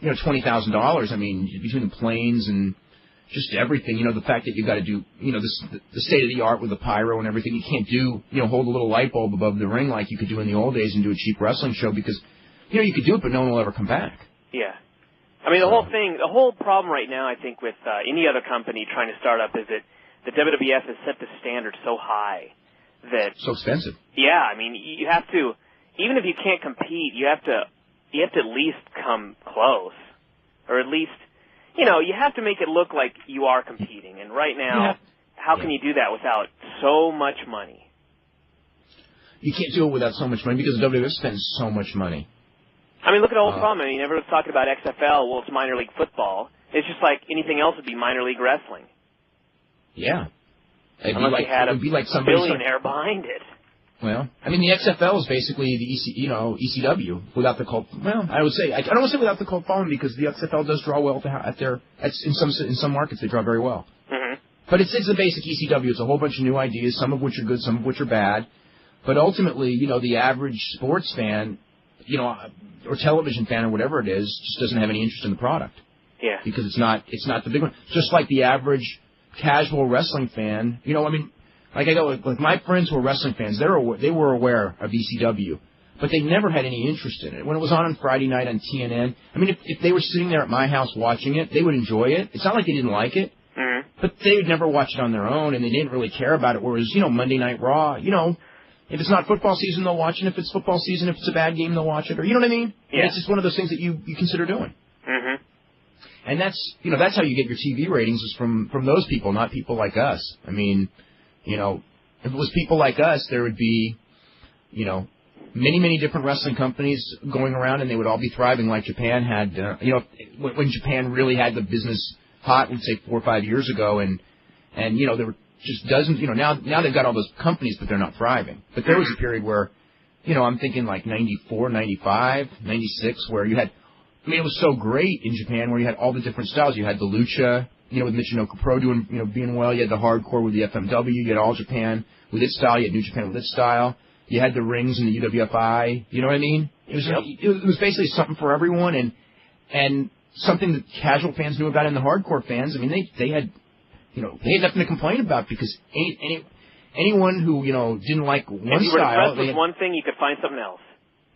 $20,000. I mean, between the planes and just everything, the fact that you got to do, the state of the art with the pyro and everything. You can't do, hold a little light bulb above the ring like you could do in the old days and do a cheap wrestling show because, you could do it, but no one will ever come back. Yeah. I mean, the whole problem right now, I think, with any other company trying to start up is that the WWF has set the standard so high that... So expensive. Yeah, I mean, you have to, even if you can't compete, you have to at least come close. Or at least, you have to make it look like you are competing. And right now, how can you do that without so much money? You can't do it without so much money because the WWF spends so much money. I mean, look at the whole problem. I mean, everyone's talking about XFL. Well, it's minor league football. It's just like anything else would be minor league wrestling. Yeah. Unless you had a billionaire behind it. Well, I mean, the XFL is basically the ECW without the cult. Well, I would say I don't want to say without the cult following because the XFL does draw well in some markets they draw very well. Mm-hmm. But it's the basic ECW. It's a whole bunch of new ideas, some of which are good, some of which are bad. But ultimately, the average sports fan, or television fan or whatever it is, just doesn't have any interest in the product. Yeah. Because it's not the big one. Just like the average casual wrestling fan, like my friends who are wrestling fans, they were aware of ECW, but they never had any interest in it. When it was on Friday night on TNN, I mean, if they were sitting there at my house watching it, they would enjoy it. It's not like they didn't like it, but they would never watch it on their own, and they didn't really care about it. Whereas, Monday Night Raw, if it's not football season, they'll watch it. If it's football season, if it's a bad game, they'll watch it. Or, you know what I mean? Yeah. And it's just one of those things that you consider doing. Mm-hmm. And that's how you get your TV ratings is from those people, not people like us. I mean, if it was people like us, there would be, many, many different wrestling companies going around, and they would all be thriving like Japan had, when Japan really had the business hot, let's say 4 or 5 years ago, and there were just dozens, now they've got all those companies, but they're not thriving. But there was a period where, I'm thinking like 94, 95, 96, where you had, it was so great in Japan where you had all the different styles. You had the lucha, with Michinoku Pro doing, being well. You had the hardcore with the FMW. You had All Japan with its style. You had New Japan with its style. You had the rings and the UWFI. You know what I mean? It was basically something for everyone and something that casual fans knew about and the hardcore fans. I mean, they had nothing to complain about because anyone who, didn't like one style. If you were impressed with one thing, you could find something else.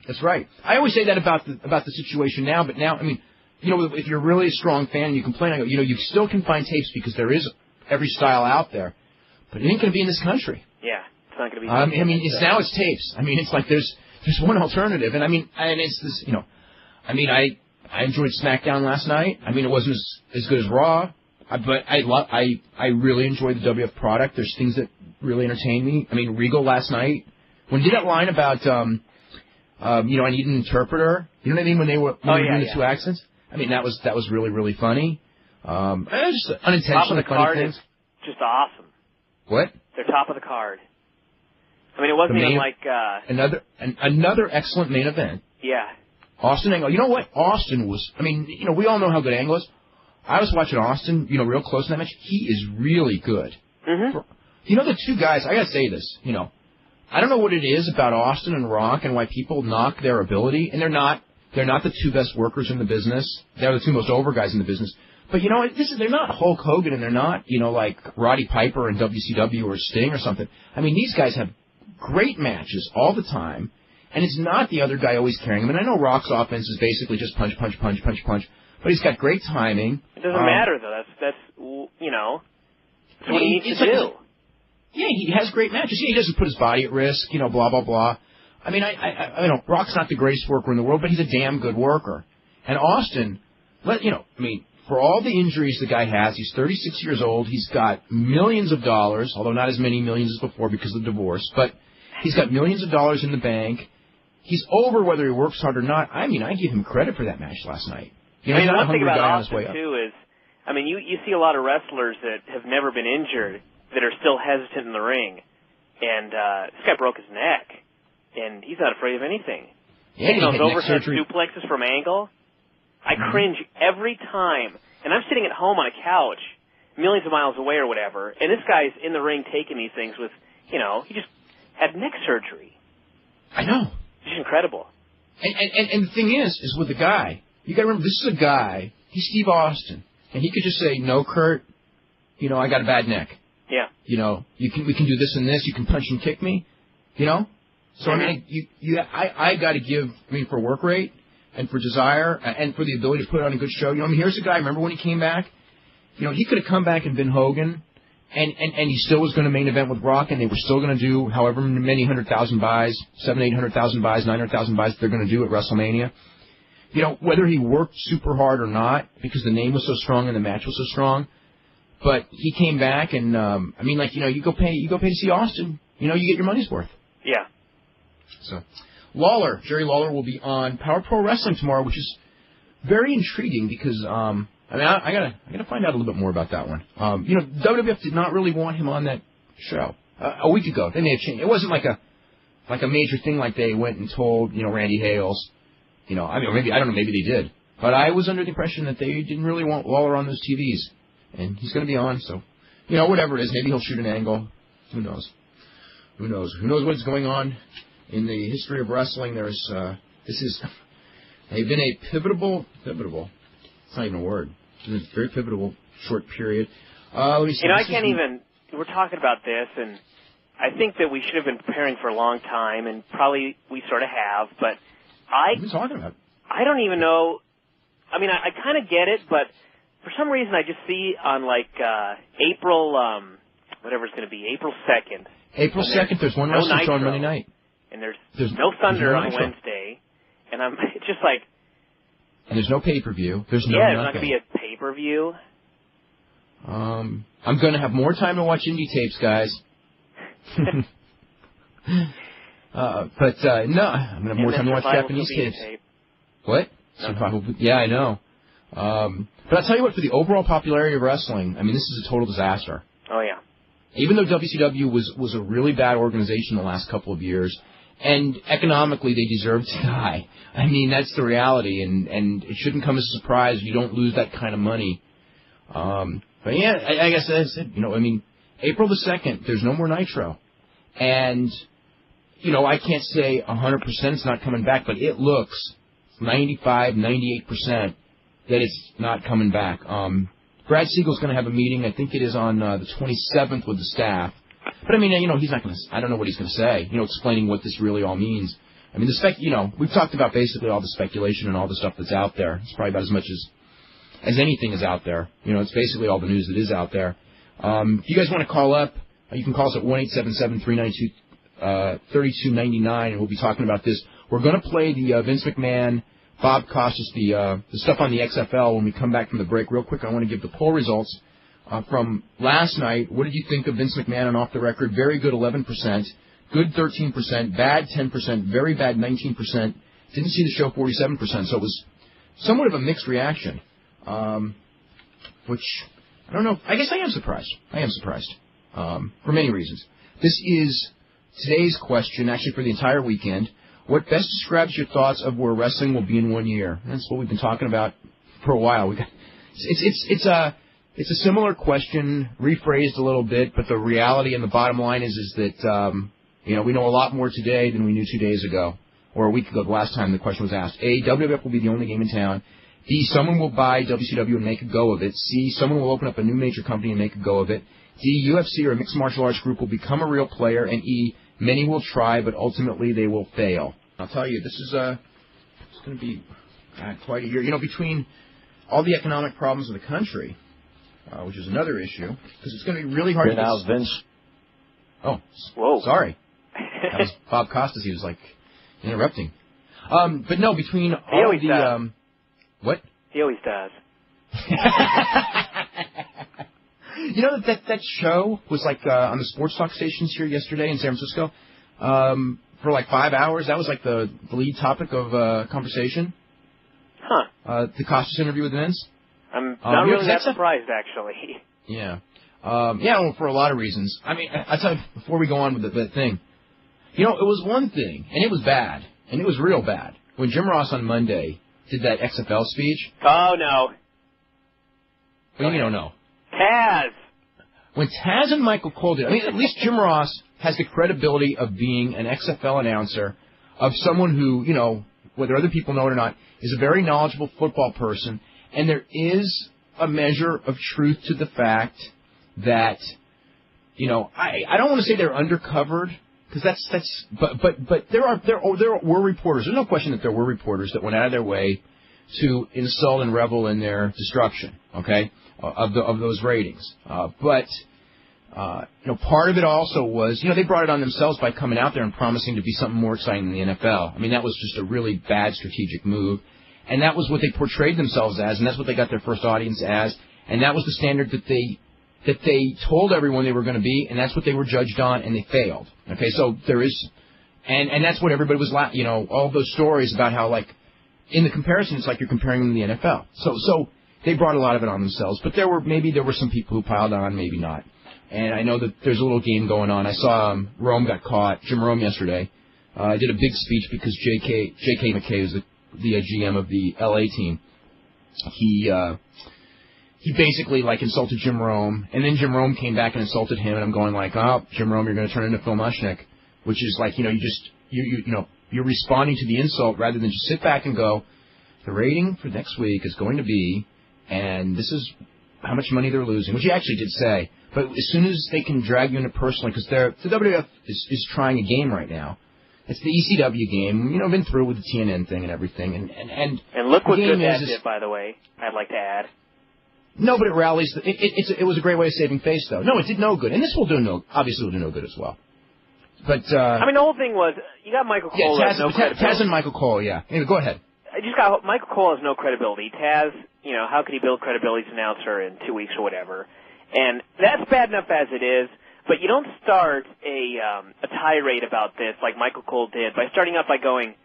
That's right. I always say that about the situation now, but now, I mean, if you're really a strong fan and you complain, I go, you still can find tapes because there is every style out there, but it ain't going to be in this country. Yeah, it's not going to be. I mean, now it's tapes. I mean, it's like there's one alternative, and it's this, I enjoyed SmackDown last night. I mean, it wasn't as good as Raw, but I really enjoyed the WF product. There's things that really entertain me. I mean, Regal last night, when he did that line about, I need an interpreter. You know what I mean? When they were doing the two accents. I mean, that was really, really funny. Just unintentionally funny things. Just awesome. What? They're top of the card. I mean, it wasn't even like another excellent main event. Yeah. Austin Angle. You know what? Austin was. I mean, we all know how good Angle is. I was watching Austin, real close in that match. He is really good. Mm-hmm. The two guys. I gotta say this. I don't know what it is about Austin and Rock and why people knock their ability, and they're not the two best workers in the business. They're the two most over guys in the business. But they're not Hulk Hogan, and they're not like Roddy Piper in WCW or Sting or something. I mean, these guys have great matches all the time, and it's not the other guy always carrying them. And I know Rock's offense is basically just punch, punch, punch, punch, punch, but he's got great timing. It doesn't matter though. That's what he needs to do. Yeah, he has great matches. Yeah, he doesn't put his body at risk. Blah blah blah. I mean, I know Rock's not the greatest worker in the world, but he's a damn good worker. And Austin, for all the injuries the guy has, he's 36 years old. He's got millions of dollars, although not as many millions as before because of the divorce. But he's got millions of dollars in the bank. He's over whether he works hard or not. I mean, I give him credit for that match last night. One thing about Austin, too, is, you see a lot of wrestlers that have never been injured that are still hesitant in the ring. And this guy broke his neck, and he's not afraid of anything. Yeah, taking those overhead suplexes from Angle. I cringe every time. And I'm sitting at home on a couch, millions of miles away or whatever, and this guy's in the ring taking these things with, he just had neck surgery. I know. It's incredible. And the thing is with the guy, you got to remember, this is a guy, he's Steve Austin, and he could just say, no, Kurt, I got a bad neck. Yeah. We can do this and this, you can punch and kick me, So, I got to give, for work rate, and for desire, and for the ability to put on a good show. Here's a guy, remember when he came back? He could have come back and been Hogan, and he still was going to main event with Rock, and they were still going to do however many 100,000 buys, 700,000, 800,000 buys, 900,000 buys they're going to do at WrestleMania. Whether he worked super hard or not, because the name was so strong and the match was so strong, but he came back, and, you go pay to see Austin, you get your money's worth. Yeah. So, Jerry Lawler will be on Power Pro Wrestling tomorrow, which is very intriguing because, I gotta find out a little bit more about that one. WWF did not really want him on that show a week ago. They may have changed. It wasn't like a major thing like they went and told, Randy Hales. Maybe I don't know, maybe they did. But I was under the impression that they didn't really want Lawler on those TVs, and he's going to be on. So, whatever it is, maybe he'll shoot an angle. Who knows? Who knows what's going on? In the history of wrestling, they've been a pivotal, it's not even a word, it's been a very pivotal short period. Let me see. We're talking about this, and I think that we should have been preparing for a long time, and probably we sort of have, but what are you talking about? I don't even know, I kind of get it, but for some reason I just see on April, whatever it's going to be, April 2nd. April 2nd, there's one wrestling show on Monday night. And there's no Thunder on Wednesday, and it's just like... And there's no pay-per-view. There's not going to be a pay-per-view. I'm going to have more time to watch indie tapes, guys. No, I'm going to have more time to watch Japanese tapes. Tape. What? No. Yeah, I know. But I'll tell you what, for the overall popularity of wrestling, this is a total disaster. Oh, yeah. Even though WCW was a really bad organization the last couple of years, and economically they deserve to die. That's the reality, and it shouldn't come as a surprise. You don't lose that kind of money. But yeah, I guess that's it. April the 2nd, there's no more Nitro. And, I can't say 100% it's not coming back, but it looks 95, 98% that it's not coming back. Brad Siegel's going to have a meeting, I think it is on the 27th with the staff. But, he's not going to, I don't know what he's going to say, explaining what this really all means. We've talked about basically all the speculation and all the stuff that's out there. It's probably about as much as anything is out there. It's basically all the news that is out there. If you guys want to call up, you can call us at 1-877-392-3299, and we'll be talking about this. We're going to play the Vince McMahon, Bob Costas, the stuff on the XFL when we come back from the break. Real quick, I want to give the poll results from last night. What did you think of Vince McMahon on Off the Record? Very good, 11%. good 13%, bad 10%, very bad 19%. Didn't see the show 47%, so it was somewhat of a mixed reaction, which, I don't know, I guess I am surprised. For many reasons. This is today's question, actually for the entire weekend. What best describes your thoughts of where wrestling will be in 1 year? That's what we've been talking about for a while. It's a similar question, rephrased a little bit, but the reality and the bottom line is that we know a lot more today than we knew 2 days ago, or a week ago, the last time the question was asked. A, WWF will be the only game in town. B, someone will buy WCW and make a go of it. C, someone will open up a new major company and make a go of it. D, UFC or a mixed martial arts group will become a real player. And E, many will try, but ultimately they will fail. I'll tell you, this is it's going to be quite a year. Between all the economic problems of the country, which is another issue, because it's going to be really hard to get... Vince. Oh, whoa! Sorry, that was Bob Costas. He was like interrupting. But no, between all the what? He always does. That show was like on the sports talk stations here yesterday in San Francisco for like 5 hours. That was like the lead topic of conversation. Huh. The Costas interview with Vince. I'm not really that surprised, actually. Yeah. Well, for a lot of reasons. I mean, I tell you, before we go on with the thing, it was one thing, and it was bad, and it was real bad, when Jim Ross on Monday did that XFL speech. Oh, no. What do you mean, oh, no? Taz! When Taz and Michael Cole did, I mean, at least Jim Ross has the credibility of being an XFL announcer, of someone who, whether other people know it or not, is a very knowledgeable football person, and there is a measure of truth to the fact that, I don't want to say they're undercovered, because but there were reporters. There's no question that there were reporters that went out of their way to insult and revel in their destruction, okay, of those ratings. But part of it also was, they brought it on themselves by coming out there and promising to be something more exciting than the NFL. I mean, that was just a really bad strategic move. And that was what they portrayed themselves as, and that's what they got their first audience as, and that was the standard that they told everyone they were going to be, and that's what they were judged on, and they failed. Okay, so there is, and that's what everybody was, all those stories about how, like, in the comparison, it's like you're comparing them to the NFL. So they brought a lot of it on themselves, but there were some people who piled on, maybe not. And I know that there's a little game going on. I saw Rome got caught, Jim Rome yesterday. Did a big speech because J.K. McKay was the GM of the LA team. He basically insulted Jim Rome, and then Jim Rome came back and insulted him, and I'm going like, oh, Jim Rome, you're going to turn into Phil Mushnick, which is like, you're responding to the insult rather than just sit back and go, the rating for next week is going to be, and this is how much money they're losing, which he actually did say. But as soon as they can drag you into personally, because the WWF is trying a game right now. It's the ECW game. Been through with the TNN thing and everything. And look what good that did, by the way, I'd like to add. No, but it rallies. It was a great way of saving face, though. No, it did no good. And this will do no good as well. But I mean, the whole thing was, you got Michael Cole. Yeah, Taz and Michael Cole, yeah. Anyway, go ahead. Michael Cole has no credibility. Taz, how could he build credibility as an announcer in 2 weeks or whatever? And that's bad enough as it is. But you don't start a tirade about this like Michael Cole did by starting out by going,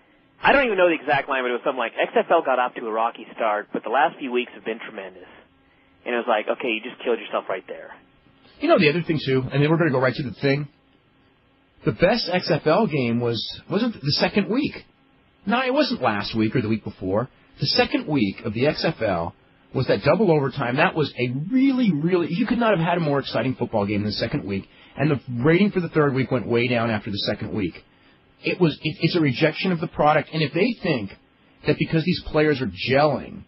I don't even know the exact line, but it was something like, XFL got off to a rocky start, but the last few weeks have been tremendous. And it was like, okay, you just killed yourself right there. The other thing, too, and then we're going to go right to the thing. The best XFL game wasn't the second week. No, it wasn't last week or the week before. The second week of the XFL was that double overtime. That was a really, really... You could not have had a more exciting football game than the second week. And the rating for the third week went way down after the second week. It's a rejection of the product. And if they think that because these players are gelling,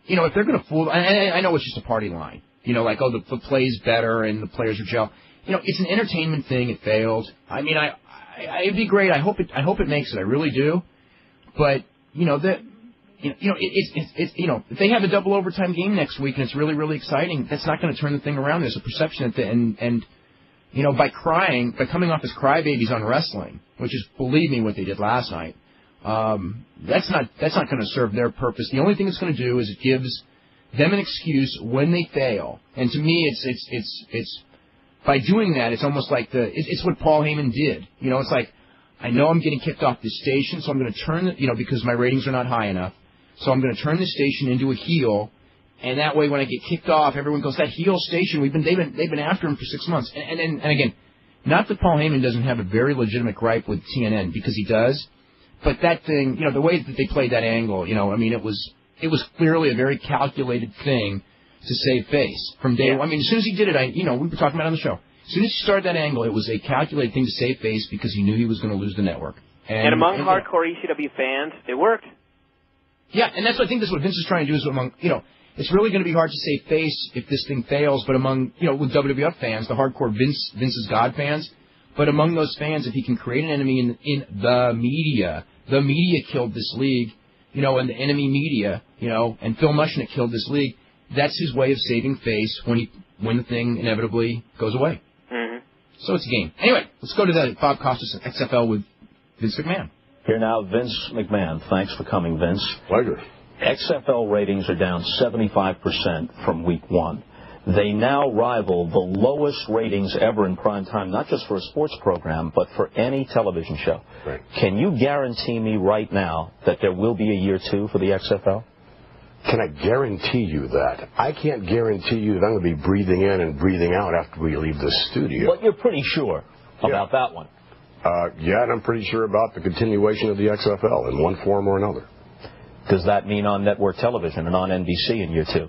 if they're going to fool... I know it's just a party line. The play's better and the players are gel. It's an entertainment thing. It failed. I mean, it'd be great. I hope it makes it. I really do. But, if they have a double overtime game next week and it's really, really exciting, that's not going to turn the thing around. There's a perception that by coming off as crybabies on wrestling, which is, believe me, what they did last night, that's not going to serve their purpose. The only thing it's going to do is it gives them an excuse when they fail. And to me, it's by doing that, it's almost like it's what Paul Heyman did. You know, it's like, I know I'm getting kicked off this station, so I'm going to turn because my ratings are not high enough, so I'm going to turn the station into a heel, and that way when I get kicked off, everyone goes, that heel station, they've been after him for 6 months. And again, not that Paul Heyman doesn't have a very legitimate gripe with TNN, because he does, but that thing, the way that they played that angle, I mean, it was clearly a very calculated thing to save face from day one. I mean, as soon as he did it, we were talking about it on the show. As soon as he started that angle, it was a calculated thing to save face because he knew he was going to lose the network. And among hardcore ECW fans, it worked. Yeah, and that's what I think what Vince is trying to do is among, it's really going to be hard to save face if this thing fails, but among, with WWF fans, the hardcore Vince's God fans, but among those fans, if he can create an enemy in the media killed this league, and the enemy media, and Phil Mushnick killed this league, that's his way of saving face when the thing inevitably goes away. Mm-hmm. So it's a game. Anyway, let's go to the Bob Costas XFL with Vince McMahon. Here now, Vince McMahon. Thanks for coming, Vince. Pleasure. XFL ratings are down 75% from week 1. They now rival the lowest ratings ever in prime time, not just for a sports program, but for any television show. Right. Can you guarantee me right now that there will be a year 2 for the XFL? Can I guarantee you that? I can't guarantee you that I'm going to be breathing in and breathing out after we leave the studio. But you're pretty sure about that one. Yeah, and I'm pretty sure about the continuation of the XFL in one form or another. Does that mean on network television and on NBC in year 2?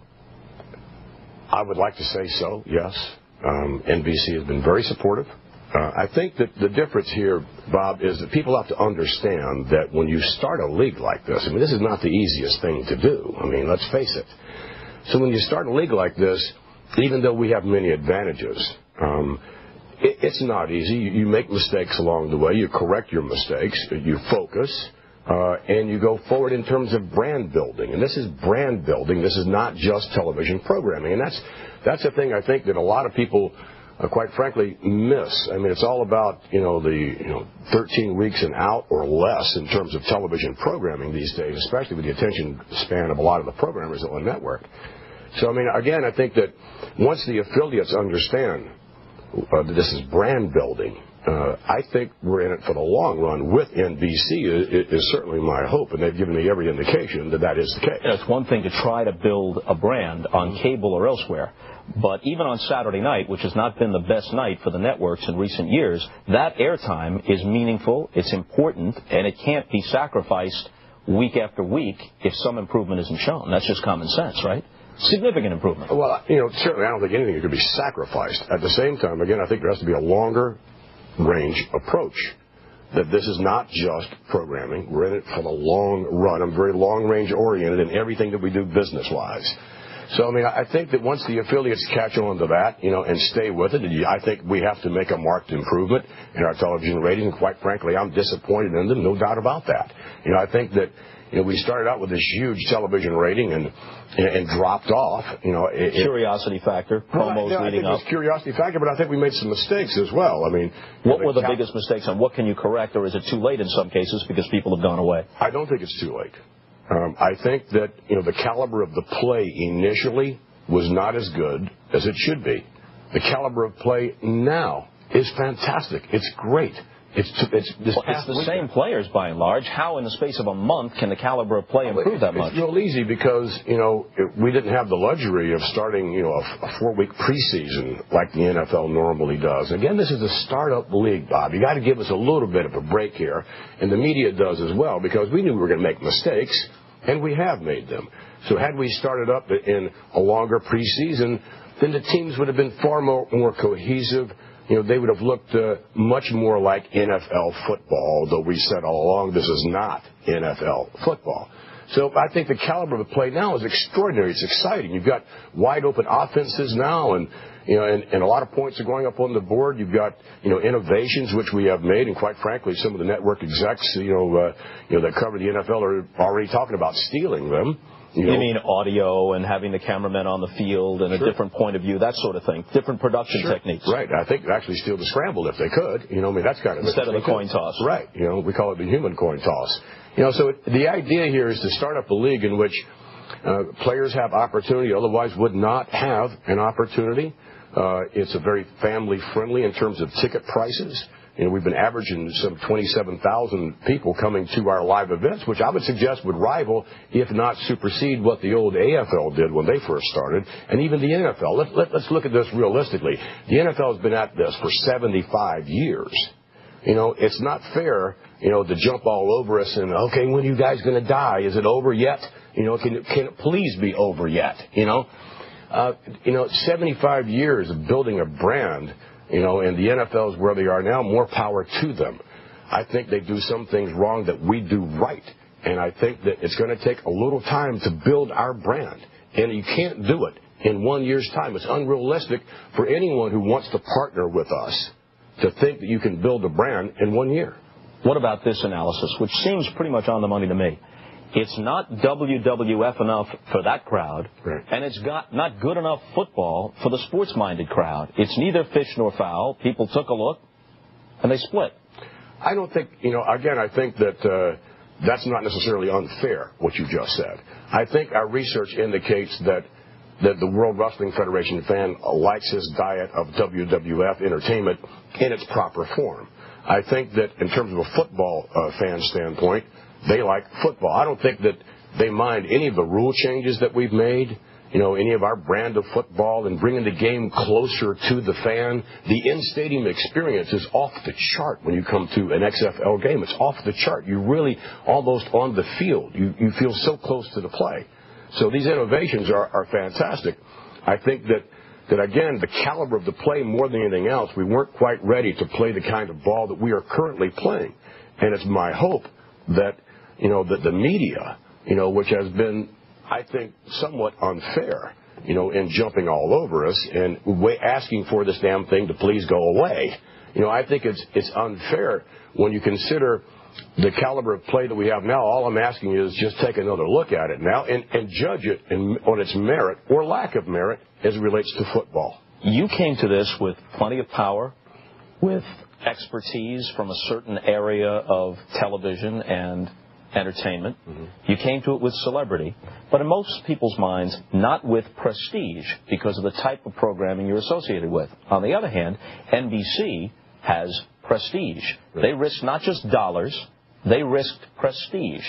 I would like to say so, yes. NBC has been very supportive. I think that the difference here, Bob, is that people have to understand that when you start a league like this, I mean, this is not the easiest thing to do. I mean, let's face it. So when you start a league like this, even though we have many advantages, it's not easy. You make mistakes along the way. You correct your mistakes. You focus. And you go forward in terms of brand building. And this is brand building. This is not just television programming. And that's the thing I think that a lot of people, quite frankly, miss. I mean, it's all about, the 13 weeks and out or less in terms of television programming these days, especially with the attention span of a lot of the programmers on the network. So, I mean, again, I think that once the affiliates understand that this is brand building, I think we're in it for the long run with NBC is certainly my hope, and they've given me every indication that is the case. It's one thing to try to build a brand on cable or elsewhere, but even on Saturday night, which has not been the best night for the networks in recent years, that airtime is meaningful, it's important, and it can't be sacrificed week after week if some improvement isn't shown. That's just common sense, right? Significant improvement. Well, certainly I don't think anything could be sacrificed. At the same time, again, I think there has to be a longer range approach, that this is not just programming. We're in it for the long run. I'm very long-range oriented in everything that we do business-wise. So, I mean, I think that once the affiliates catch on to that, and stay with it, I think we have to make a marked improvement in our television ratings. And quite frankly, I'm disappointed in them, no doubt about that. I think that we started out with this huge television rating and dropped off. Curiosity factor, promos leading up. It was curiosity factor, but I think we made some mistakes as well. I mean, what were the biggest mistakes, and what can you correct, or is it too late in some cases because people have gone away? I don't think it's too late. I think that the caliber of the play initially was not as good as it should be. The caliber of play now is fantastic. It's great. It's the same players by and large. How in the space of a month can the caliber of play improve that much? It's real easy because, we didn't have the luxury of starting, a 4-week preseason like the NFL normally does. Again, this is a startup league, Bob. You got to give us a little bit of a break here, and the media does as well, because we knew we were going to make mistakes, and we have made them. So had we started up in a longer preseason, then the teams would have been far more cohesive. They would have looked much more like NFL football, though we said all along this is not NFL football. So I think the caliber of the play now is extraordinary. It's exciting. You've got wide open offenses now, and a lot of points are going up on the board. You've got innovations which we have made, and quite frankly, some of the network execs that cover the NFL are already talking about stealing them. You mean audio and having the cameramen on the field and a different point of view, that sort of thing, different production techniques. Right. I think actually steal the scramble if they could. That's kind of instead of the coin toss. Right. We call it the human coin toss. So the idea here is to start up a league in which players have opportunity, otherwise would not have an opportunity. It's a very family-friendly in terms of ticket prices. You know, we've been averaging some 27,000 people coming to our live events, which I would suggest would rival, if not supersede, what the old AFL did when they first started, and even the NFL. Let's look at this realistically. The NFL has been at this for 75 years. You know, it's not fair, you know, to jump all over us and, okay, when are you guys going to die? Is it over yet? You know, can it please be over yet? You know, 75 years of building a brand. You know, and the NFL is where they are now, more power to them. I think they do some things wrong that we do right. And I think that it's going to take a little time to build our brand. And you can't do it in 1 year's time. It's unrealistic for anyone who wants to partner with us to think that you can build a brand in 1 year. What about this analysis, which seems pretty much on the money to me? It's not WWF enough for that crowd, right, and it's not good enough football for the sports-minded crowd. It's neither fish nor fowl. People took a look, and they split. I don't think, you know, again, I think that that's not necessarily unfair, what you just said. I think our research indicates that the World Wrestling Federation fan likes his diet of WWF entertainment in its proper form. I think that in terms of a football fan standpoint, they like football. I don't think that they mind any of the rule changes that we've made, you know, any of our brand of football and bringing the game closer to the fan. The in-stadium experience is off the chart when you come to an XFL game. It's off the chart. You're really almost on the field. You feel so close to the play. So these innovations are fantastic. I think that, again, the caliber of the play more than anything else, we weren't quite ready to play the kind of ball that we are currently playing. And it's my hope that, you know, that the media, you know, which has been, I think, somewhat unfair, you know, in jumping all over us and asking for this damn thing to please go away. You know, I think it's unfair when you consider the caliber of play that we have now. All I'm asking is just take another look at it now and judge it on its merit or lack of merit as it relates to football. You came to this with plenty of power, with expertise from a certain area of television and entertainment. Mm-hmm. You came to it with celebrity, but in most people's minds, not with prestige because of the type of programming you're associated with. On the other hand, NBC has prestige. Right. They risk not just dollars, they risked prestige.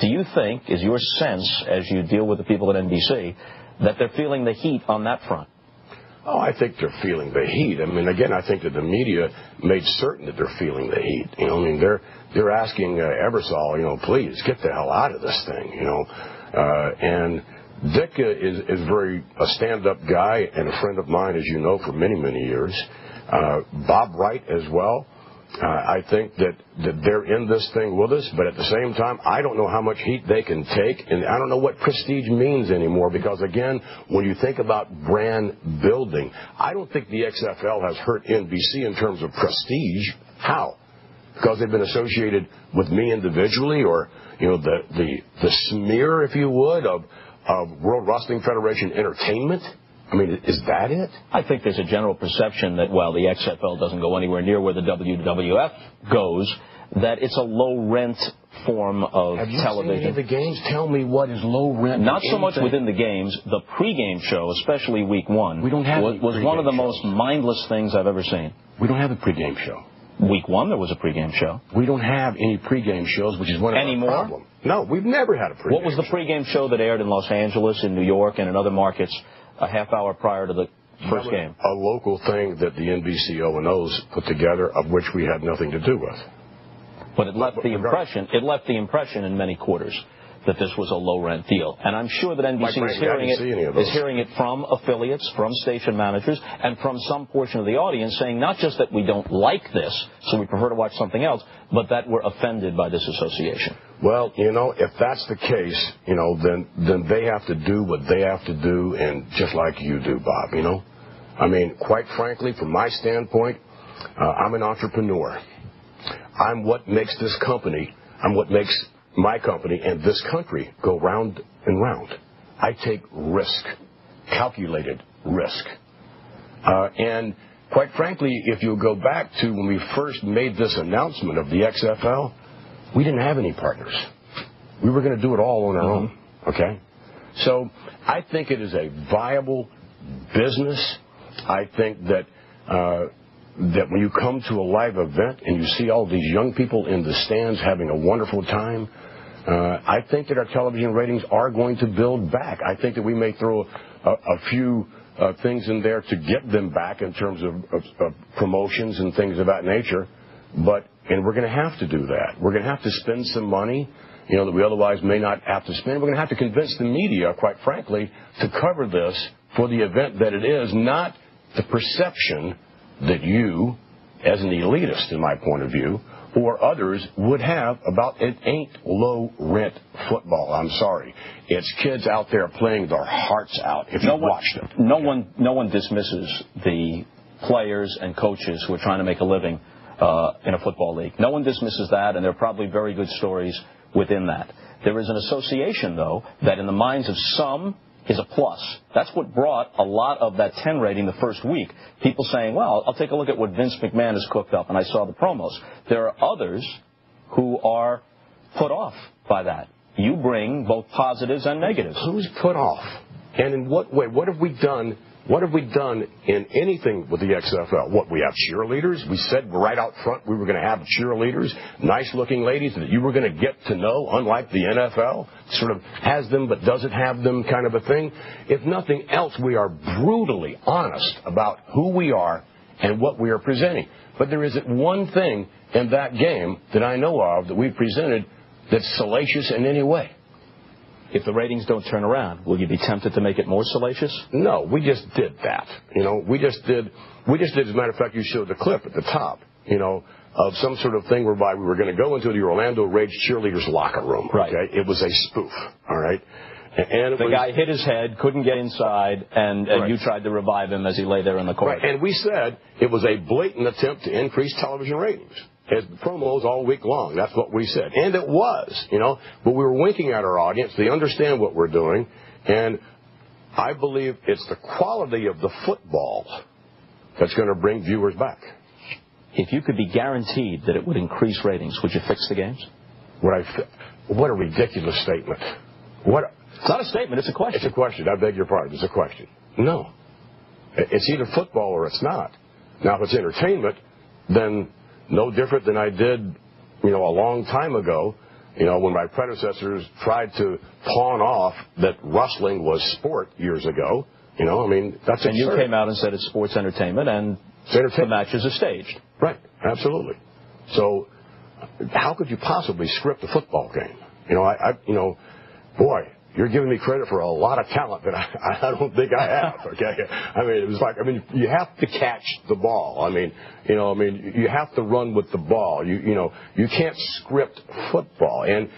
Do you think, is your sense as you deal with the people at NBC, that they're feeling the heat on that front? Oh, I think they're feeling the heat. I mean, again, I think that the media made certain that they're feeling the heat. You know, I mean, they're asking Ebersol, you know, please get the hell out of this thing, you know. And Dick is very a stand-up guy and a friend of mine, as you know, for many, many years. Bob Wright as well. I think that they're in this thing with us, but at the same time, I don't know how much heat they can take, and I don't know what prestige means anymore, because, again, when you think about brand building, I don't think the XFL has hurt NBC in terms of prestige. How? Because they've been associated with me individually, or, you know, the smear, if you would, of World Wrestling Federation entertainment? I mean, is that it? I think there's a general perception that while the XFL doesn't go anywhere near where the WWF goes, that it's a low-rent form of television. Have you seen any of the games? Tell me what is low-rent. Not so much within the games. The pregame show, especially week one, was one of the most mindless things I've ever seen. We don't have a pregame show. Week one, there was a pregame show. We don't have any pregame shows, which is one of our problems. No, we've never had a pregame show. What was the pregame show that aired in Los Angeles, in New York, and in other markets a half hour prior to the first game? A local thing that the NBC O&Os put together, of which we had nothing to do with. But it left the impression. It left the impression in many quarters that this was a low-rent deal, and I'm sure that NBC is hearing it from affiliates, from station managers, and from some portion of the audience saying not just that we don't like this, so we prefer to watch something else, but that we're offended by this association. Well, you know, if that's the case, you know, then they have to do what they have to do, and just like you do, Bob, you know. I mean, quite frankly, from my standpoint, I'm an entrepreneur. I'm what makes this company, I'm what makes my company and this country go round and round. I take risk, calculated risk. And quite frankly, if you go back to when we first made this announcement of the XFL, we didn't have any partners. We were going to do it all on our own, okay? So I think it is a viable business. I think that that when you come to a live event and you see all these young people in the stands having a wonderful time, I think that our television ratings are going to build back. I think that we may throw a few things in there to get them back in terms of promotions and things of that nature, and we're going to have to do that. We're going to have to spend some money, that we otherwise may not have to spend. We're going to have to convince the media, quite frankly, to cover this for the event that it is, not the perception that you, as an elitist, in my point of view, or others would have about it ain't low-rent football. I'm sorry. It's kids out there playing their hearts out if you watched it. No one dismisses the players and coaches who are trying to make a living in a football league. No one dismisses that, and there are probably very good stories within that. There is an association, though, that in the minds of some is a plus. That's what brought a lot of that 10 rating the first week. People saying, well, I'll take a look at what Vince McMahon has cooked up, and I saw the promos. There are others who are put off by that. You bring both positives and negatives. Who's put off? And in what way? What have we done? What have we done in anything with the XFL? What, we have cheerleaders? We said right out front we were going to have cheerleaders, nice-looking ladies that you were going to get to know, unlike the NFL, sort of has them but doesn't have them kind of a thing. If nothing else, we are brutally honest about who we are and what we are presenting. But there isn't one thing in that game that I know of that we've presented that's salacious in any way. If the ratings don't turn around, will you be tempted to make it more salacious? No, we just did that. We just did, as a matter of fact, you showed the clip at the top, of some sort of thing whereby we were going to go into the Orlando Rage cheerleaders' locker room. Right. Okay? It was a spoof, all right? And the guy hit his head, couldn't get inside, and you tried to revive him as he lay there in the corner. Right, and we said it was a blatant attempt to increase television ratings. As promos all week long. That's what we said. And it was, but we were winking at our audience. They understand what we're doing. And I believe it's the quality of the football that's going to bring viewers back. If you could be guaranteed that it would increase ratings, would you fix the games? What a ridiculous statement. It's not a statement, it's a question. It's a question. I beg your pardon. It's a question. No. It's either football or it's not. Now, if it's entertainment, then no different than I did, a long time ago, when my predecessors tried to pawn off that wrestling was sport years ago. That's absurd. And you came out and said it's sports entertainment, and the matches are staged. Right, absolutely. So how could you possibly script a football game? Boy, you're giving me credit for a lot of talent that I don't think I have, okay? It was like, you have to catch the ball. You have to run with the ball. You can't script football. And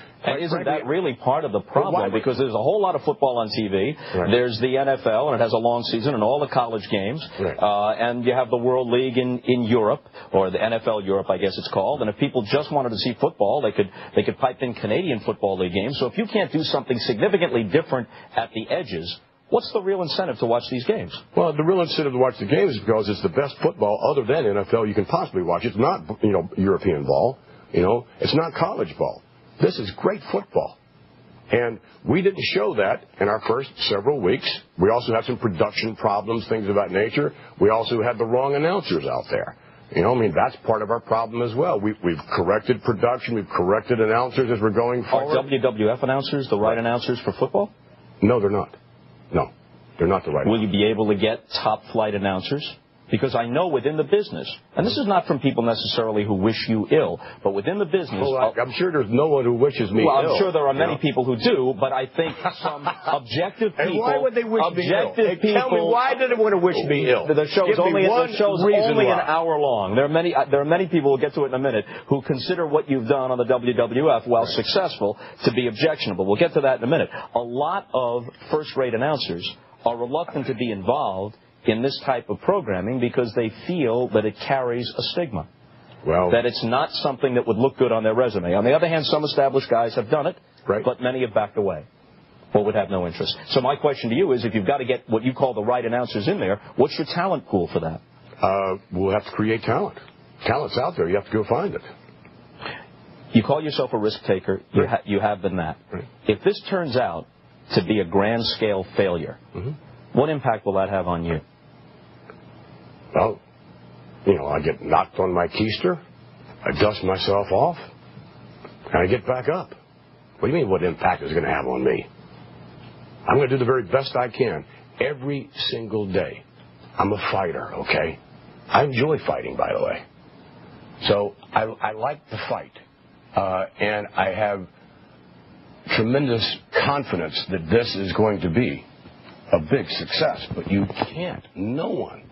isn't that really part of the problem? Because there's a whole lot of football on TV. Right. There's the NFL, and it has a long season, and all the college games. Right. And you have the World League in Europe, or the NFL Europe, I guess it's called. And if people just wanted to see football, they could pipe in Canadian Football League games. So if you can't do something significantly different at the edges, what's the real incentive to watch these games? Well, the real incentive to watch the games is because it's the best football other than NFL you can possibly watch. It's not, European ball. It's not college ball. This is great football. And we didn't show that in our first several weeks. We also had some production problems, things of that nature. We also had the wrong announcers out there. That's part of our problem as well. We've corrected production. We've corrected announcers as we're going forward. Are WWF announcers the right announcers for football? No, they're not. No, they're not the right Will you be able to get top-flight announcers? Because I know within the business, and this is not from people necessarily who wish you ill, but within the business... Well, I'm sure there's no one who wishes me ill. Well, I'm sure there are many people who do, but I think some objective people... And why would they wish me ill? Tell me, why do they want to wish me ill? The show's only an hour long. There are many people, we'll get to it in a minute, who consider what you've done on the WWF, while successful, to be objectionable. We'll get to that in a minute. A lot of first-rate announcers are reluctant to be involved in this type of programming because they feel that it carries a stigma. Well, that it's not something that would look good on their resume. On the other hand, some established guys have done it, but many have backed away or would have no interest. So my question to you is, if you've got to get what you call the right announcers in there, what's your talent pool for that? We'll have to create talent. Talent's out there. You have to go find it. You call yourself a risk taker. You have been that. Right. If this turns out to be a grand-scale failure, what impact will that have on you? Well, I get knocked on my keister, I dust myself off, and I get back up. What do you mean what impact is it going to have on me? I'm going to do the very best I can every single day. I'm a fighter, okay? I enjoy fighting, by the way. So I like to fight. And I have tremendous confidence that this is going to be a big success. But you can't. No one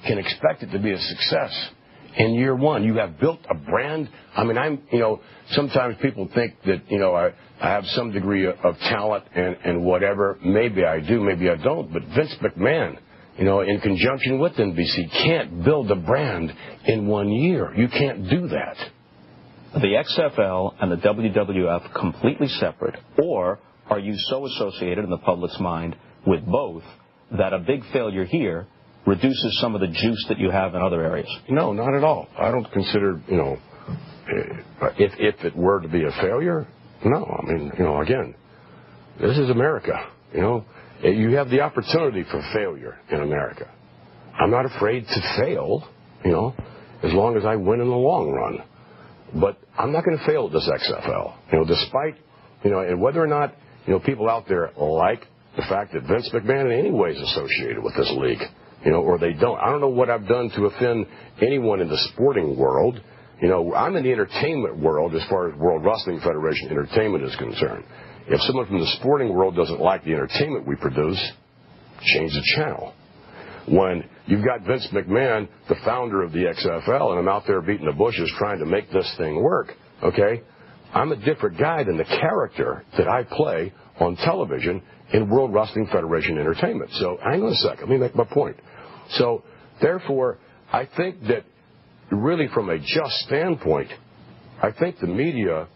can expect it to be a success in year one. You have built a brand. I mean, sometimes people think that, I have some degree of talent and whatever. Maybe I do, maybe I don't. But Vince McMahon, in conjunction with NBC, can't build a brand in 1 year. You can't do that. The XFL and the WWF completely separate, or are you so associated in the public's mind with both that a big failure here reduces some of the juice that you have in other areas? No, not at all. I don't consider, if it were to be a failure, no. I mean, again, this is America. You have the opportunity for failure in America. I'm not afraid to fail, as long as I win in the long run. But I'm not going to fail at this XFL, despite, and whether or not, people out there like the fact that Vince McMahon in any way is associated with this league, or they don't. I don't know what I've done to offend anyone in the sporting world. I'm in the entertainment world as far as World Wrestling Federation entertainment is concerned. If someone from the sporting world doesn't like the entertainment we produce, change the channel. When you've got Vince McMahon, the founder of the XFL, and I'm out there beating the bushes trying to make this thing work, okay, I'm a different guy than the character that I play on television in World Wrestling Federation entertainment. So hang on a second. Let me make my point. So, therefore, I think that really from a just standpoint, I think the media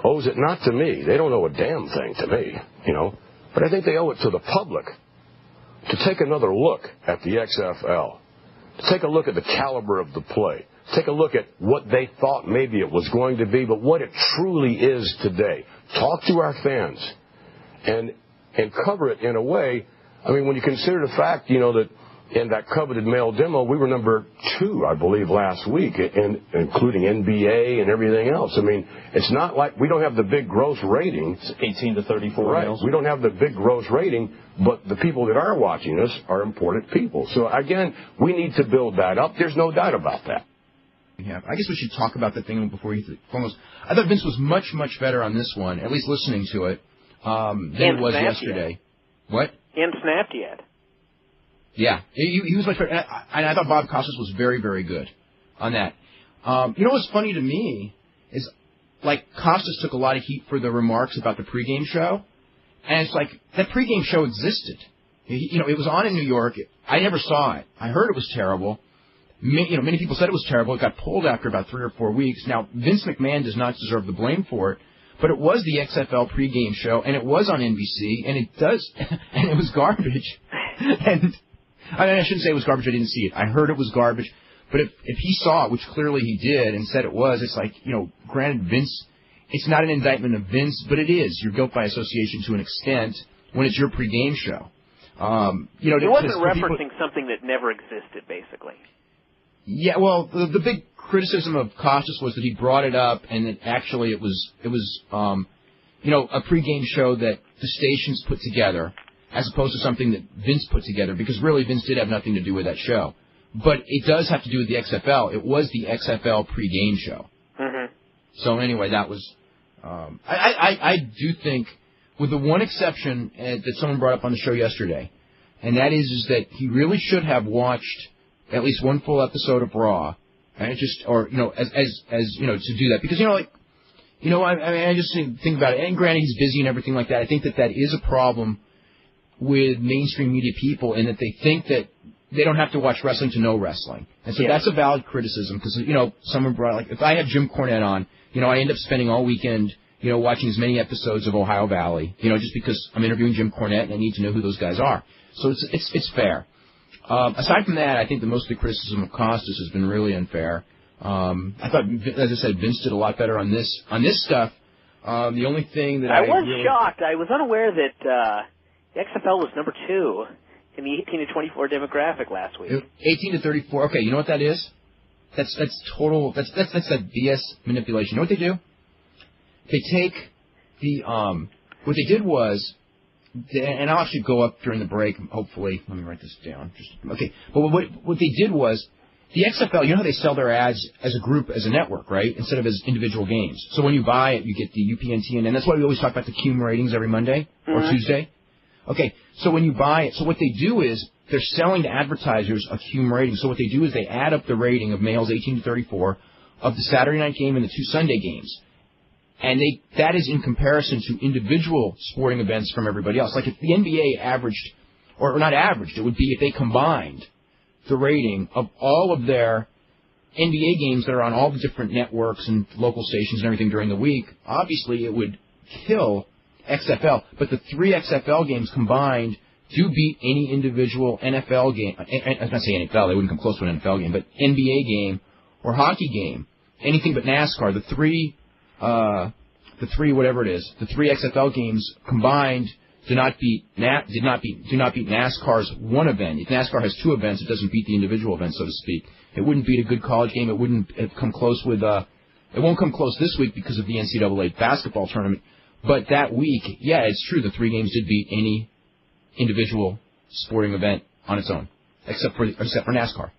owes it not to me. They don't owe a damn thing to me, but I think they owe it to the public to take another look at the XFL, to take a look at the caliber of the play, take a look at what they thought maybe it was going to be, but what it truly is today. Talk to our fans and cover it in a way. I mean, when you consider the fact, that in that coveted male demo, we were number 2, I believe, last week, including NBA and everything else. I mean, it's not like we don't have the big gross rating. It's 18 to 34 right. males. We don't have the big gross rating, but the people that are watching us are important people. So, again, we need to build that up. There's no doubt about that. Yeah, I guess we should talk about the thing before you foremost. I thought Vince was much, much better on this one, at least listening to it, than it was yesterday. Yet. What? And snapped yet. Yeah, he was much better. And I thought Bob Costas was very, very good on that. What's funny to me is, Costas took a lot of heat for the remarks about the pregame show. And it's like, that pregame show existed. It was on in New York. I never saw it. I heard it was terrible. Many people said it was terrible. It got pulled after about 3 or 4 weeks. Now, Vince McMahon does not deserve the blame for it. But it was the XFL pregame show, and it was on NBC, and and it was garbage. And I shouldn't say it was garbage. I didn't see it. I heard it was garbage. But if he saw it, which clearly he did, and said it was, it's like, granted, Vince, it's not an indictment of Vince, but it is. You're guilt by association to an extent when it's your pregame show. He wasn't referencing something that never existed, basically. Yeah, well, the big criticism of Costas was that he brought it up, and that actually it was a pregame show that the stations put together, as opposed to something that Vince put together, because really Vince did have nothing to do with that show. But it does have to do with the XFL. It was the XFL pregame show. Mm-hmm. So anyway, that was... I do think, with the one exception that someone brought up on the show yesterday, and that is that he really should have watched at least one full episode of Raw, and to do that, because I just think about it. And granted, he's busy and everything like that. I think that is a problem with mainstream media people, in that they think that they don't have to watch wrestling to know wrestling, and so that's a valid criticism. Because someone brought if I have Jim Cornette on, I end up spending all weekend watching as many episodes of Ohio Valley, just because I'm interviewing Jim Cornette and I need to know who those guys are. So it's fair. Aside from that, I think that most of the criticism of Costas has been really unfair. I thought, as I said, Vince did a lot better on this stuff. The only thing that I was shocked. I was unaware that the XFL was number 2 in the 18 to 24 demographic last week. 18 to 34. Okay, you know what that is? That's total. That's that BS manipulation. You know what they do? They take the what they did was, and I'll actually go up during the break. Hopefully, let me write this down. Okay, but what they did was, the XFL. You know how they sell their ads as a group, as a network, right? Instead of as individual games. So when you buy it, you get the UPNT, and that's why we always talk about the cum ratings every Monday or Tuesday. Okay, so when you buy it, so what they do is they're selling to advertisers a cum rating. So what they do is they add up the rating of males 18 to 34 of the Saturday night game and the 2 Sunday games. And that is in comparison to individual sporting events from everybody else. Like if the NBA averaged, or not averaged, it would be if they combined the rating of all of their NBA games that are on all the different networks and local stations and everything during the week. Obviously, it would kill XFL. But the 3 XFL games combined do beat any individual NFL game. I was not saying NFL, they wouldn't come close to an NFL game, but NBA game or hockey game, anything but NASCAR. The three whatever it is, the 3 XFL games combined do not beat NASCAR's one event. If NASCAR has 2 events, it doesn't beat the individual event, so to speak. It wouldn't beat a good college game. It wouldn't come close with. It won't come close this week because of the NCAA basketball tournament. But that week, yeah, it's true. The 3 games did beat any individual sporting event on its own, except for NASCAR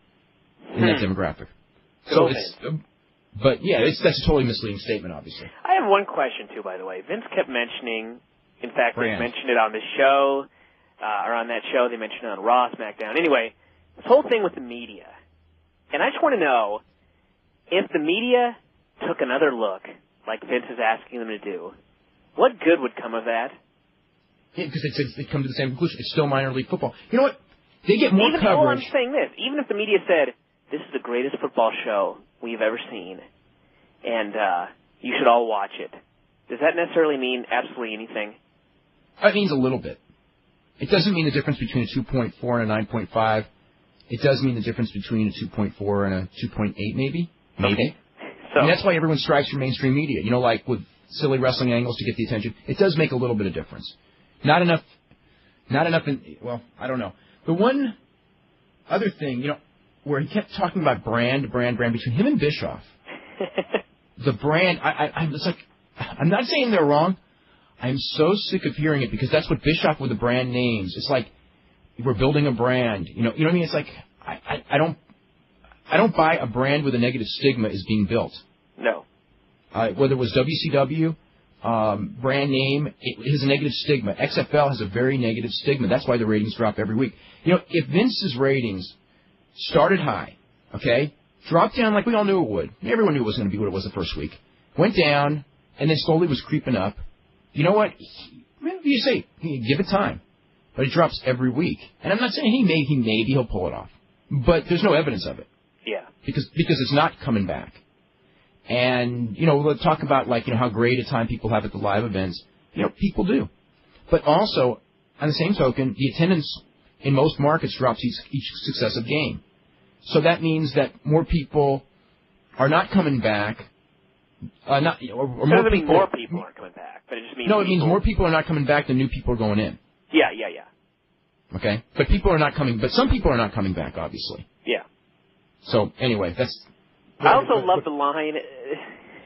in that demographic. So but yeah, that's a totally misleading statement, obviously. I have one question too, by the way. Vince kept mentioning. In fact, they mentioned it on this show, or on that show. They mentioned it on Raw, SmackDown. Anyway, this whole thing with the media. And I just want to know, if the media took another look, like Vince is asking them to do, what good would come of that? Yeah, because they come to the same conclusion. It's still minor league football. You know what? They get more coverage. Well, I'm saying this. Even if the media said, this is the greatest football show we've ever seen, and you should all watch it, does that necessarily mean absolutely anything? It means a little bit. It doesn't mean the difference between a 2.4 and a 9.5. It does mean the difference between a 2.4 and a 2.8, maybe. Maybe. So, and that's why everyone strikes for mainstream media. You know, like with silly wrestling angles to get the attention. It does make a little bit of difference. Not enough well, I don't know. The one other thing, where he kept talking about brand between him and Bischoff. The brand, I'm not saying they're wrong. I'm so sick of hearing it because that's what Bischoff with the brand names. It's like we're building a brand. You know what I mean? It's like I don't buy a brand with a negative stigma is being built. No. Whether it was WCW, brand name, it has a negative stigma. XFL has a very negative stigma. That's why the ratings drop every week. If Vince's ratings started high, okay, dropped down like we all knew it would. Everyone knew it was going to be what it was the first week. Went down, and then slowly was creeping up. You know what? You say, give it time. But it drops every week. And I'm not saying maybe he'll pull it off. But there's no evidence of it. Yeah. Because it's not coming back. And, we'll talk about, how great a time people have at the live events. People do. But also, on the same token, the attendance in most markets drops each successive game. So that means that more people are not coming back. More people aren't coming back, but it just means... No, it means more people are not coming back than new people are going in. Yeah. Okay? But some people are not coming back, obviously. Yeah. So, anyway, that's... I also love the line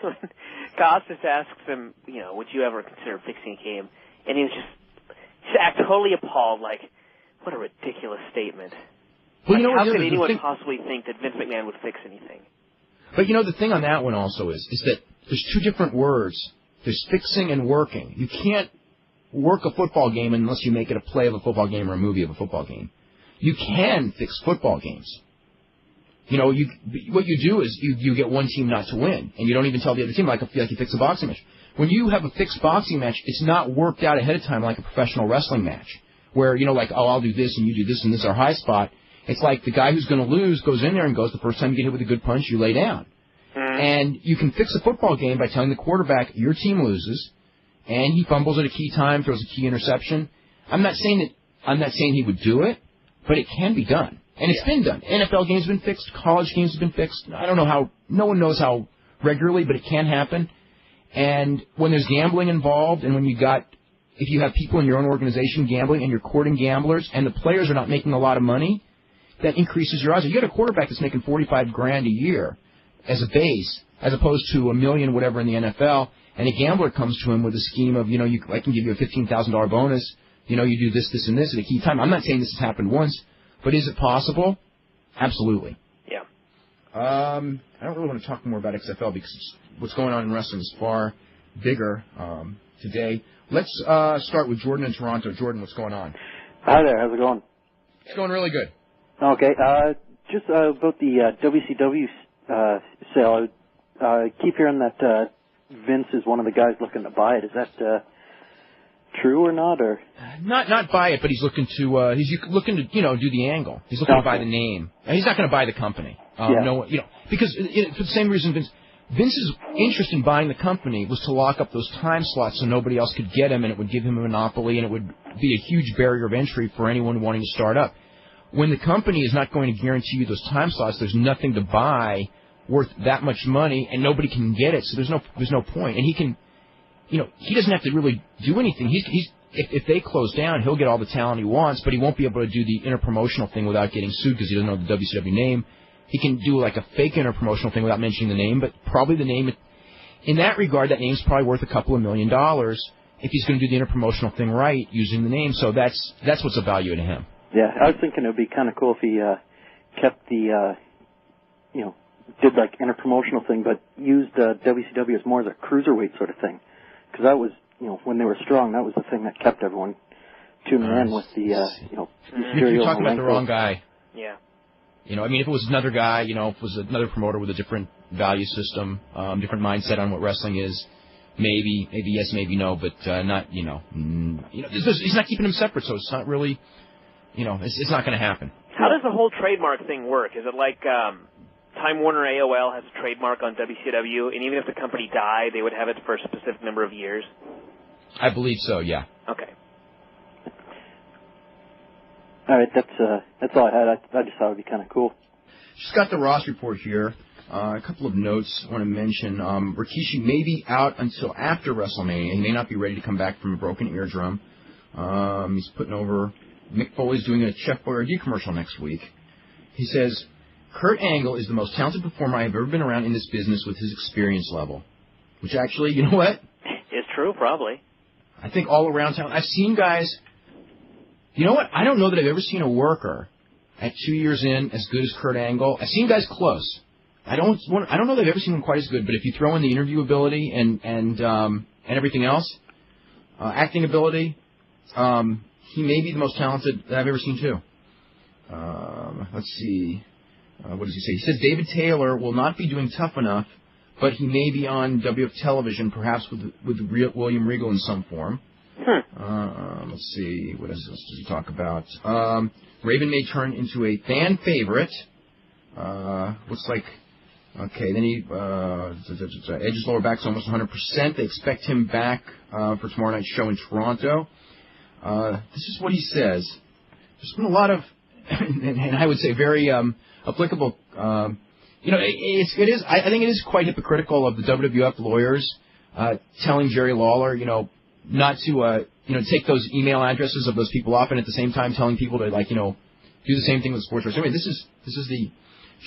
when Costas asks him, would you ever consider fixing a game? And he was just act totally appalled, like, what a ridiculous statement. Well, how could anyone possibly think that Vince McMahon would fix anything? But the thing on that one also is that there's 2 different words. There's fixing and working. You can't work a football game unless you make it a play of a football game or a movie of a football game. You can fix football games. What you do is you get one team not to win, and you don't even tell the other team like you fix a boxing match. When you have a fixed boxing match, it's not worked out ahead of time like a professional wrestling match, where I'll do this and you do this and this is our high spot. It's like the guy who's going to lose goes in there and goes, the first time you get hit with a good punch, you lay down. And you can fix a football game by telling the quarterback your team loses, and he fumbles at a key time, throws a key interception. I'm not saying he would do it, but it can be done. And it's been done. NFL games have been fixed. College games have been fixed. I don't know how. No one knows how regularly, but it can happen. And when there's gambling involved, and when you got if you have people in your own organization gambling and you're courting gamblers and the players are not making a lot of money, that increases your odds. If you got a quarterback that's making $45,000 a year as a base, as opposed to $1 million whatever in the NFL, and a gambler comes to him with a scheme of, I can give you a $15,000 bonus, you do this, this, and this at a key time. I'm not saying this has happened once, but is it possible? Absolutely. Yeah. I don't really want to talk more about XFL because what's going on in wrestling is far bigger today. Let's start with Jordan in Toronto. Jordan, what's going on? Hi there. How's it going? It's going really good. Okay. Just about the WCW sale. I keep hearing that Vince is one of the guys looking to buy it. Is that true or not? Or not buy it, but he's looking to do the angle. He's looking to buy the name. He's not going to buy the company. No, because for the same reason Vince's interest in buying the company was to lock up those time slots so nobody else could get him, and it would give him a monopoly, and it would be a huge barrier of entry for anyone wanting to start up. When the company is not going to guarantee you those time slots, there's nothing to buy worth that much money, and nobody can get it, so there's no point. And he can, he doesn't have to really do anything. If they close down, he'll get all the talent he wants, but he won't be able to do the interpromotional thing without getting sued because he doesn't know the WCW name. He can do like a fake interpromotional thing without mentioning the name, but probably the name, in that regard, that name's probably worth a couple of $1 million if he's going to do the interpromotional thing right using the name. So that's what's of value to him. Yeah, I was thinking it would be kind of cool if he kept the, did like interpromotional thing, but used WCW as more as a cruiserweight sort of thing. Because that was, when they were strong, that was the thing that kept everyone tuning in with the, You're talking about the wrong guy. Yeah. If it was another guy, if it was another promoter with a different value system, different mindset on what wrestling is, maybe yes, maybe no, but not, he's not keeping them separate, so it's not really, it's not going to happen. How does the whole trademark thing work? Is it like Time Warner AOL has a trademark on WCW, and even if the company died, they would have it for a specific number of years? I believe so, yeah. Okay. All right, that's all I had. I just thought it would be kind of cool. Just got the Ross report here. A couple of notes I want to mention. Rikishi may be out until after WrestleMania. He may not be ready to come back from a broken eardrum. He's putting over. Mick Foley's doing a Chef Boyardee commercial next week. He says, Kurt Angle is the most talented performer I have ever been around in this business with his experience level. Which actually, you know what? It's true, probably. I think all around talent. I've seen guys... You know what? I don't know that I've ever seen a worker at 2 years in as good as Kurt Angle. I've seen guys close. I don't know that I've ever seen him quite as good. But if you throw in the interview ability and everything else, acting ability, he may be the most talented that I've ever seen too. Let's see. What does he say? He says David Taylor will not be doing Tough Enough, but he may be on WF television, perhaps with William Regal in some form. Let's see, what else does he talk about? Raven may turn into a fan favorite. Looks like, okay, then Edge's lower back's almost 100%. They expect him back for tomorrow night's show in Toronto. This is what he says. There's been a lot of, and I would say very applicable, I think it is quite hypocritical of the WWF lawyers telling Jerry Lawler, not to, take those email addresses of those people off, and at the same time telling people to, do the same thing with sports wrestling. Anyway, this is the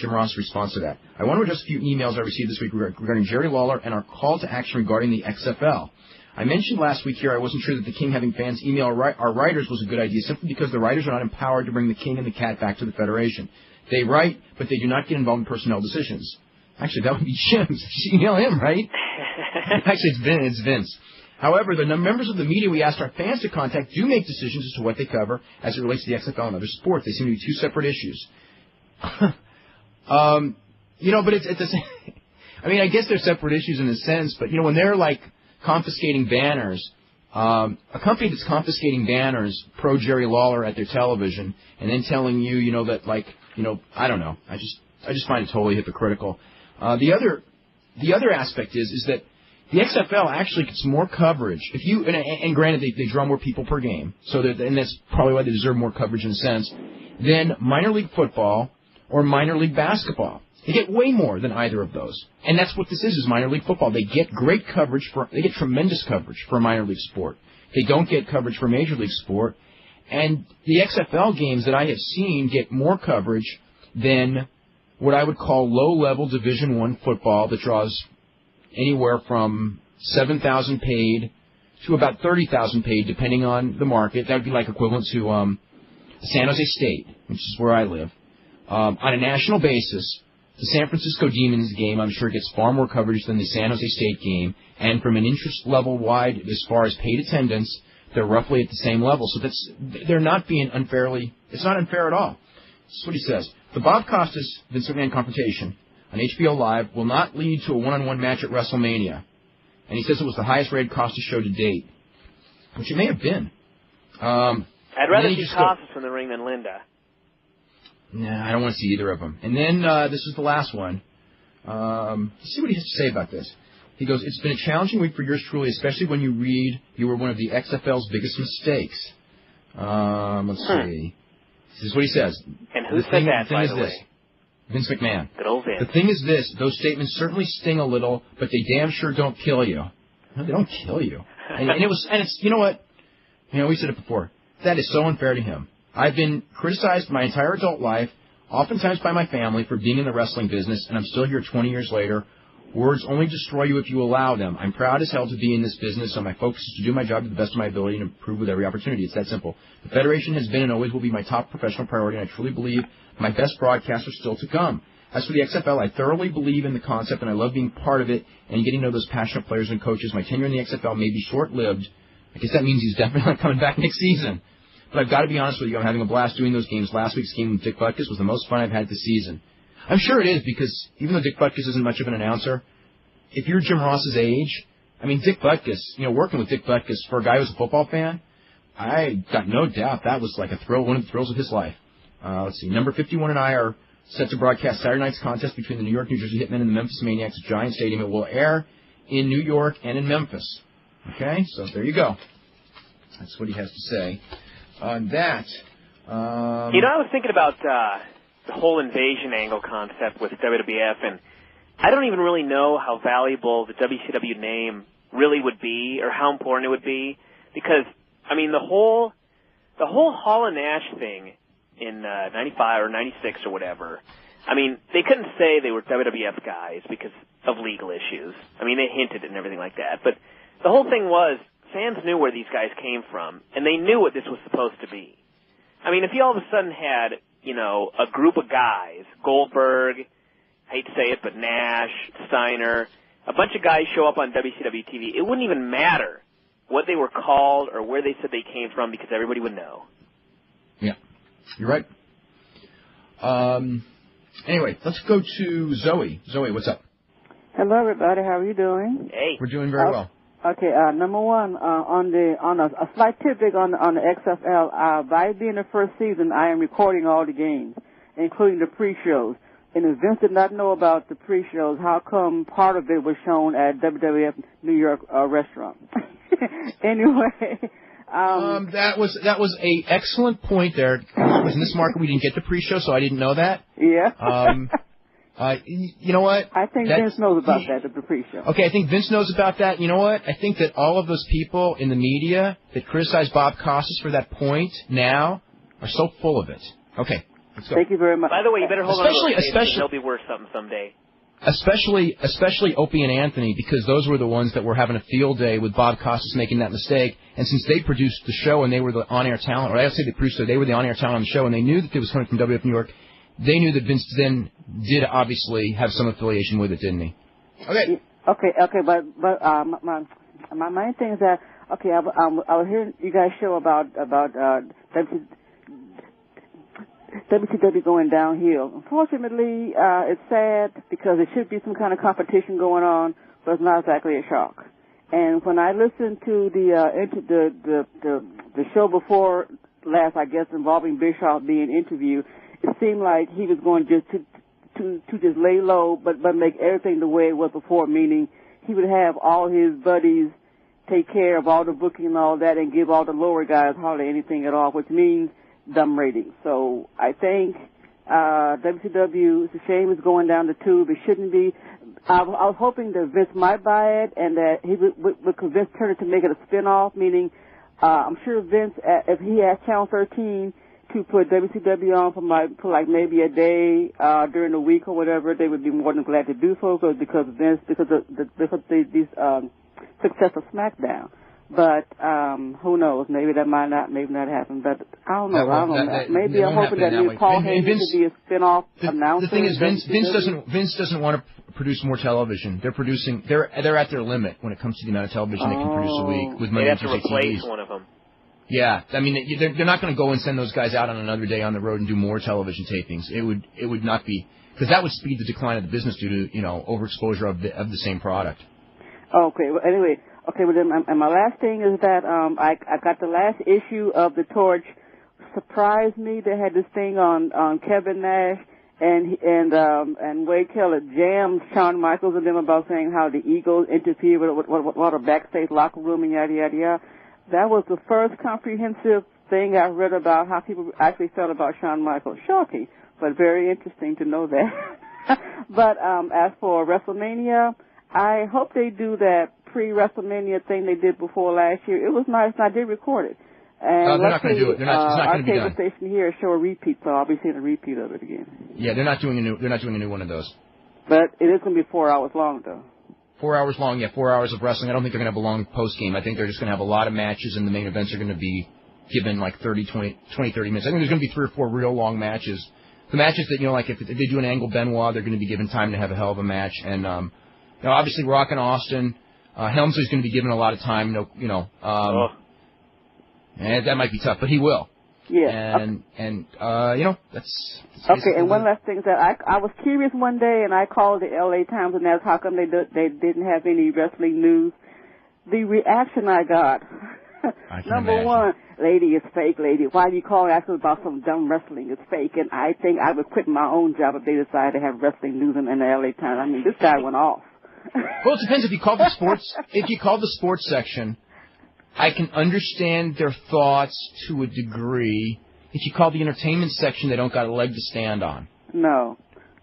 Jim Ross response to that. I want to address a few emails I received this week regarding Jerry Lawler and our call to action regarding the XFL. I mentioned last week here I wasn't sure that the King having fans email our writers was a good idea, simply because the writers are not empowered to bring the King and the Cat back to the Federation. They write, but they do not get involved in personnel decisions. Actually, that would be Jim's. Email him, right? Actually, it's Vince. However, the members of the media we asked our fans to contact do make decisions as to what they cover as it relates to the XFL and other sports. They seem to be two separate issues. But it's the same. I mean, I guess they're separate issues in a sense, but, when they're, confiscating banners, a company that's confiscating banners pro Jerry Lawler at their television and then telling you, that, I don't know. I just find it totally hypocritical. The other aspect is that the XFL actually gets more coverage. If you and granted they draw more people per game, and that's probably why they deserve more coverage in a sense, than minor league football or minor league basketball. They get way more than either of those. And that's what this is minor league football. They get great coverage they get tremendous coverage for a minor league sport. They don't get coverage for major league sport. And the XFL games that I have seen get more coverage than what I would call low-level Division I football that draws anywhere from 7,000 paid to about 30,000 paid, depending on the market. That would be like equivalent to San Jose State, which is where I live. On a national basis, the San Francisco Demons game, I'm sure, gets far more coverage than the San Jose State game. And from an interest level wide, as far as paid attendance, they're roughly at the same level. So they're not being unfairly, it's not unfair at all. This is what he says. The Bob Costas-Vince McMahon confrontation on HBO Live will not lead to a one-on-one match at WrestleMania. And he says it was the highest-rated Costas show to date, which it may have been. I'd rather see Costas in the ring than Linda. Nah, I don't want to see either of them. And then this is the last one. Let's see what he has to say about this. He goes, it's been a challenging week for yours truly, especially when you read you were one of the XFL's biggest mistakes. Let's see. This is what he says. And who said that, by the way? Vince McMahon. Good old Vince. The thing is this, those statements certainly sting a little, but they damn sure don't kill you. No, they don't kill you. And it's, you know what? You know, we said it before. That is so unfair to him. I've been criticized my entire adult life, oftentimes by my family, for being in the wrestling business, and I'm still here 20 years later. Words only destroy you if you allow them. I'm proud as hell to be in this business, so my focus is to do my job to the best of my ability and improve with every opportunity. It's that simple. The Federation has been and always will be my top professional priority, and I truly believe my best broadcasts are still to come. As for the XFL, I thoroughly believe in the concept, and I love being part of it and getting to know those passionate players and coaches. My tenure in the XFL may be short-lived. I guess that means he's definitely not coming back next season. But I've got to be honest with you, I'm having a blast doing those games. Last week's game with Dick Butkus was the most fun I've had this season. I'm sure it is, because even though Dick Butkus isn't much of an announcer, if you're Jim Ross's age, I mean, Dick Butkus, working with Dick Butkus for a guy who's a football fan, I got no doubt that was like a thrill, one of the thrills of his life. Let's see, number 51 and I are set to broadcast Saturday night's contest between the New York, New Jersey Hitmen and the Memphis Maniacs at Giant Stadium. It will air in New York and in Memphis. Okay, so there you go. That's what he has to say on that. I was thinking about the whole invasion angle concept with WWF, and I don't even really know how valuable the WCW name really would be or how important it would be, because, I mean, the whole Hall and Nash thing in 95 or 96 or whatever, I mean, they couldn't say they were WWF guys because of legal issues. I mean, they hinted and everything like that, but the whole thing was fans knew where these guys came from, and they knew what this was supposed to be. I mean, if you all of a sudden had, a group of guys, Goldberg, I hate to say it, but Nash, Steiner, a bunch of guys show up on WCW TV, it wouldn't even matter what they were called or where they said they came from, because everybody would know. Yeah, you're right. Anyway, let's go to Zoe. Zoe, what's up? Hello, everybody. How are you doing? Hey. We're doing very well. Okay, number one, on a slight tidbit on the XFL, by being the first season, I am recording all the games, including the pre-shows. And if Vince did not know about the pre-shows, how come part of it was shown at WWF New York restaurant? Anyway, that was a excellent point there. It was in this market we didn't get the pre-show, so I didn't know that. Yeah. You know what? I think Vince knows about that at the pre-show. Okay, I think Vince knows about that. You know what? I think that all of those people in the media that criticize Bob Costas for that point now are so full of it. Okay, let's go. Thank you very much. By the way, you better hold on to those tapes, they'll be worth something someday. Especially Opie and Anthony, because those were the ones that were having a field day with Bob Costas making that mistake. And since they produced the show and they were the on-air talent, or I would say they produced it, they were the on-air talent on the show, and they knew that it was coming from WWF New York. They knew that Vince then did obviously have some affiliation with it, didn't he? Okay. Okay, but my main thing is that I was hearing you guys show about WCW going downhill. Unfortunately, it's sad because there should be some kind of competition going on, but it's not exactly a shock. And when I listened to the show before last, I guess, involving Bischoff being interviewed, it seemed like he was going just to just lay low, but make everything the way it was before, meaning he would have all his buddies take care of all the booking and all that and give all the lower guys hardly anything at all, which means dumb ratings. So I think WCW, it's a shame it's going down the tube. It shouldn't be. I was hoping that Vince might buy it and that he would convince Turner to make it a spin-off, meaning I'm sure Vince, if he has Channel 13 to put WCW on for like maybe a day during the week or whatever, they would be more than glad to do so because of the success of SmackDown. But who knows? Maybe that might not happen. But I don't know. Maybe I'm hoping that Paul Heyman could be a spin-off announcer. The thing is, Vince doesn't want to produce more television. They're at their limit when it comes to the amount of television they can produce a week with money. They have to replace one of them. Yeah, I mean, they're not going to go and send those guys out on another day on the road and do more television tapings. It would not be, because that would speed the decline of the business due to overexposure of the same product. Okay. Well, anyway. Okay, well then, and my last thing is that I got the last issue of the Torch. Surprised me. They had this thing on Kevin Nash and Wade Keller jammed Shawn Michaels and them about saying how the Eagles interfered with a backstage locker room and yada yada yada. That was the first comprehensive thing I read about how people actually felt about Shawn Michaels. Shocking, but very interesting to know that. But as for WrestleMania, I hope they do that pre-WrestleMania thing they did before last year. It was nice, and I did record it. And they're not going to do it. It's not going to be done. Our cable station here show a repeat, so I'll be seeing a repeat of it again. Yeah, they're not doing a new one of those. But it is going to be 4 hours long, though. 4 hours long, yeah, 4 hours of wrestling. I don't think they're going to have a long post-game. I think they're just going to have a lot of matches, and the main events are going to be given like 30 minutes. I think there's going to be 3 or 4 real long matches. The matches that, like if they do an Angle Benoit, they're going to be given time to have a hell of a match. And, obviously Rock and Austin, Helmsley's going to be given a lot of time, and that might be tough, but he will. Yeah. That's okay. And one last thing is that I was curious one day, and I called the L.A. Times and asked how come they didn't have any wrestling news. The reaction I got. Number one, lady, it's fake, lady. Why do you call asking about some dumb wrestling? It's fake. And I think I would quit my own job if they decided to have wrestling news in the L.A. Times. I mean, this guy went off. Well, it depends if you call the sports. If you call the sports section, I can understand their thoughts to a degree. If you call the entertainment section, they don't got a leg to stand on. No,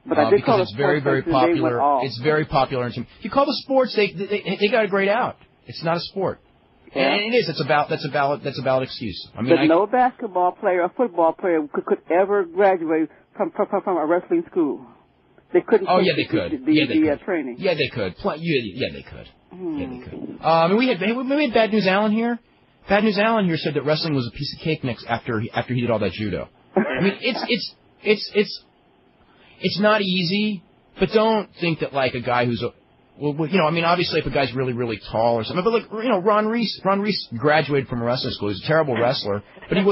but I did call the sports very, very section, popular. It's very popular. If you call the sports, they got a grade out. It's not a sport. Yeah. And it is. That's a valid excuse. I mean, no basketball player or football player could ever graduate from a wrestling school. They couldn't. Oh yeah, they could. Training. Yeah, they could. Yeah, they could. Yeah, they could. We had Bad News Allen here. Bad News Allen here said that wrestling was a piece of cake next after he did all that judo. I mean, it's not easy, but don't think that like a guy who's obviously if a guy's really, really tall or something, but like, Ron Reese graduated from a wrestling school. He's a terrible wrestler, but he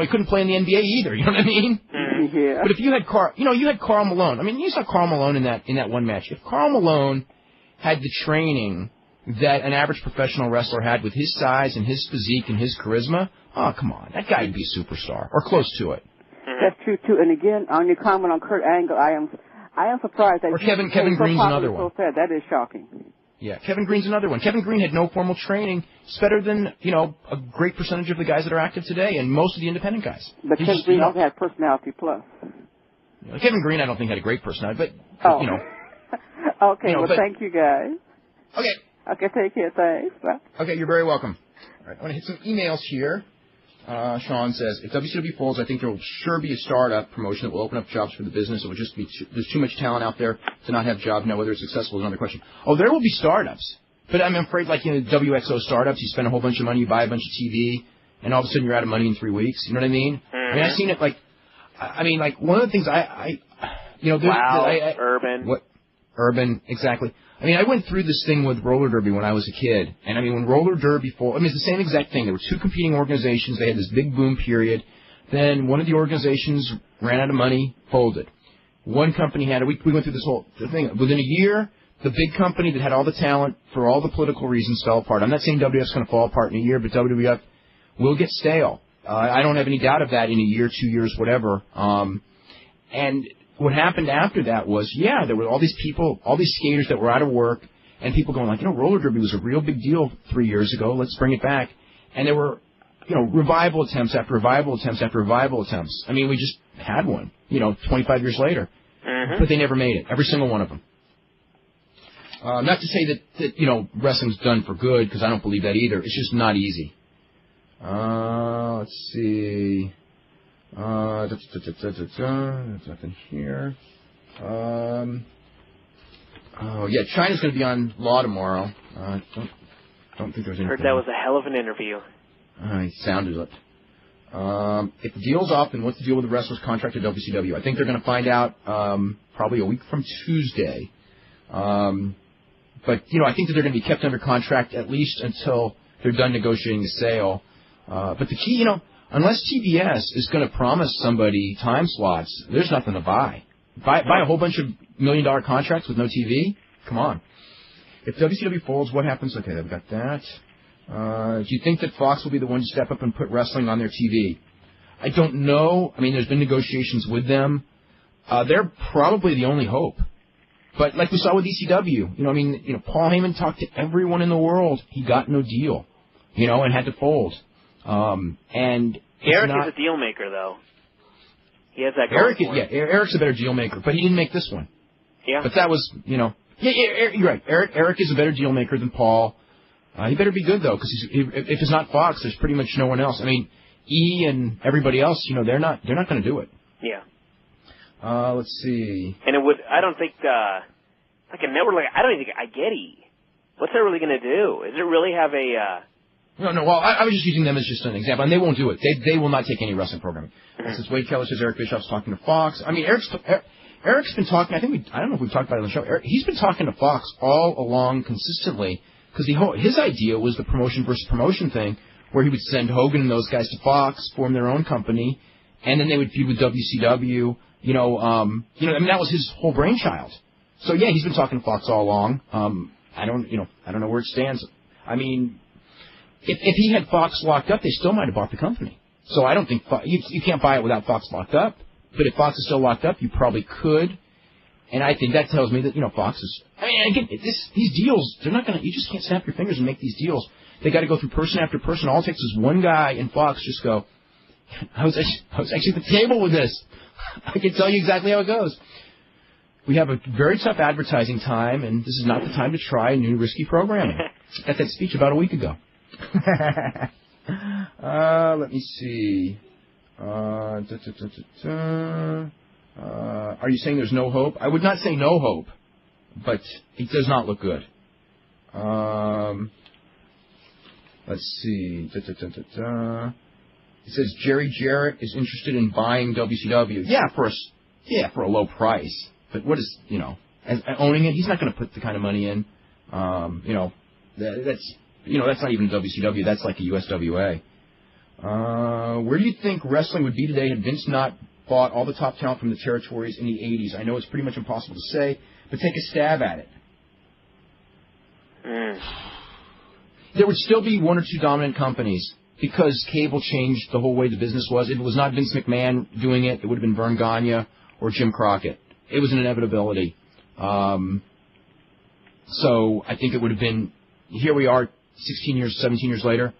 couldn't play in the NBA either. You know what I mean? Yeah. But if you had Karl Malone. I mean, you saw Karl Malone in that one match. If Karl Malone had the training that an average professional wrestler had with his size and his physique and his charisma, oh, come on. That guy would be a superstar or close to it. That's true, too. And again, on your comment on Kurt Angle, I am surprised that or Kevin Green's another one. So fast. That is shocking. Yeah, Kevin Green's another one. Kevin Green had no formal training. It's better than, a great percentage of the guys that are active today and most of the independent guys. But Kevin Green also had personality plus. Kevin Green, I don't think had a great personality, but Okay, thank you guys. Okay, take care. Thanks. Bye. Okay, you're very welcome. All right, I want to hit some emails here. Sean says, if WCW folds, I think there will sure be a startup promotion that will open up jobs for the business. It will just be there's too much talent out there to not have jobs. Now, whether it's successful is another question. Oh, there will be startups. But I'm afraid, like, WXO startups, you spend a whole bunch of money, you buy a bunch of TV, and all of a sudden you're out of money in 3 weeks. You know what I mean? I mean, I've seen it, like, one of the things Urban. What? Urban, exactly. I mean, I went through this thing with roller derby when I was a kid. And, I mean, when roller derby it's the same exact thing. There were 2 competing organizations. They had this big boom period. Then one of the organizations ran out of money, folded. One company we went through this whole thing. Within a year, the big company that had all the talent, for all the political reasons, fell apart. I'm not saying WWF's going to fall apart in a year, but WWF will get stale. I don't have any doubt of that in a year, 2 years, whatever. And what happened after that was, there were all these people, all these skaters that were out of work, and people going like, roller derby was a real big deal 3 years ago. Let's bring it back. And there were, revival attempts after revival attempts after revival attempts. I mean, had one, 25 years later. Mm-hmm. But they never made it, every single one of them. Not to say that wrestling's done for good, because I don't believe that either. It's just not easy. Let's see. There's nothing here. China's going to be on Law tomorrow. Don't think there's anything. Heard that was a hell of an interview. He sounded it. If the deal's off, then what's the deal with the wrestler's contract at WCW? I think they're going to find out probably a week from Tuesday. But I think that they're going to be kept under contract at least until they're done negotiating the sale. But the key, unless TBS is going to promise somebody time slots, there's nothing to buy. Buy a whole bunch of $1 million contracts with no TV? Come on. If WCW folds, what happens? Okay, I've got that. Do you think that Fox will be the one to step up and put wrestling on their TV? I don't know. I mean, there's been negotiations with them. They're probably the only hope. But like we saw with ECW, Paul Heyman talked to everyone in the world. He got no deal, and had to fold. And Eric is a deal maker, though. He has that going for him. Eric's a better deal maker, but he didn't make this one. Yeah. But that was, you're right. Eric is a better deal maker than Paul. He better be good, though, because if it's not Fox, there's pretty much no one else. I mean, E and everybody else, they're not going to do it. Yeah. Let's see. And I don't think, like a network, I don't even think I get E. What's that really going to do? Is it really have a, No, well, I was just using them as just an example, and they won't do it. They will not take any wrestling programming. Since Wade Keller says Eric Bischoff's talking to Fox. I mean, Eric's been talking, I don't know if we've talked about it on the show. He's been talking to Fox all along consistently, because his idea was the promotion versus promotion thing, where he would send Hogan and those guys to Fox, form their own company, and then they would feud with WCW. That was his whole brainchild. So yeah, he's been talking to Fox all along. I don't know where it stands. I mean, if he had Fox locked up, they still might have bought the company. So I don't think you can't buy it without Fox locked up. But if Fox is still locked up, you probably could. And I think that tells me that Fox is. I mean, again, these deals, they're not going to. You just can't snap your fingers and make these deals. They got to go through person after person. All it takes is one guy in Fox just go. I was actually at the table with this. I can tell you exactly how it goes. We have a very tough advertising time, and this is not the time to try new risky programming. I got that speech about a week ago. Let me see. Are you saying there's no hope? I would not say no hope, but it does not look good. Let's see. It says Jerry Jarrett is interested in buying WCW. Yeah, for a low price. But what is, owning it? He's not going to put the kind of money in. That's not even WCW. That's like a USWA. Where do you think wrestling would be today had Vince not bought all the top talent from the territories in the 80s? I know it's pretty much impossible to say, but take a stab at it. There would still be one or two dominant companies because cable changed the whole way the business was. If it was not Vince McMahon doing it, it would have been Vern Gagne or Jim Crockett. It was an inevitability. So I think it would have been, here we are 16 years, 17 years later,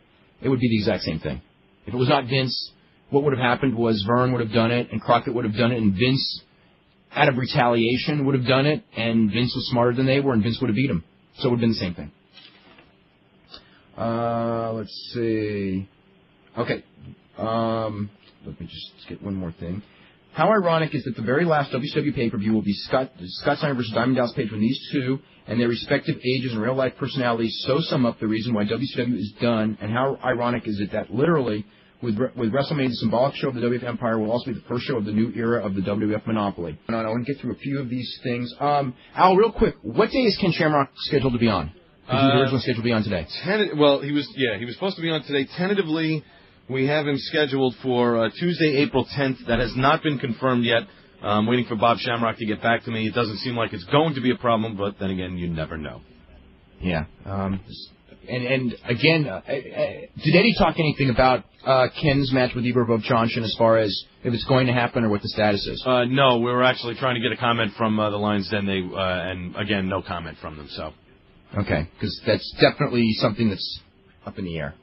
it would be the exact same thing. If it was not Vince, what would have happened was Vern would have done it, and Crockett would have done it, and Vince, out of retaliation, would have done it, and Vince was smarter than they were, and Vince would have beat him. So it would have been the same thing. Let's see. Okay. Let me just get one more thing. How ironic is that the very last WCW pay-per-view will be Scott Steiner versus Diamond Dallas Page when these two and their respective ages and real-life personalities so sum up the reason why WCW is done, and how ironic is it that literally, with WrestleMania, the symbolic show of the WWF Empire will also be the first show of the new era of the WWF monopoly. I want to get through a few of these things. Al, real quick, what day is Ken Shamrock scheduled to be on? Because he was originally scheduled to be on today. He was supposed to be on today. Tentatively, we have him scheduled for Tuesday, April 10th. That has not been confirmed yet. I'm waiting for Bob Shamrock to get back to me. It doesn't seem like it's going to be a problem, but then again, you never know. Yeah. And again, did Eddie talk anything about Ken's match with Igor Vovchanchin as far as if it's going to happen or what the status is? No, we were actually trying to get a comment from the Lions Den, and again, no comment from them. So. Okay, because that's definitely something that's up in the air.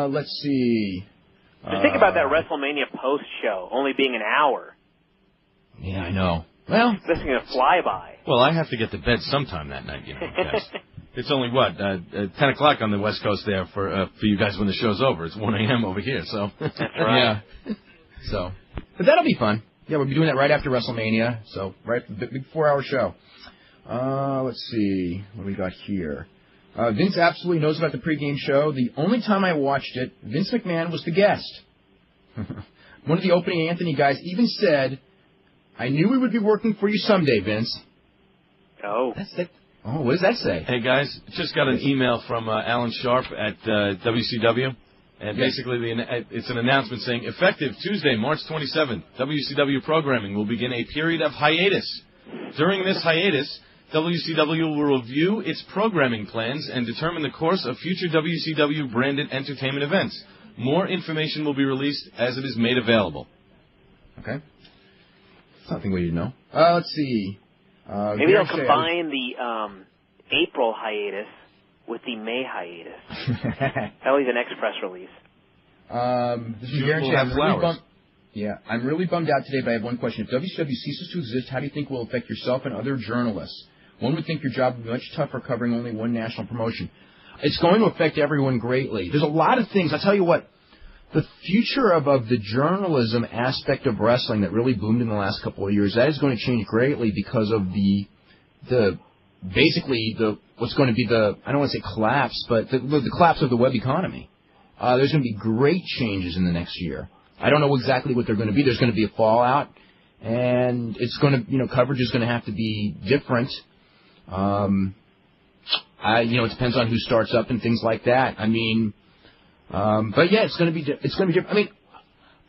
Let's see. Just think about that WrestleMania post-show, only being an hour. Yeah, I know. Well, this is going to fly by. Well, I have to get to bed sometime that night, guys. It's only, 10 o'clock on the West Coast there for you guys when the show's over. It's 1 a.m. over here, so. That's right. Yeah. So, but that'll be fun. Yeah, we'll be doing that right after WrestleMania, so big 4-hour show. Let's see what do we got here. Vince absolutely knows about the pregame show. The only time I watched it, Vince McMahon was the guest. One of the opening Anthony guys even said, "I knew we would be working for you someday, Vince." Oh. That's it. Oh, what does that say? Hey, guys, just got an email from Alan Sharp at WCW. And basically, it's an announcement saying, effective Tuesday, March 27th, WCW programming will begin a period of hiatus. During this hiatus, WCW will review its programming plans and determine the course of future WCW-branded entertainment events. More information will be released as it is made available. Okay. Something we didn't know. Let's see. Maybe they'll combine the April hiatus with the May hiatus. That'll be the next press release. This is Garen. I'm really bummed out today, but I have one question. If WCW ceases to exist, how do you think it will affect yourself and other journalists? One would think your job would be much tougher covering only one national promotion. It's going to affect everyone greatly. There's a lot of things. I'll tell you what. The future of the journalism aspect of wrestling that really boomed in the last couple of years, that is going to change greatly because of what's going to be I don't want to say collapse, but the collapse of the web economy. There's going to be great changes in the next year. I don't know exactly what they're going to be. There's going to be a fallout, and it's going to, coverage is going to have to be different. It depends on who starts up and things like that. I mean, but yeah, it's going to be different. I mean,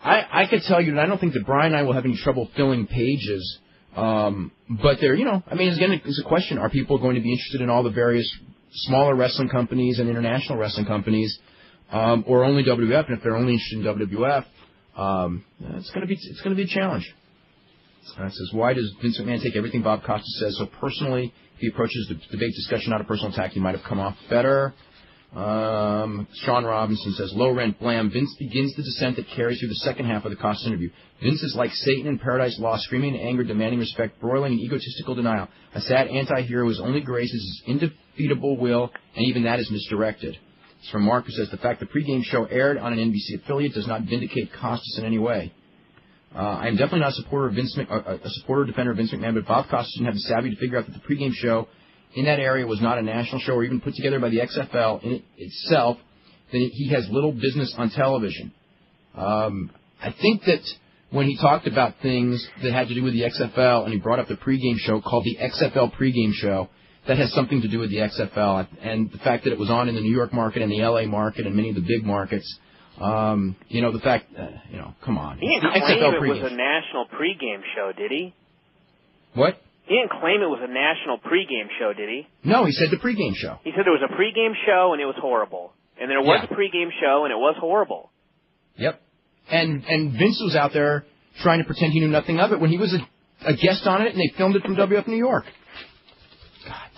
I could tell you that I don't think that Brian and I will have any trouble filling pages. But there, it's a question. Are people going to be interested in all the various smaller wrestling companies and international wrestling companies, or only WWF? And if they're only interested in WWF, it's going to be a challenge. It says, why does Vince McMahon take everything Bob Costas says so personally? If he approaches the debate discussion, not a personal attack, he might have come off better. Sean Robinson says, low rent, blam. Vince begins the descent that carries through the second half of the Costas interview. Vince is like Satan in Paradise Lost, screaming in anger, demanding respect, broiling in egotistical denial. A sad anti-hero whose only grace is his indefeatable will, and even that is misdirected. It's from Mark, who says, the fact the pregame show aired on an NBC affiliate does not vindicate Costas in any way. I am definitely not a supporter or defender of Vince McMahon, but Bob Costas didn't have the savvy to figure out that the pregame show in that area was not a national show or even put together by the XFL in itself, then he has little business on television. I think that when he talked about things that had to do with the XFL and he brought up the pregame show called the XFL pregame show, that has something to do with the XFL. And the fact that it was on in the New York market and the LA market and many of the big markets, the fact, come on. He didn't claim it was a national pregame show, did he? What? He didn't claim it was a national pregame show, did he? No, he said the pregame show. He said there was a pregame show and it was horrible. And there was a pregame show and it was horrible. Yep. And Vince was out there trying to pretend he knew nothing of it when he was a guest on it and they filmed it from WWF New York.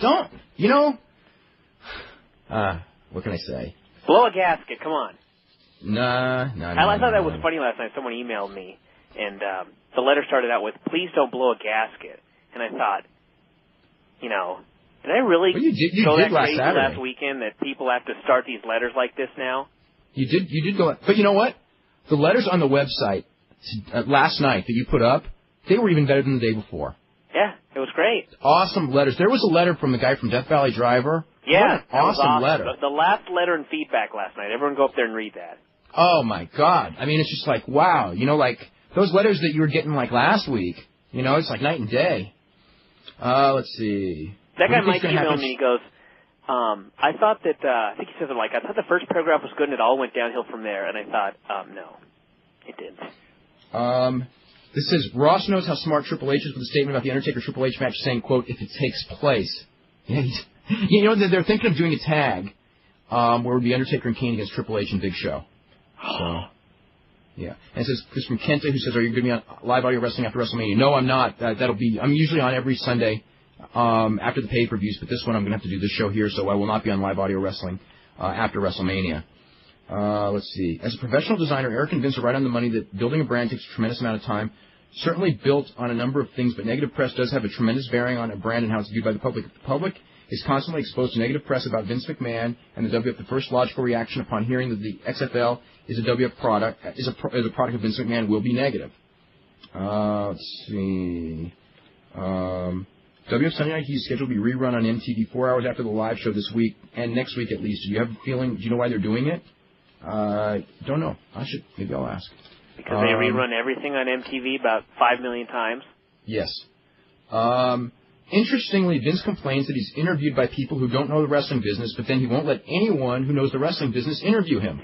God, what can I say? Blow a gasket, come on. Nah. I thought that was funny last night. Someone emailed me, and the letter started out with, please don't blow a gasket. And I thought, did I really show that crazy last weekend that people have to start these letters like this now? You did go, but you know what? The letters on the website last night that you put up, they were even better than the day before. Yeah, it was great. Awesome letters. There was a letter from the guy from Death Valley Driver. Yeah, what an awesome letter. The last letter and feedback last night. Everyone go up there and read that. Oh, my God. I mean, it's just like, wow. Those letters that you were getting last week, it's like night and day. Let's see. That guy Mike emailed me. He goes, I thought that, I think he said something I thought the first paragraph was good and it all went downhill from there. And I thought, no, it didn't. This says, Ross knows how smart Triple H is with a statement about the Undertaker-Triple H match saying, quote, if it takes place. Yeah, they're thinking of doing a tag where it would be Undertaker and Kane against Triple H and Big Show. So, yeah. And it says, this from Kenta, who says, are you going to be on live audio wrestling after WrestleMania? No, I'm not. I'm usually on every Sunday after the pay-per-views, but this one I'm going to have to do this show here, so I will not be on live audio wrestling after WrestleMania. Let's see. As a professional designer, Eric and Vince are right on the money that building a brand takes a tremendous amount of time. Certainly built on a number of things, but negative press does have a tremendous bearing on a brand and how it's viewed by the public. If the public is constantly exposed to negative press about Vince McMahon and the WWF, the first logical reaction upon hearing that the XFL is a WWF product, is a product of Vince McMahon, will be negative. Let's see. WWF Sunday Night Heat is scheduled to be rerun on MTV 4 hours after the live show this week and next week at least. Do you have a feeling? Do you know why they're doing it? Don't know. Maybe I'll ask. Because they rerun everything on MTV about 5 million times? Yes. Interestingly, Vince complains that he's interviewed by people who don't know the wrestling business, but then he won't let anyone who knows the wrestling business interview him.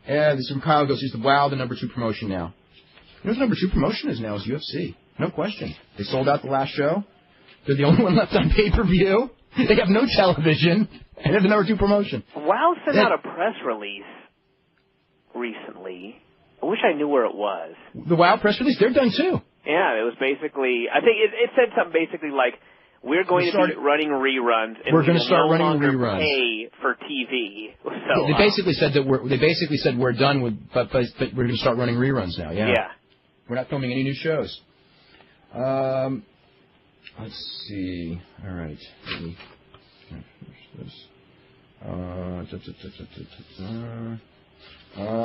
And this from Kyle goes, he's the number 2 promotion now. You know what the number 2 promotion is now is UFC. No question. They sold out the last show. They're the only one left on pay-per-view. They have no television. And they're the number 2 promotion. WoW sent out a press release recently. I wish I knew where it was. The WoW press release? They're done too. Yeah, it was basically, I think it said something basically like, we're going to be running reruns, and we're going to start running reruns. Pay for TV. So, they basically said we're done with, but we're going to start running reruns now. Yeah. Yeah. We're not filming any new shows. Let's see. All right.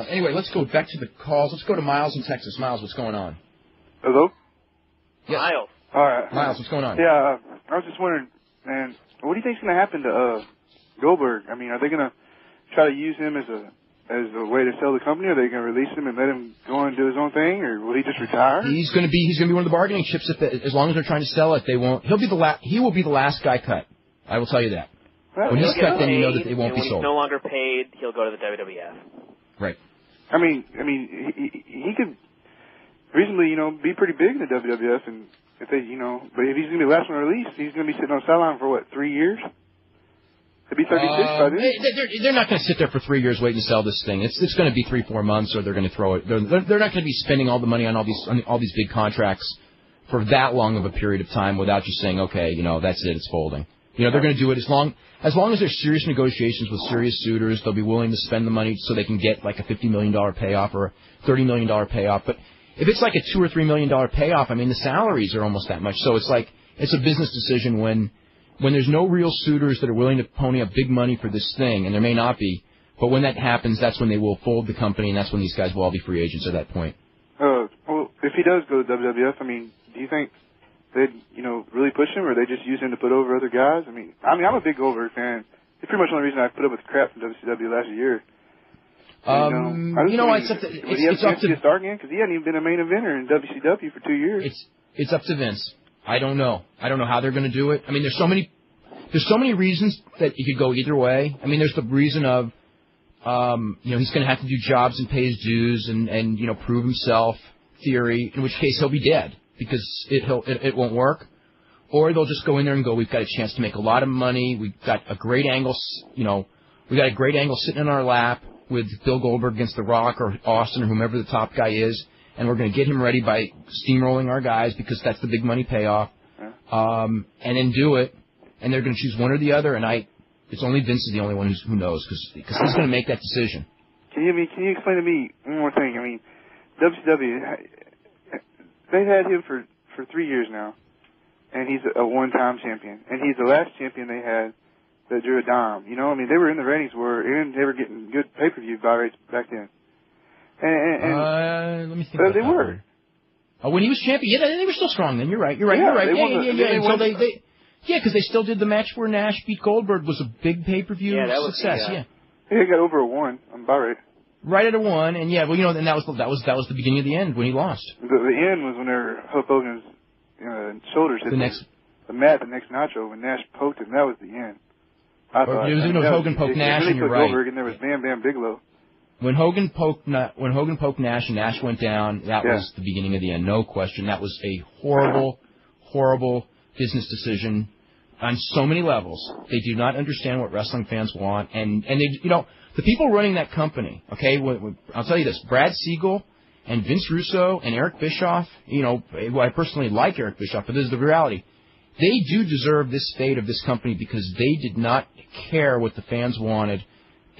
Anyway, let's go back to the calls. Let's go to Miles in Texas. Miles, what's going on? Hello? Yes. Miles. All right. Miles, what's going on? Yeah, I was just wondering, man, what do you think's going to happen to Goldberg? I mean, are they going to try to use him as a way to sell the company, or are they going to release him and let him go and do his own thing, or will he just retire? He's going to be one of the bargaining chips. As long as they're trying to sell it, they won't. He will be the last guy cut. I will tell you that. Well, when he's cut, then you know that it won't be sold. sold. When he's no longer paid, he'll go to the WWF. Right. I mean, he could reasonably, be pretty big in the WWF, and if they, but if he's going to be the last one released, he's going to be sitting on the sideline for what, 3 years? He'll be 36 by then. They're not going to sit there for 3 years waiting to sell this thing. It's going to be 3-4 months, or they're going to throw it. They're not going to be spending all the money on all these big contracts for that long of a period of time without just saying, okay, that's it, it's folding. They're going to do it as long as there's serious negotiations with serious suitors. They'll be willing to spend the money so they can get like a $50 million payoff or a $30 million payoff. But if it's like a $2 or $3 million payoff, I mean, the salaries are almost that much. So it's like it's a business decision when there's no real suitors that are willing to pony up big money for this thing, and there may not be. But when that happens, that's when they will fold the company, and that's when these guys will all be free agents at that point. Well, if he does go to WWF, I mean, do you think they'd, really push him, or they just use him to put over other guys? I mean, I'm a big Goldberg fan. It's pretty much the only reason I put up with crap from WCW last year. It's up to a star again, because he hadn't even been a main eventer in WCW for 2 years. It's up to Vince. I don't know how they're going to do it. I mean, there's so many reasons that it could go either way. I mean, there's the reason of he's going to have to do jobs and pay his dues and prove himself theory, in which case he'll be dead because it won't work. Or they'll just go in there and go, we've got a chance to make a lot of money. We've got a great angle, sitting in our lap with Bill Goldberg against The Rock or Austin or whomever the top guy is, and we're going to get him ready by steamrolling our guys because that's the big money payoff, and then do it, and they're going to choose one or the other, and it's only Vince is the only one who knows because he's going to make that decision. Can you explain to me one more thing? I mean, WCW, they've had him for 3 years now, and he's a one-time champion, and he's the last champion they had that drew a dime. I mean, they were in the ratings and they were getting good pay-per-view buy rates back then. And let me think. They were. When he was champion, they were still strong. Then you're right. Yeah. Because they still did the match where Nash beat Goldberg was a big pay-per-view success. Yeah. He got over a 1 on buy rate. Right at a 1, and and that was the beginning of the end when he lost. The end was when Hulk Hogan's shoulders hit the next nacho when Nash poked him. That was the end. Hogan poked Nash, and you're right. Goldberg, and there was Bam Bam Bigelow. When Hogan poked Nash and Nash went down, that was the beginning of the end. No question. That was a horrible, horrible business decision on so many levels. They do not understand what wrestling fans want, and they, the people running that company. Okay, I'll tell you this: Brad Siegel and Vince Russo and Eric Bischoff. I personally like Eric Bischoff, but this is the reality. they do deserve this fate of this company because they did not care what the fans wanted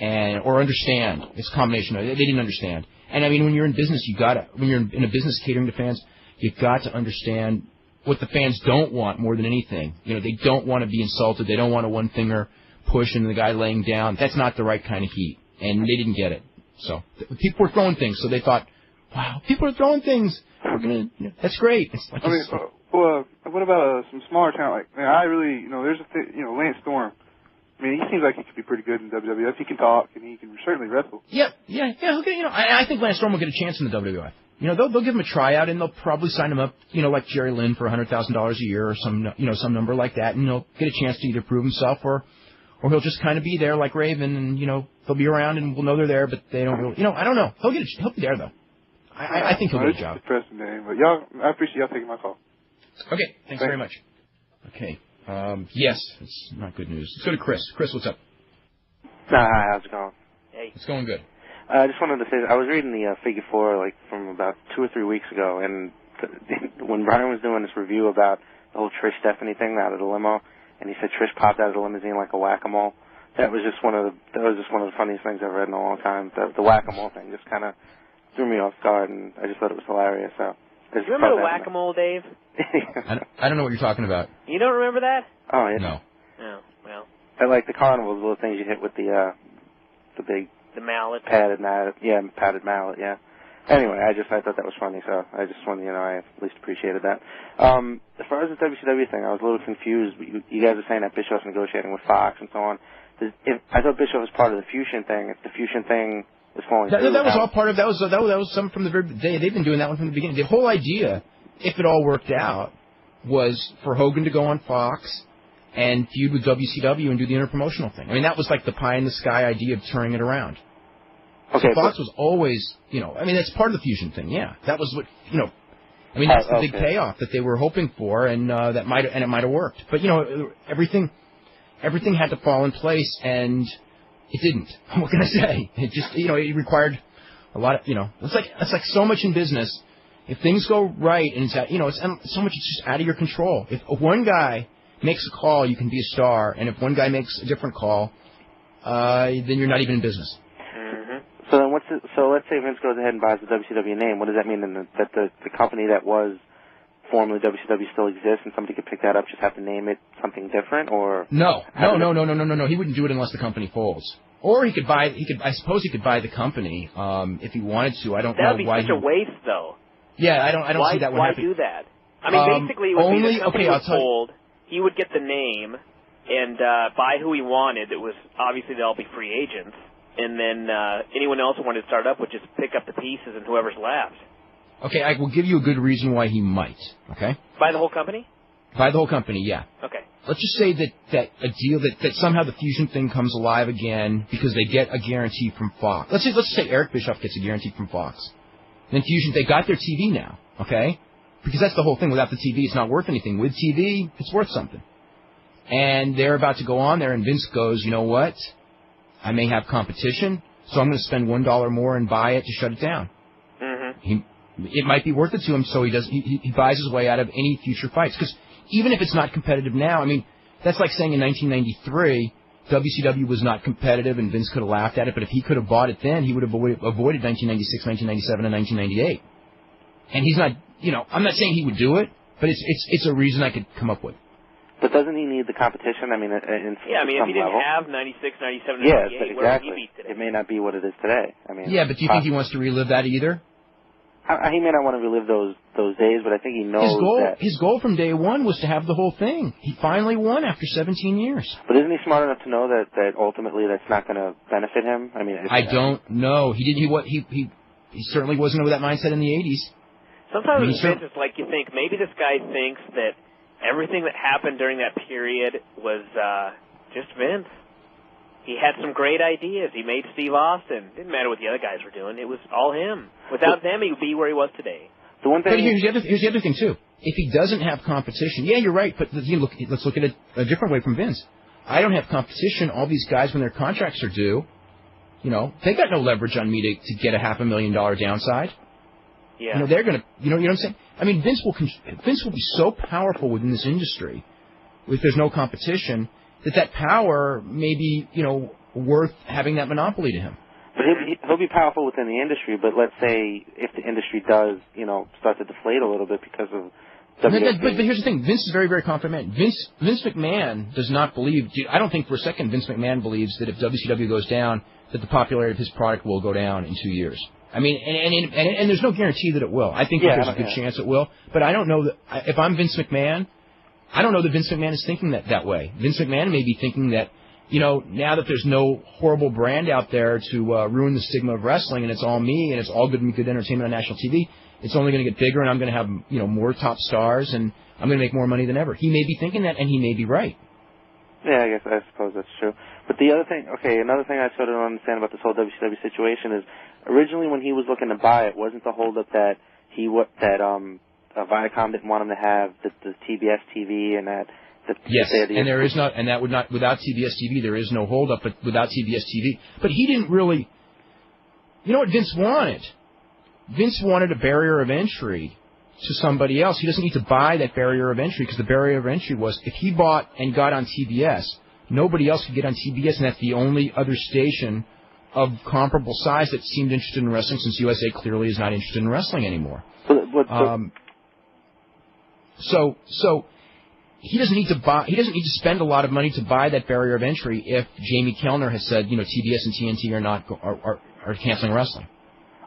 or understand. It's a combination of it. They didn't understand. And I mean, when you're in business, when you're in a business catering to fans, you've got to understand what the fans don't want more than anything. You know, they don't want to be insulted. They don't want a one-finger push and the guy laying down. That's not the right kind of heat. And they didn't get it. So people were throwing things. So they thought, wow, people are throwing things. We're gonna, that's great. It's like what about some smaller talent? Like, man, I really, there's Lance Storm. I mean, he seems like he could be pretty good in WWF. He can talk and he can certainly wrestle. Yeah. Okay, I think Lance Storm will get a chance in the WWF. They'll give him a tryout and they'll probably sign him up, like Jerry Lynn for $100,000 a year or some number like that, and he'll get a chance to either prove himself or he'll just kind of be there like Raven, and they'll be around and we'll know they're there, but they don't really, I don't know. He'll be there though. I think he'll get a job. It's a depressing name, but I appreciate y'all taking my call. Okay, thanks very much. Okay, yes, it's not good news. Let's go to Chris. Chris, what's up? Hi, how's it going? Hey. It's going good. I just wanted to say, I was reading the Figure 4 from about 2 or 3 weeks ago, and when Brian was doing this review about the whole Trish Stephanie thing out of the limo, and he said Trish popped out of the limousine like a whack-a-mole. That was just one of the funniest things I've read in a long time. The whack-a-mole thing just kind of threw me off guard, and I just thought it was hilarious. So, do you remember the whack-a-mole, Dave? I don't know what you're talking about. You don't remember that? Oh, yeah. No. Oh, well. I like the carnival, the little things you hit with the big mallet. Padded mallet, yeah. Anyway, I thought that was funny, so I just wanted, I at least appreciated that. As far as the WCW thing, I was a little confused. You guys are saying that Bischoff's negotiating with Fox and so on. I thought Bischoff was part of the Fusion thing. If the Fusion thing is falling through, that was all part of that was some from the very day. They've been doing that one from the beginning. The whole idea, if it all worked out, was for Hogan to go on Fox and feud with WCW and do the interpromotional thing. I mean, that was like the pie-in-the-sky idea of turning it around. Okay, so Fox was always, that's part of the Fusion thing, yeah. That was what, that's the big payoff that they were hoping for, and it might have worked. But, everything had to fall in place, and it didn't. What can I say? It just, it required a lot of, it's like so much in business. If things go right, and it's so much it's just out of your control. If one guy makes a call, you can be a star, and if one guy makes a different call, then you're not even in business. So then let's say Vince goes ahead and buys the WCW name. What does that mean then? That the company that was formerly WCW still exists and somebody could pick that up, just have to name it something different, or? No. He wouldn't do it unless the company folds. Or I suppose he could buy the company, if he wanted to. I don't know why. That would be such a waste though. Yeah, I don't see that one happening. Why do that? I mean, basically, it would be the company would fold, he would get the name, and buy who he wanted. It was, obviously they'll be free agents. And then anyone else who wanted to start up would just pick up the pieces and whoever's left. Okay, I will give you a good reason why he might, okay? Buy the whole company? Buy the whole company, yeah. Okay. Let's just say that a deal that somehow the Fusion thing comes alive again because they get a guarantee from Fox. Let's say Eric Bischoff gets a guarantee from Fox. Then Fusion, they got their TV now, okay? Because that's the whole thing. Without the TV, it's not worth anything. With TV, it's worth something. And they're about to go on there, and Vince goes, you know what? I may have competition, so I'm going to spend $1 more and buy it to shut it down. Mm-hmm. It might be worth it to him, so he buys his way out of any future fights. Because even if it's not competitive now, I mean, that's like saying in 1993, WCW was not competitive and Vince could have laughed at it, but if he could have bought it then, he would have avoided 1996, 1997, and 1998. And he's not, I'm not saying he would do it, but it's a reason I could come up with. But doesn't he need the competition? I mean, if he didn't have 96, 97, 98, exactly. where would he be today? It may not be what it is today. I mean, yeah, but do you think he wants to relive that either? He may not want to relive those days, but I think he knows his goal from day one was to have the whole thing. He finally won after 17 years. But isn't he smart enough to know that ultimately that's not going to benefit him? I mean, I don't know. He certainly wasn't with that mindset in the 80s. Sometimes it's like you think maybe this guy thinks that everything that happened during that period was just Vince. He had some great ideas. He made Steve Austin. Didn't matter what the other guys were doing. It was all him. Without them, he would be where he was today. The one thing. But here's the other thing too. If he doesn't have competition, yeah, you're right. But let's look at it a different way from Vince. I don't have competition. All these guys, when their contracts are due, they got no leverage on me to get a $500,000 downside. Yeah. They're gonna. You know what I'm saying? I mean, Vince will be so powerful within this industry if there's no competition, that power may be, worth having that monopoly to him. But he'll be powerful within the industry, but let's say if the industry does, start to deflate a little bit because of WWF. But here's the thing. Vince is very, very confident. Vince McMahon does not believe, I don't think for a second Vince McMahon believes that if WCW goes down, that the popularity of his product will go down in 2 years. I mean, and there's no guarantee that it will. I think there's a good chance it will, but I don't know that, if I'm Vince McMahon, I don't know that Vince McMahon is thinking that way. Vince McMahon may be thinking that, now that there's no horrible brand out there to ruin the stigma of wrestling, and it's all me, and it's all good entertainment on national TV, it's only going to get bigger, and I'm going to have, more top stars, and I'm going to make more money than ever. He may be thinking that, and he may be right. Yeah, I suppose that's true. But the other thing, another thing I sort of don't understand about this whole WCW situation is, originally when he was looking to buy it, wasn't the holdup that Viacom didn't want him to have the TBS TV and that. Yes, and there is not, and that would not, without TBS TV, there is no holdup, but without TBS TV. But he didn't really, what Vince wanted? Vince wanted a barrier of entry to somebody else. He doesn't need to buy that barrier of entry, because the barrier of entry was, if he bought and got on TBS, nobody else could get on TBS, and that's the only other station of comparable size that seemed interested in wrestling, since USA clearly is not interested in wrestling anymore. So he doesn't need to buy. He doesn't need to spend a lot of money to buy that barrier of entry if Jamie Kellner has said, TBS and TNT are canceling wrestling.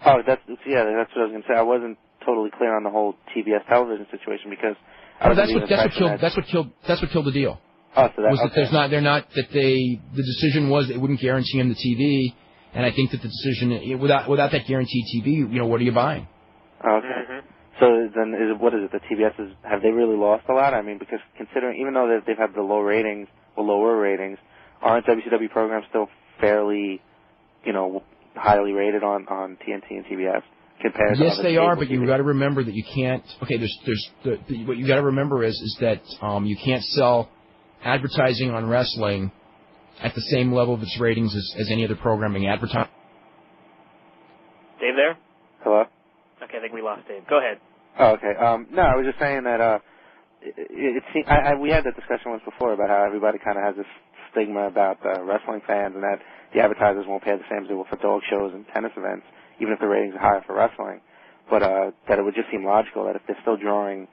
Oh, that's what I was going to say. I wasn't totally clear on the whole TBS television situation, because that's what killed the deal. Oh, so the decision was it wouldn't guarantee him the TV, and I think that the decision without that guaranteed TV, what are you buying? Okay. Mm-hmm. So then, the TBS have they really lost a lot? I mean, because considering, even though they've had the lower ratings, aren't WCW programs still fairly, highly rated on TNT and TBS compared to yes, other they are, but TV? you've got to remember that you can't. Okay, what you got to remember is that you can't sell advertising on wrestling at the same level of its ratings as any other programming advertising. Dave there? Hello? Okay, I think we lost Dave. Go ahead. Oh, okay. No, I was just saying that we had that discussion once before about how everybody kind of has this stigma about wrestling fans, and that the advertisers won't pay the same as they will for dog shows and tennis events, even if the ratings are higher for wrestling. But that it would just seem logical that if they're still drawing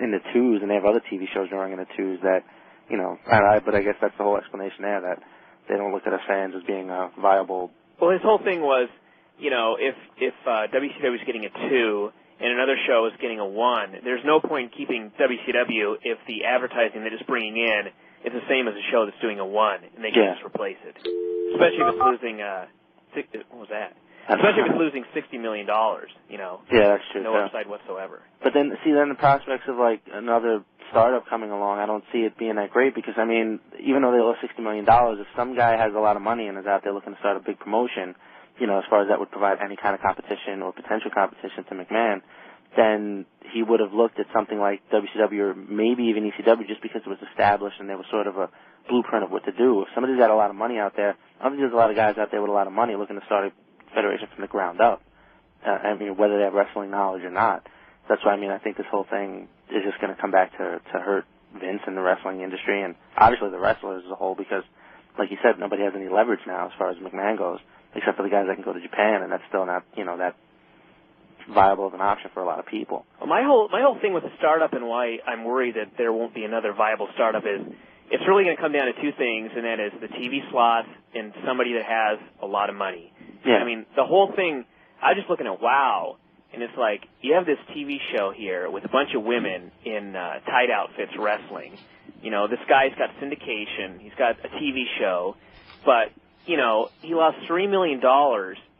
in the twos, and they have other TV shows drawing in the twos, that, but I guess that's the whole explanation there, that they don't look at us fans as being viable. Well, his whole thing was, if WCW is getting a 2 and another show is getting a 1, there's no point keeping WCW if the advertising that it's bringing in is the same as a show that's doing a 1, and they can just replace it. Especially if it's losing, what was that? Especially if it's losing $60 million, Yeah, that's true. No upside whatsoever. But then the prospects of, another startup coming along, I don't see it being that great, because, even though they lost $60 million, if some guy has a lot of money and is out there looking to start a big promotion, as far as that would provide any kind of competition or potential competition to McMahon, then he would have looked at something like WCW or maybe even ECW, just because it was established and there was sort of a blueprint of what to do. If somebody's got a lot of money out there, I think there's a lot of guys out there with a lot of money looking to start a federation from the ground up. Whether they have wrestling knowledge or not. That's why, I think this whole thing is just going to come back to hurt Vince and the wrestling industry, and obviously the wrestlers as a whole, because, like you said, nobody has any leverage now as far as McMahon goes, except for the guys that can go to Japan, and that's still not, that viable of an option for a lot of people. Well, my whole thing with the startup, and why I'm worried that there won't be another viable startup, is it's really going to come down to two things, and that is the TV slots and somebody that has a lot of money. Yeah. The whole thing, I was just looking at WOW, and it's like, you have this TV show here with a bunch of women in tight outfits wrestling. This guy's got syndication, he's got a TV show, but, he lost $3 million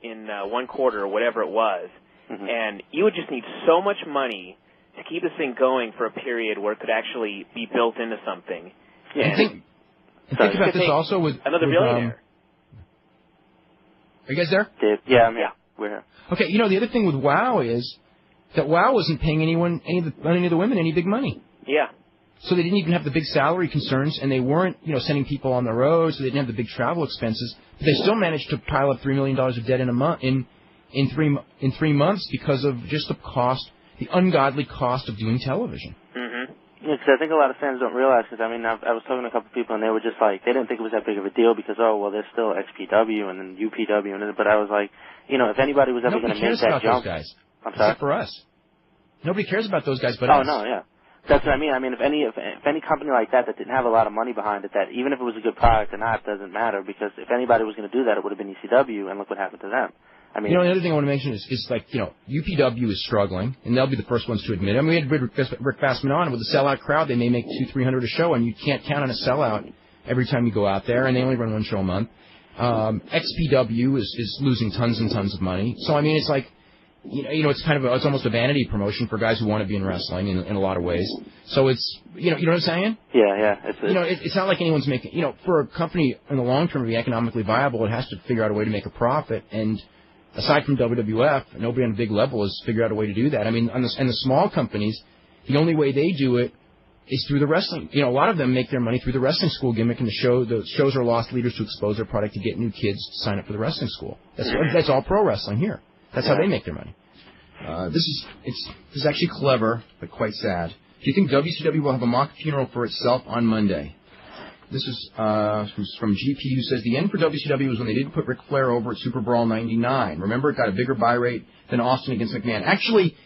in one quarter or whatever it was, and you would just need so much money to keep this thing going for a period where it could actually be built into something. Yeah, think about this also with another billionaire. Are you guys there? Yeah, we're here. Okay, the other thing with WOW is that WOW wasn't paying any of the women any big money. Yeah. So they didn't even have the big salary concerns, and they weren't, sending people on the road, so they didn't have the big travel expenses. But they still managed to pile up $3 million of debt in a month in 3 months because of just the ungodly cost of doing television. Mm-hmm. Yeah, because I think a lot of fans don't realize, because, I mean, I was talking to a couple of people, and they were just like, they didn't think it was that big of a deal because, oh, well, there's still XPW and then UPW, but I was like, you know, if anybody was ever going to make that jump. Those guys. I'm sorry? Except for us. Nobody cares about those guys but us. us. Oh, no, yeah. That's what I mean. I mean, if any company like that didn't have a lot of money behind it, that even if it was a good product or not, doesn't matter, because if anybody was going to do that, it would have been ECW, and look what happened to them. I mean, you know, the other thing I want to mention is like, you know, UPW is struggling, and they'll be the first ones to admit it. I mean, we had Rick Bassman on. With a sellout crowd, they may make 200-300 a show, and you can't count on a sellout every time you go out there, and they only run one show a month. XPW is losing tons and tons of money. So, I mean, it's like, you know, it's kind of it's almost a vanity promotion for guys who want to be in wrestling in a lot of ways. So it's, you know what I'm saying? Yeah. It's not like anyone's making, you know, for a company in the long term to be economically viable, it has to figure out a way to make a profit. And aside from WWF, nobody on a big level has figured out a way to do that. I mean, and the small companies, the only way they do it is through the wrestling. You know, a lot of them make their money through the wrestling school gimmick, and the shows are lost leaders to expose their product to get new kids to sign up for the wrestling school. That's all pro wrestling here. That's how they make their money. This is actually clever, but quite sad. Do you think WCW will have a mock funeral for itself on Monday? This is from GP, who says the end for WCW was when they didn't put Ric Flair over at Super Brawl 99. Remember, it got a bigger buy rate than Austin against McMahon. Actually,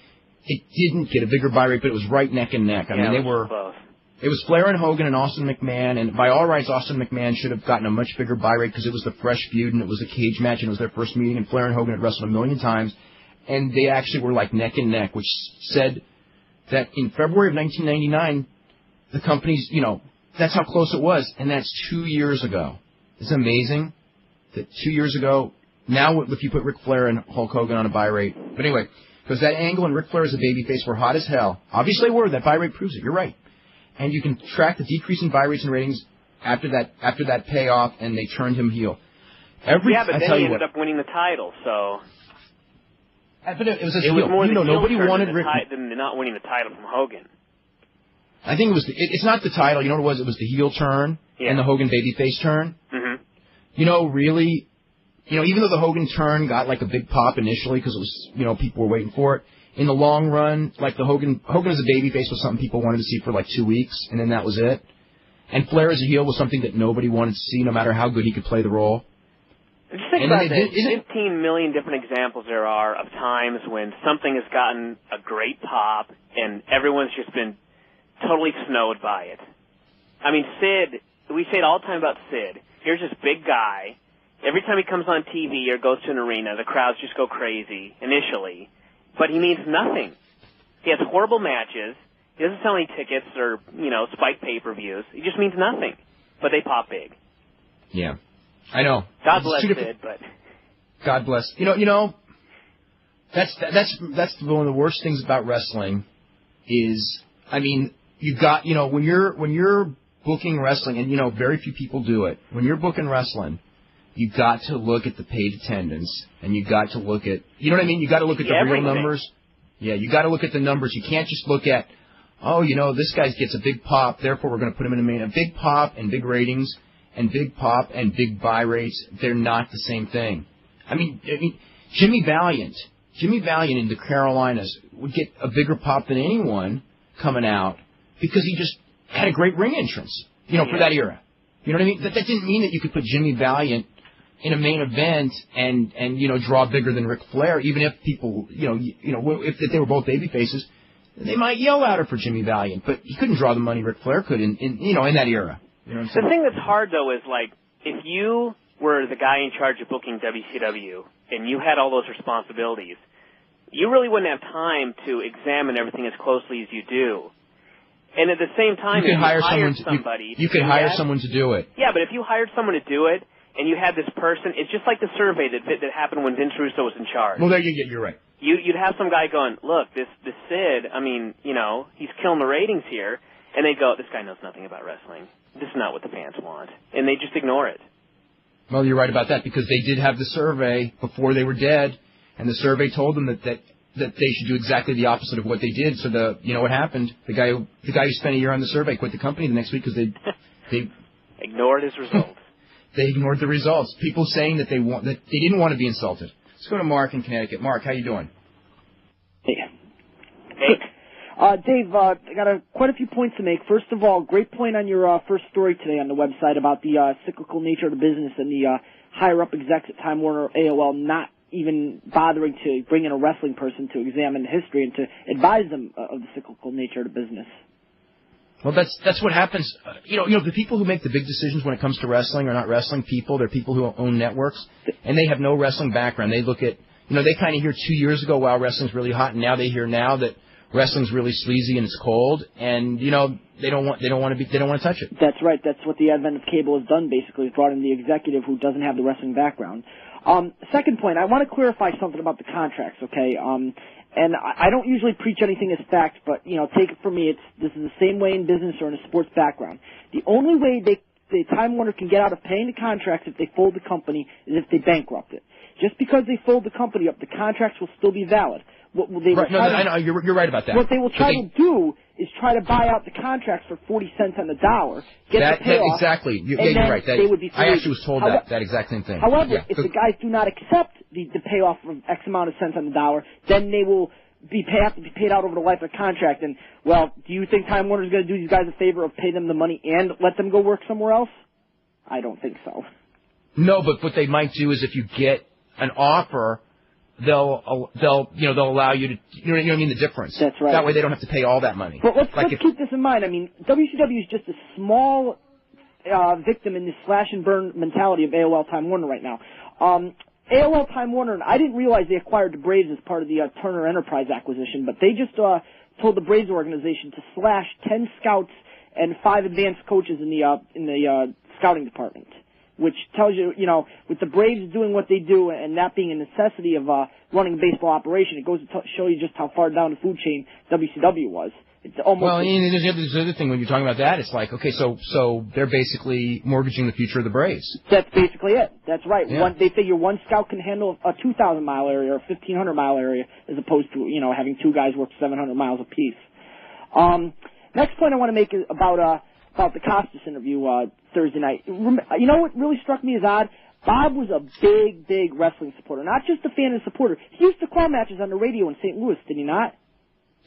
it didn't get a bigger buy rate, but it was right neck and neck. I mean, they were close. It was Flair and Hogan and Austin McMahon, and by all rights, Austin McMahon should have gotten a much bigger buy rate because it was the fresh feud and it was a cage match and it was their first meeting, and Flair and Hogan had wrestled a million times, and they actually were like neck and neck, which said that in February of 1999, the companies, you know, that's how close it was, and that's 2 years ago. It's amazing that 2 years ago, now if you put Ric Flair and Hulk Hogan on a buy rate. But anyway, because that angle and Ric Flair as a babyface were hot as hell. Obviously were. That buy rate proves it. You're right. And you can track the decrease in buy rates and ratings after that payoff, and they turned him heel. But then he ended up winning the title, so... But it was more nobody wanted Rick than not winning the title from Hogan. I think it was. It's not the title. You know what it was? It was the heel turn and the Hogan babyface turn. Mm-hmm. You know, really, you know, even though the Hogan turn got like a big pop initially because it was, you know, people were waiting for it. In the long run, like the Hogan as a babyface was something people wanted to see for like 2 weeks, and then that was it. And Flair as a heel was something that nobody wanted to see, no matter how good he could play the role. Just think about the 15 million different examples there are of times when something has gotten a great pop and everyone's just been totally snowed by it. I mean, Sid, we say it all the time about Sid. Here's this big guy. Every time he comes on TV or goes to an arena, the crowds just go crazy initially. But he means nothing. He has horrible matches. He doesn't sell any tickets or, you know, spike pay-per-views. He just means nothing. But they pop big. Yeah. I know. God bless Sid, but... God bless. You know, that's one of the worst things about wrestling is, I mean, you've got, you know, when you're booking wrestling, and, you know, very few people do it, when you're booking wrestling, you've got to look at the paid attendance, and you've got to look at, you know what I mean? You've got to look at the real numbers. Yeah, you got to look at the numbers. You can't just look at, oh, you know, this guy gets a big pop, therefore we're going to put him in a main. A big pop and big ratings and big pop and big buy rates, they're not the same thing. I mean, Jimmy Valiant in the Carolinas would get a bigger pop than anyone coming out because he just had a great ring entrance, you know, for that era. You know what I mean? That didn't mean that you could put Jimmy Valiant in a main event and you know, draw bigger than Ric Flair, even if people, you know, if they were both baby faces, they might yell louder for Jimmy Valiant, but he couldn't draw the money Ric Flair could in that era. You know what I'm saying? The thing that's hard though is, like, if you were the guy in charge of booking WCW and you had all those responsibilities, you really wouldn't have time to examine everything as closely as you do. And at the same time, you could hire somebody, you could hire someone to do it. Yeah, but if you hired someone to do it and you had this person, it's just like the survey that happened when Vince Russo was in charge. Well, there you're right. You'd have some guy going, look, this Sid, I mean, you know, he's killing the ratings here, and they'd go, this guy knows nothing about wrestling. This is not what the fans want, and they just ignore it. Well, you're right about that because they did have the survey before they were dead, and the survey told them that they should do exactly the opposite of what they did. So you know what happened? The guy who spent a year on the survey quit the company the next week because they ignored his results. They ignored the results. People saying that they didn't want to be insulted. Let's go to Mark in Connecticut. Mark, how you doing? Hey. Dave, I got quite a few points to make. First of all, great point on your first story today on the website about the cyclical nature of the business and the higher-up execs at Time Warner AOL not even bothering to bring in a wrestling person to examine the history and to advise them of the cyclical nature of the business. Well, that's what happens. The people who make the big decisions when it comes to wrestling are not wrestling people. They're people who own networks, and they have no wrestling background. They look at, they kind of hear 2 years ago, wow, wrestling's really hot, and now they hear now that wrestling's really sleazy and it's cold, and they don't want to touch it. That's right. That's what the advent of cable has done. Basically, has brought in the executive who doesn't have the wrestling background. Second point, I want to clarify something about the contracts. Okay. And I don't usually preach anything as fact, but, take it from me, this is the same way in business or in a sports background. The only way the Time Warner can get out of paying the contracts if they fold the company is if they bankrupt it. Just because they fold the company up, the contracts will still be valid. What they will I know, you're right about that. What they will try to do is try to buy out the contracts for 40 cents on the dollar, get the payoff. Exactly. You're right. They would be free. I actually was told that exact same thing. However, if the guys do not accept the payoff of X amount of cents on the dollar, then they will have to be paid out over the life of the contract. And, well, do you think Time Warner is going to do these guys a favor of pay them the money and let them go work somewhere else? I don't think so. No, but what they might do is if you get an offer, they'll allow you to, the difference. That's right. That way they don't have to pay all that money. But let's keep this in mind. I mean, WCW is just a small victim in this slash and burn mentality of AOL Time Warner right now. AOL Time Warner, and I didn't realize they acquired the Braves as part of the Turner Enterprise acquisition, but they just told the Braves organization to slash 10 scouts and 5 advanced coaches in the scouting department, which tells you, with the Braves doing what they do and that being a necessity of running a baseball operation, it goes to show you just how far down the food chain WCW was. It's almost there's the other thing when you're talking about that. It's like, okay, so they're basically mortgaging the future of the Braves. That's basically it. That's right. Yeah. They figure one scout can handle a 2,000-mile area or a 1,500-mile area as opposed to, having 2 guys work 700 miles apiece. Next point I want to make is about the Costas interview Thursday night. You know what really struck me as odd? Bob was a big wrestling supporter, not just a fan and supporter. He used to call matches on the radio in St. Louis, did he not?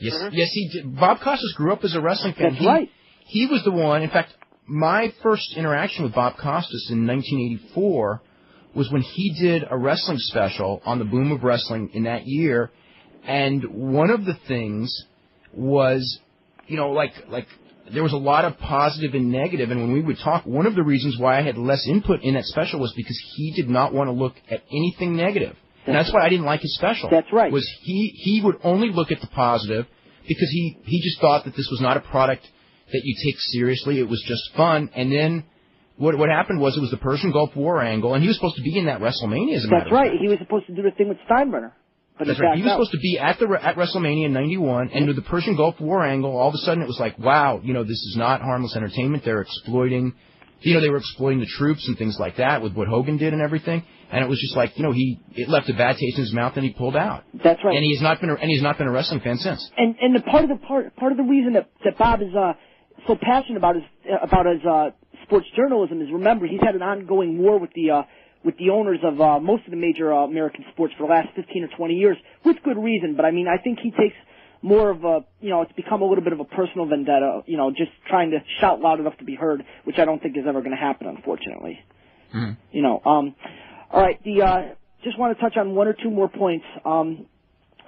Yes, yes, he did. Bob Costas grew up as a wrestling fan. That's right. He was the one. In fact, my first interaction with Bob Costas in 1984 was when he did a wrestling special on the boom of wrestling in that year, and one of the things was, there was a lot of positive and negative, and when we would talk, one of the reasons why I had less input in that special was because he did not want to look at anything negative. And that's why I didn't like his special. That's right. Was he would only look at the positive because he just thought that this was not a product that you take seriously. It was just fun. And then what happened was it was the Persian Gulf War angle, and he was supposed to be in that WrestleMania as a matter of fact. That's right. He was supposed to do the thing with Steinbrenner. But that's right. He was supposed to be at WrestleMania in '91, and with the Persian Gulf War angle, all of a sudden it was like, wow, this is not harmless entertainment. They're exploiting, they were exploiting the troops and things like that with what Hogan did and everything. And it was just like, it left a bad taste in his mouth, and he pulled out. That's right. And he's not been a wrestling fan since. And the part of the reason that Bob is so passionate about his sports journalism is, remember, he's had an ongoing war with the owners of most of the major American sports for the last 15 or 20 years, with good reason. But I mean, I think he takes more of a, it's become a little bit of a personal vendetta, just trying to shout loud enough to be heard, which I don't think is ever going to happen, unfortunately. Mm-hmm. All right, just want to touch on one or two more points.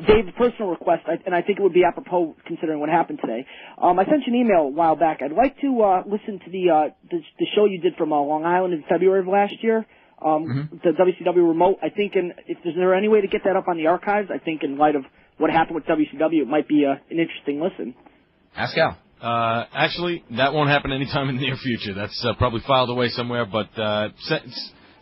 Dave, a personal request, and I think it would be apropos considering what happened today. I sent you an email a while back. I'd like to listen to the show you did from Long Island in February of last year, the WCW remote. I think, is there any way to get that up on the archives? I think in light of what happened with WCW, it might be an interesting listen. Ask Al. Actually, that won't happen anytime in the near future. That's probably filed away somewhere, but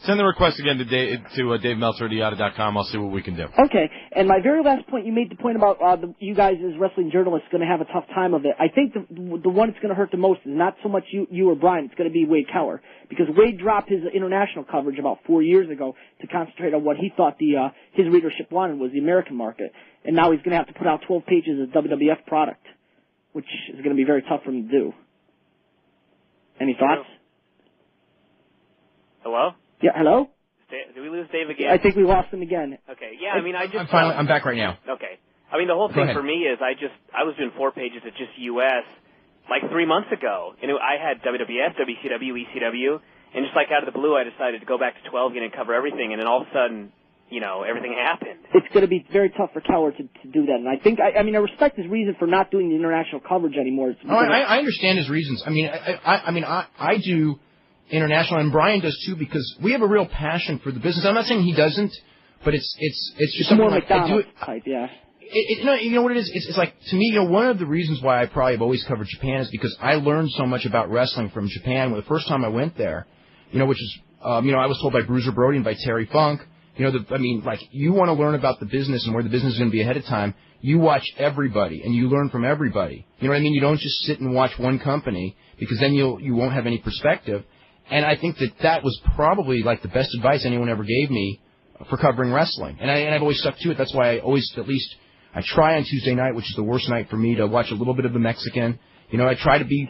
send the request again to DaveMeltzer@yada.com. I'll see what we can do. Okay. And my very last point, you made the point about you guys as wrestling journalists going to have a tough time of it. I think the one that's going to hurt the most is not so much you or Bryan. It's going to be Wade Keller, because Wade dropped his international coverage about 4 years ago to concentrate on what he thought his readership wanted was the American market, and now he's going to have to put out 12 pages of WWF product, which is going to be very tough for him to do. Any thoughts? Hello? Yeah, hello? Did we lose Dave again? I think we lost him again. Okay, yeah, I mean, I'm back right now. Okay. I mean, the whole Go thing ahead. for me is I was doing 4 pages at just U.S. like 3 months ago, and I had WWF, WCW, ECW, and just like out of the blue, I decided to go back to 12 again and cover everything, and then all of a sudden, everything happened. It's going to be very tough for Keller to do that, and I think I respect his reason for not doing the international coverage anymore. I understand his reasons. I mean, I do international, and Bryan does too, because we have a real passion for the business. I'm not saying he doesn't, but it's just more something like McDonald's type, yeah. You know what it is? It's like, to me, one of the reasons why I probably have always covered Japan is because I learned so much about wrestling from Japan. The first time I went there, which is, I was told by Bruiser Brody and by Terry Funk, you want to learn about the business and where the business is going to be ahead of time. You watch everybody and you learn from everybody. You know what I mean? You don't just sit and watch one company, because then you won't have any perspective. And I think that was probably like the best advice anyone ever gave me for covering wrestling. And I've always stuck to it. That's why I try on Tuesday night, which is the worst night for me, to watch a little bit of the Mexican. I try to be,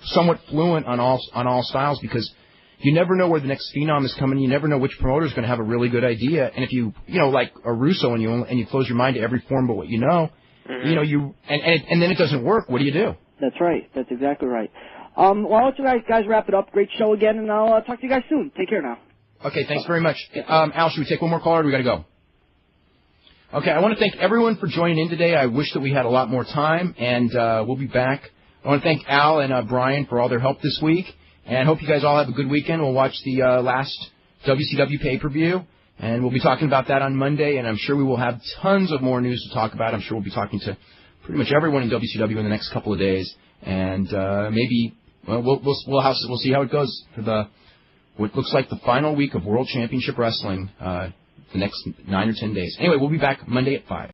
somewhat fluent on all styles, because you never know where the next phenom is coming. You never know which promoter is going to have a really good idea. And if you like a Russo, and you close your mind to every form but what you know, and then it doesn't work. What do you do? That's right. That's exactly right. Well, I'll let you guys wrap it up. Great show again, and I'll talk to you guys soon. Take care now. Okay, thanks very much. Al, should we take one more caller, or do we got to go? Okay, I want to thank everyone for joining in today. I wish that we had a lot more time, and we'll be back. I want to thank Al and Bryan for all their help this week, and hope you guys all have a good weekend. We'll watch the last WCW pay-per-view, and we'll be talking about that on Monday, and I'm sure we will have tons of more news to talk about. I'm sure we'll be talking to pretty much everyone in WCW in the next couple of days, and maybe we'll see how it goes for what looks like the final week of World Championship Wrestling, the next 9 or 10 days. Anyway, we'll be back Monday at 5.